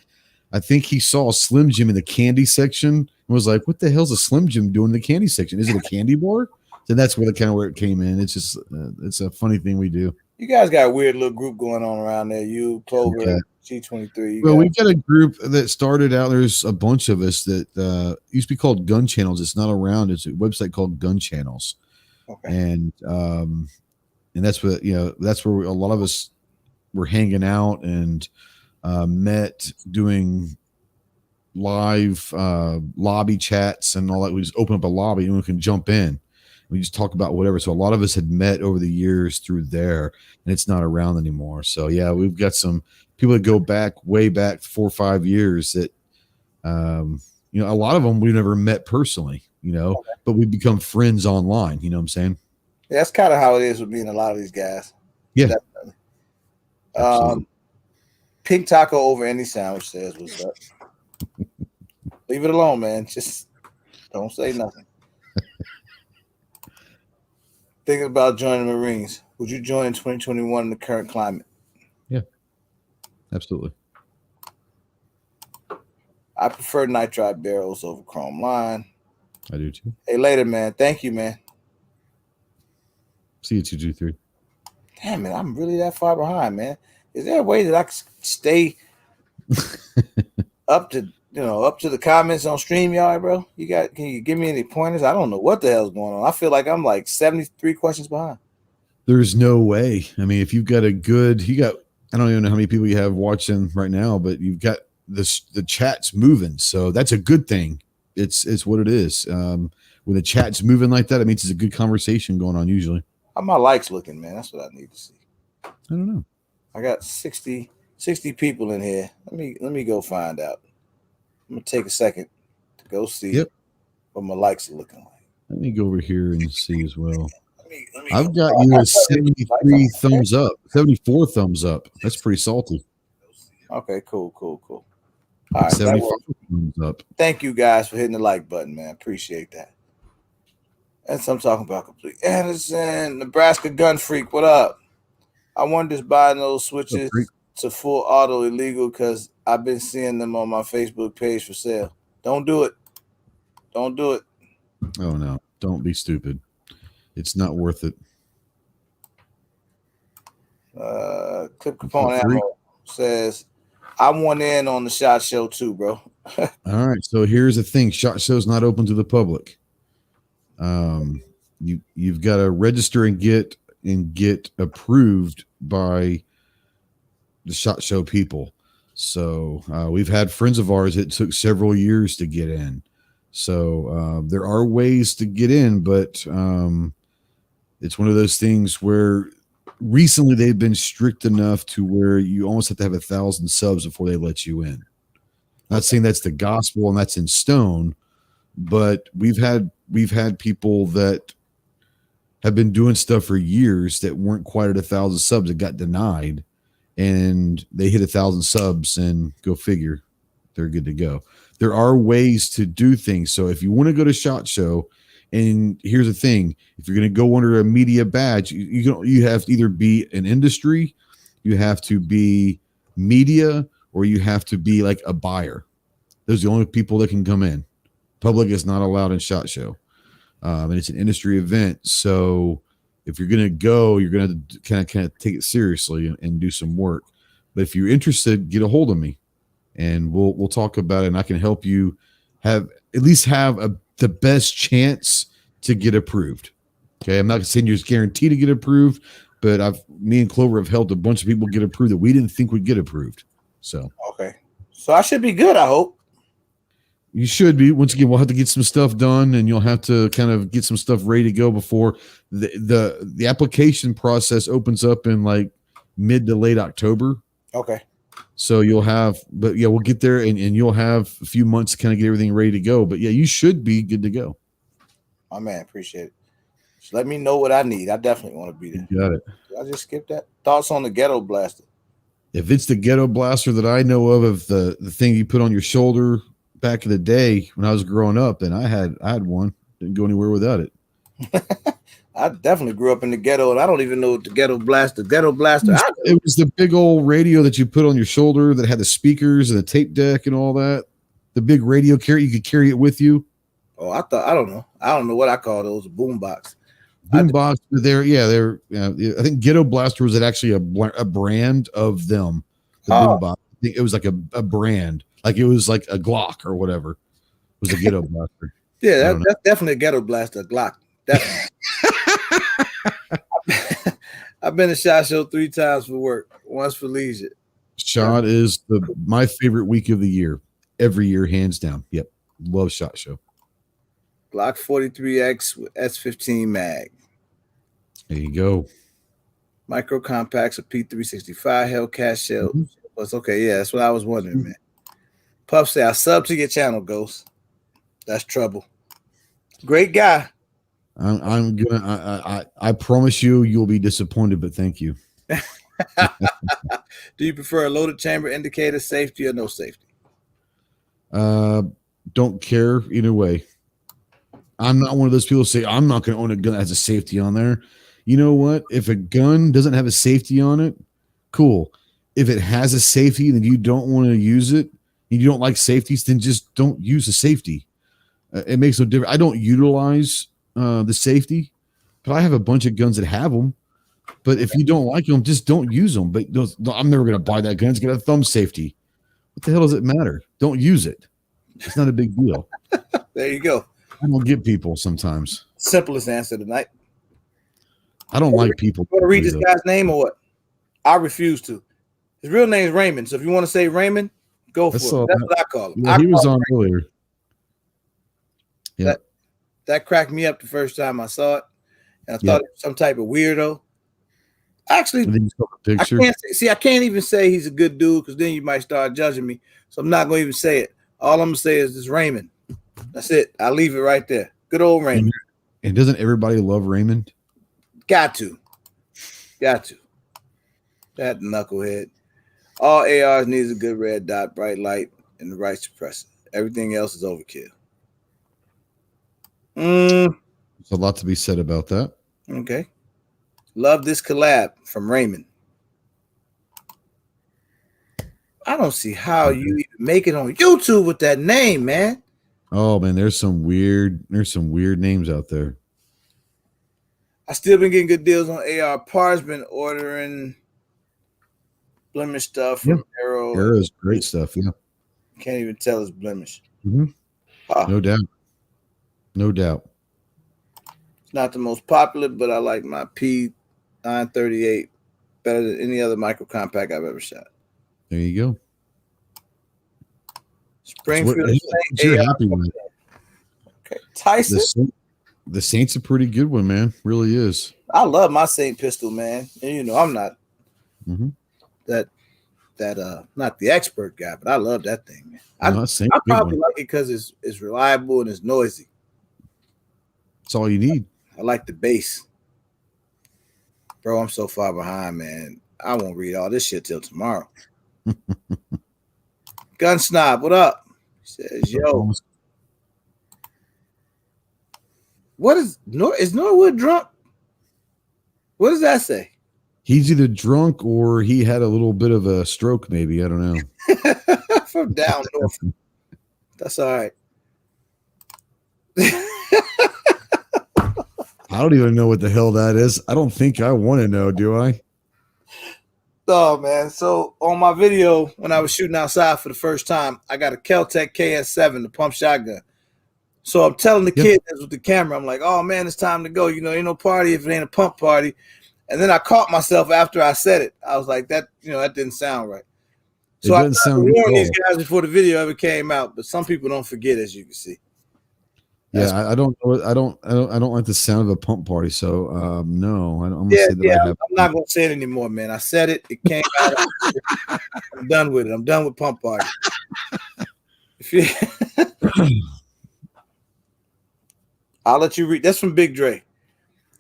I think he saw a Slim Jim in the candy section and was like, what the hell's a Slim Jim doing in the candy section? Is it a candy bar? So that's where it came in. It's just, it's a funny thing we do. You guys got a weird little group going on around there. You, Clover, okay. G23. Well, we've got a group that started out. There's a bunch of us that used to be called Gun Channels. It's not around. It's a website called Gun Channels. Okay. And that's what, that's where a lot of us were hanging out and met doing live lobby chats and all that. We just open up a lobby and we can jump in. We just talk about whatever. So a lot of us had met over the years through there, and it's not around anymore. So yeah, we've got some people that go way back 4 or 5 years that, a lot of them we've never met personally, but we become friends online. You know what I'm saying? Yeah, that's kind of how it is with being a lot of these guys. Yeah. Definitely. Pink Taco over any sandwich says what's up. Leave it alone, man. Just don't say nothing. Thinking about joining the Marines. Would you join in 2021 in the current climate? Yeah, absolutely. I prefer nitride barrels over chrome line. I do too. Hey, later, man. Thank you, man. See you 223. Damn it, I'm really that far behind, man. Is there a way that I can stay up to the comments on StreamYard, bro? Can you give me any pointers? I don't know what the hell's going on. I feel like I'm like 73 questions behind. There's no way. I mean, if you've got I don't even know how many people you have watching right now, but you've got the chat's moving. So that's a good thing. It's what it is. When the chat's moving like that, it means it's a good conversation going on usually. How my likes looking, man? That's what I need to see. I don't know. I got 60 people in here. Let me go find out. I'm gonna take a second to go see what my likes are looking like. Let me go over here and see as well. Let me I've got you as 73 thumbs up, 74 thumbs up. That's pretty salty. Okay, cool. All right, 75 thumbs up. Thank you guys for hitting the like button, man. Appreciate that. That's what I'm talking about. Complete Anderson, Nebraska Gun Freak. What up? I wanted to buy those switches to full auto illegal because I've been seeing them on my Facebook page for sale. Don't do it. Don't do it. Oh no! Don't be stupid. It's not worth it. Clip Capone Ammo says, I want in on the SHOT Show too, bro. All right. So here's the thing: SHOT Show's not open to the public. You've got to register and get approved by the SHOT Show people. So we've had friends of ours that took several years to get in. So there are ways to get in, but it's one of those things where recently they've been strict enough to where you almost have to have 1,000 subs before they let you in. Not saying that's the gospel and that's in stone, but we've had people that have been doing stuff for years that weren't quite at 1,000 subs that got denied, and they hit 1,000 subs, and go figure, they're good to go. There are ways to do things. So if you want to go to SHOT Show, and here's the thing, if you're going to go under a media badge, you have to either be an industry, you have to be media, or you have to be like a buyer. Those are the only people that can come in. Public is not allowed in SHOT Show. And it's an industry event. So if you're going to go, you're going to kind of take it seriously and do some work. But if you're interested, get a hold of me and we'll talk about it. And I can help you have the best chance to get approved. Okay. I'm not saying you're guaranteed to get approved, but me and Clover have helped a bunch of people get approved that we didn't think would get approved. So, okay. So I should be good, I hope. You should be. Once again, we'll have to get some stuff done, and you'll have to kind of get some stuff ready to go before the application process opens up in like mid to late October. Okay. So you'll have, but yeah, we'll get there, and you'll have a few months to kind of get everything ready to go. But yeah, you should be good to go. Oh man, appreciate it. Just let me know what I need. I definitely want to be there. You got it. Did I just skip that? Thoughts on the Ghetto Blaster? If it's the Ghetto Blaster that I know of the thing you put on your shoulder back in the day when I was growing up, then I had one. Didn't go anywhere without it. I definitely grew up in the ghetto, and I don't even know what the Ghetto Blaster. It was the big old radio that you put on your shoulder that had the speakers and the tape deck and all that. The big radio carry, you could carry it with you. Oh, I don't know. I don't know what I call those, boombox. Boombox. They're. I think Ghetto Blaster was actually a brand of them. The boombox. I think it was like a brand. Like it was like a Glock or whatever. It was a Ghetto Blaster. Yeah, that's definitely a Ghetto Blaster, a Glock. Definitely. I've been to SHOT Show 3 times for work, once for leisure. SHOT is my favorite week of the year. Every year, hands down. Yep. Love SHOT Show. Glock 43X with S15 mag. There you go. Micro compacts, a P365 Hellcat shell. Mm-hmm. It's okay. Yeah, that's what I was wondering, man. Puff say, I sub to your channel, Ghost. That's trouble. Great guy. I promise you'll be disappointed, but thank you. Do you prefer a loaded chamber indicator, safety, or no safety? Don't care either way. I'm not one of those people who say I'm not going to own a gun that has a safety on there. You know what? If a gun doesn't have a safety on it, cool. If it has a safety and you don't want to use it, and you don't like safeties, then just don't use a safety. It makes no difference. I don't utilize the safety, but I have a bunch of guns that have them. But if you don't like them, just don't use them. But I'm never going to buy that gun. It's got a thumb safety. What the hell does it matter? Don't use it. It's not a big deal. There you go. I don't get people sometimes. Simplest answer tonight. I don't like people. You want to read this guy's name or what? I refuse to. His real name is Raymond. So if you want to say Raymond, go for it. That's what I call him. Yeah, he was on earlier. Yeah. That cracked me up the first time I saw it. and I thought he was some type of weirdo. Actually, And then you saw the picture. I can't even say he's a good dude because then you might start judging me. So I'm not going to even say it. All I'm going to say is this Raymond. That's it. I'll leave it right there. Good old Raymond. And doesn't everybody love Raymond? Got to. That knucklehead. All ARs needs a good red dot, bright light, and the right suppressor. Everything else is overkill. There's a lot to be said about that. Okay. Love this collab from Raymond. I don't see how you even make it on YouTube with that name, man. Oh man, there's some weird names out there. I still been getting good deals on AR parts. Been ordering blemish stuff from Arrow. Arrow's great stuff. Yeah, can't even tell it's blemish. No doubt. No doubt. It's not the most popular, but I like my P938 better than any other micro compact I've ever shot. There you go. Springfield. You're happy with it. Okay, Tyson. The Saint's a pretty good one, man. Really is. I love my Saint pistol, man. And you know, I'm not not the expert guy, but I love that thing, man. I probably like it because it's reliable and it's noisy. That's all you need. I like the bass. Bro, I'm so far behind, man. I won't read all this shit till tomorrow. Gun Snob, what up? He says, yo. What is Norwood drunk? What does that say? He's either drunk or he had a little bit of a stroke, maybe. I don't know. From down north. That's all right. I don't even know what the hell that is. I don't think I want to know, do I? Oh, man. So on my video, when I was shooting outside for the first time, I got a Kel-Tec KS7, the pump shotgun. So I'm telling the kid that's with the camera, I'm like, oh, man, it's time to go. You know, ain't no party if it ain't a pump party. And then I caught myself after I said it. I was like, that didn't sound right. So I warned these guys before the video ever came out, but some people don't forget, as you can see. I don't know. I don't like the sound of a pump party. So no, I'm I'm not gonna say it anymore, man. I said it. It came out. I'm done with it. I'm done with pump party. I'll let you read. That's from Big Dre.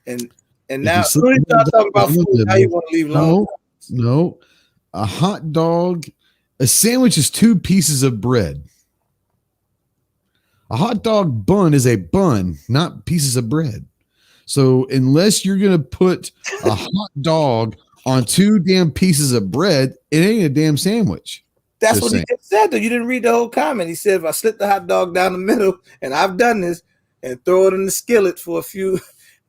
And now, as soon as you start talking about food, now you want to leave alone. No, a hot dog, a sandwich is 2 pieces of bread. A hot dog bun is a bun, not pieces of bread. So unless you're going to put a hot dog on 2 damn pieces of bread, it ain't a damn sandwich. That's what he just said, though. You didn't read the whole comment. He said, if I slit the hot dog down the middle, and I've done this, and throw it in the skillet for a few,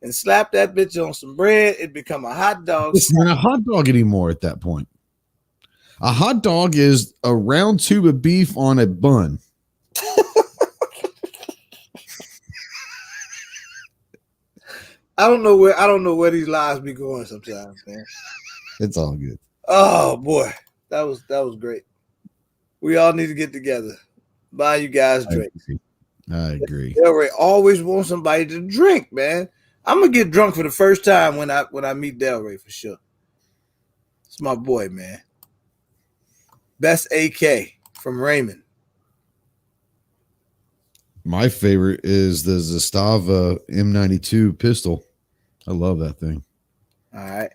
and slap that bitch on some bread, it become a hot dog. It's not a hot dog anymore at that point. A hot dog is a round tube of beef on a bun. I don't know where these lives be going sometimes, man. It's all good. Oh boy, that was great. We all need to get together. Buy you guys drinks. I agree. Delray always wants somebody to drink, man. I'm gonna get drunk for the first time when I meet Delray for sure. It's my boy, man. Best AK from Raymond. My favorite is the Zastava M92 pistol. I love that thing. All right.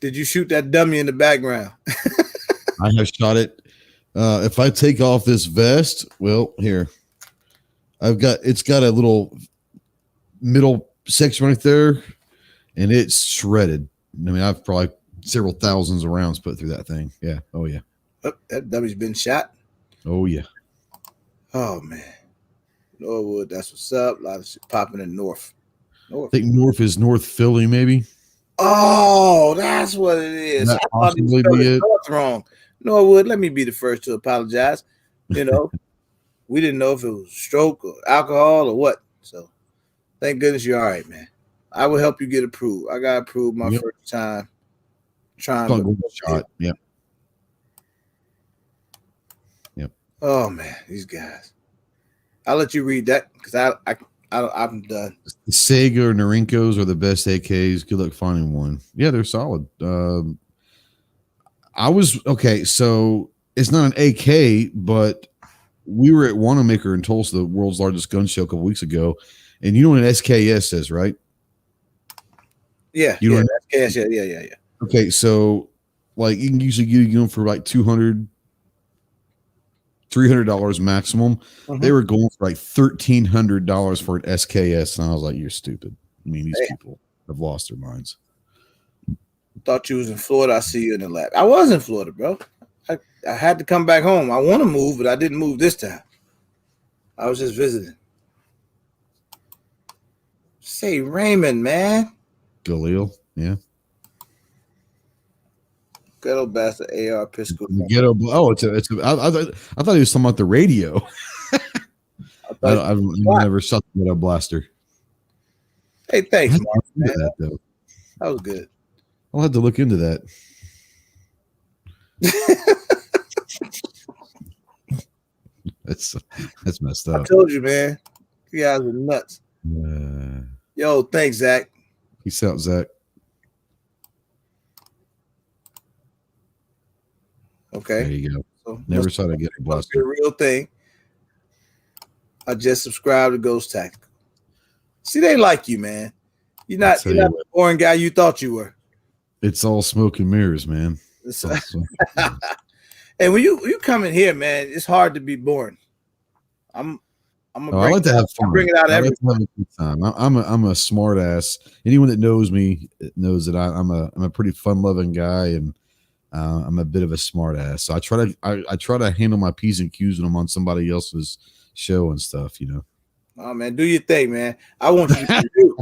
Did you shoot that dummy in the background? I have shot it. If I take off this vest, well, here. It's got a little middle section right there, and it's shredded. I mean, I've probably several thousands of rounds put through that thing. Yeah. Oh, yeah. Oh, that dummy's been shot? Oh, yeah. Oh, man. Norwood, that's what's up. A lot of shit popping in North. I think North is North Philly, maybe. Oh, that's what it is. That I thought he was North wrong. Norwood, let me be the first to apologize. You know, we didn't know if it was stroke or alcohol or what. So thank goodness you're all right, man. I will help you get approved. I got approved my first time trying to shot. Yep. Oh man, these guys. I'll let you read that because I I'm done. The Sega or Narinkos are the best AKs. Good luck finding one. Yeah, they're solid. I was okay. So it's not an AK, but we were at Wanamaker in Tulsa, the world's largest gun show, a couple weeks ago, and you know what an SKS is, right? Yeah, You know yeah, what that's cash. Yeah. Okay, so like you can usually get them for like $200, $300 maximum. Mhm. They were going for like $1,300 for an SKS, and I was like, "You're stupid." I mean, these Hey. people have lost their minds. Thought you was in Florida. I see you in the lab. I was in Florida, bro. I had to come back home. I want to move, but I didn't move this time. I was just visiting. Say Raymond, man. Galil, yeah. Good old bastard AR pistol. The ghetto. Oh, I thought he was talking about the radio. I've never shot the ghetto blaster. Hey, thanks, I'll Mark. have to look into that, though. That was good. I'll have to look into that. That's messed I up. told you, man. You guys are nuts. Uh, Yo, thanks, Zach. Peace out, Zach. Okay. There you go. So Never must saw that ghetto be blaster. a real thing. I just subscribed to Ghost Tactical. See, they like you, man. You're not tell the you what. boring guy you thought you were. It's all smoke and mirrors, man. It's- All smoke- And when you come in here, man, it's hard to be boring. I'm gonna I like to have fun. bring it out I every like to have a good time. I'm a smart ass. Anyone that knows me knows that I'm a pretty fun loving guy, and I'm a bit of a smart ass. So I try to handle my P's and Q's when I'm on somebody else's show and stuff. You know. Oh man, do your thing, man. I want you to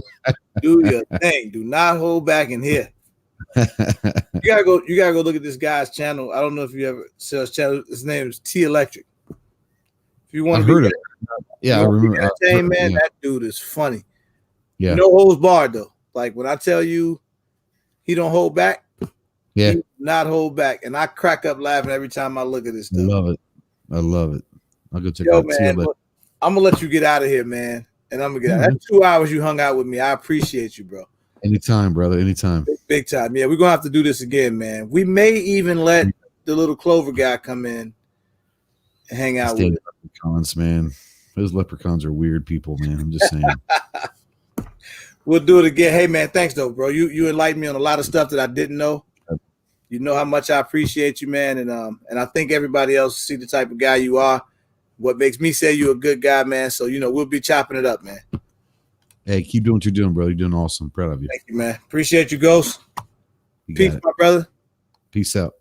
do your thing. Do not hold back in here. You gotta go look at this guy's channel. I don't know if you ever saw his channel. His name is T Electric. If you want I to heard it. Yeah, I remember. entertained, man, Yeah. that dude is funny. Yeah. No holds barred though. Like when I tell you he don't hold back, Yeah. he does not hold back. And I crack up laughing every time I look at this I stuff. love it. I love it. I'll go check Yo, out man, TL. look, I'm gonna let you get out of here, man. And I'm gonna get out. That's 2 hours you hung out with me. I appreciate you, bro. Anytime, brother. Anytime. Big time. Yeah, we're gonna have to do this again, man. We may even let the little Clover guy come in and hang out with us. Leprechauns, man. Those leprechauns are weird people, man. I'm just saying. We'll do it again. Hey, man, thanks though, bro. You enlightened me on a lot of stuff that I didn't know. You know how much I appreciate you, man, and I think everybody else see the type of guy you are. What makes me say you're a good guy, man. So we'll be chopping it up, man. Hey, keep doing what you're doing, brother. You're doing awesome. Proud of you. Thank you, man. Appreciate you, Ghost. You got Peace, it. my brother. Peace out.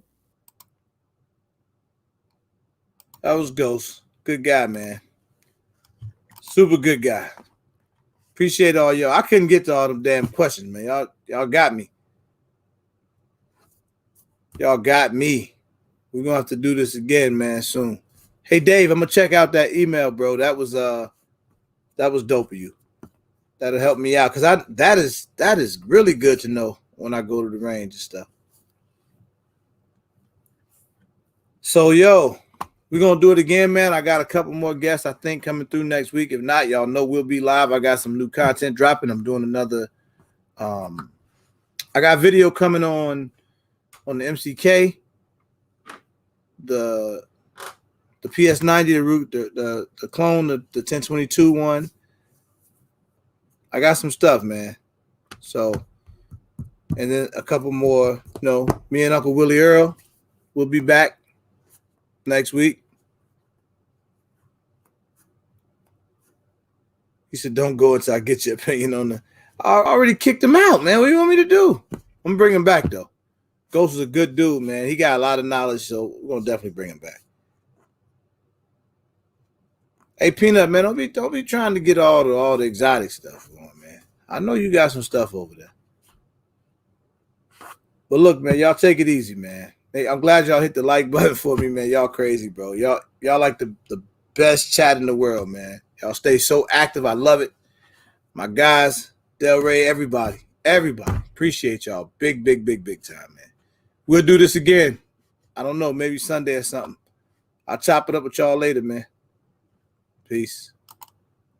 That was Ghost. Good guy, man. Super good guy. Appreciate all y'all. I couldn't get to all them damn questions, man. Y'all got me. Y'all got me. We're gonna have to do this again, man, soon. Hey Dave, I'm gonna check out that email, bro. That was dope of you. That'll help me out because that is really good to know when I go to the range and stuff. So yo, we're gonna do it again, man. I got a couple more guests I think coming through next week. If not, y'all know we'll be live. I got some new content dropping. I'm doing another I got video coming on the MCK, the PS90, the clone, the 1022 one. I got some stuff, man. So, and then a couple more. Me and Uncle Willie Earl will be back next week. He said, "Don't go until I get your opinion on the." I already kicked him out, man. What do you want me to do? I'm gonna bring him back though. Ghost is a good dude, man. He got a lot of knowledge, so we're gonna definitely bring him back. Hey, Peanut, man, don't be trying to get all the exotic stuff going, man. I know you got some stuff over there. But look, man, y'all take it easy, man. Hey, I'm glad y'all hit the like button for me, man. Y'all crazy, bro. Y'all like the best chat in the world, man. Y'all stay so active. I love it. My guys, Del Rey, everybody. Appreciate y'all. Big time, man. We'll do this again. I don't know, maybe Sunday or something. I'll chop it up with y'all later, man. Peace.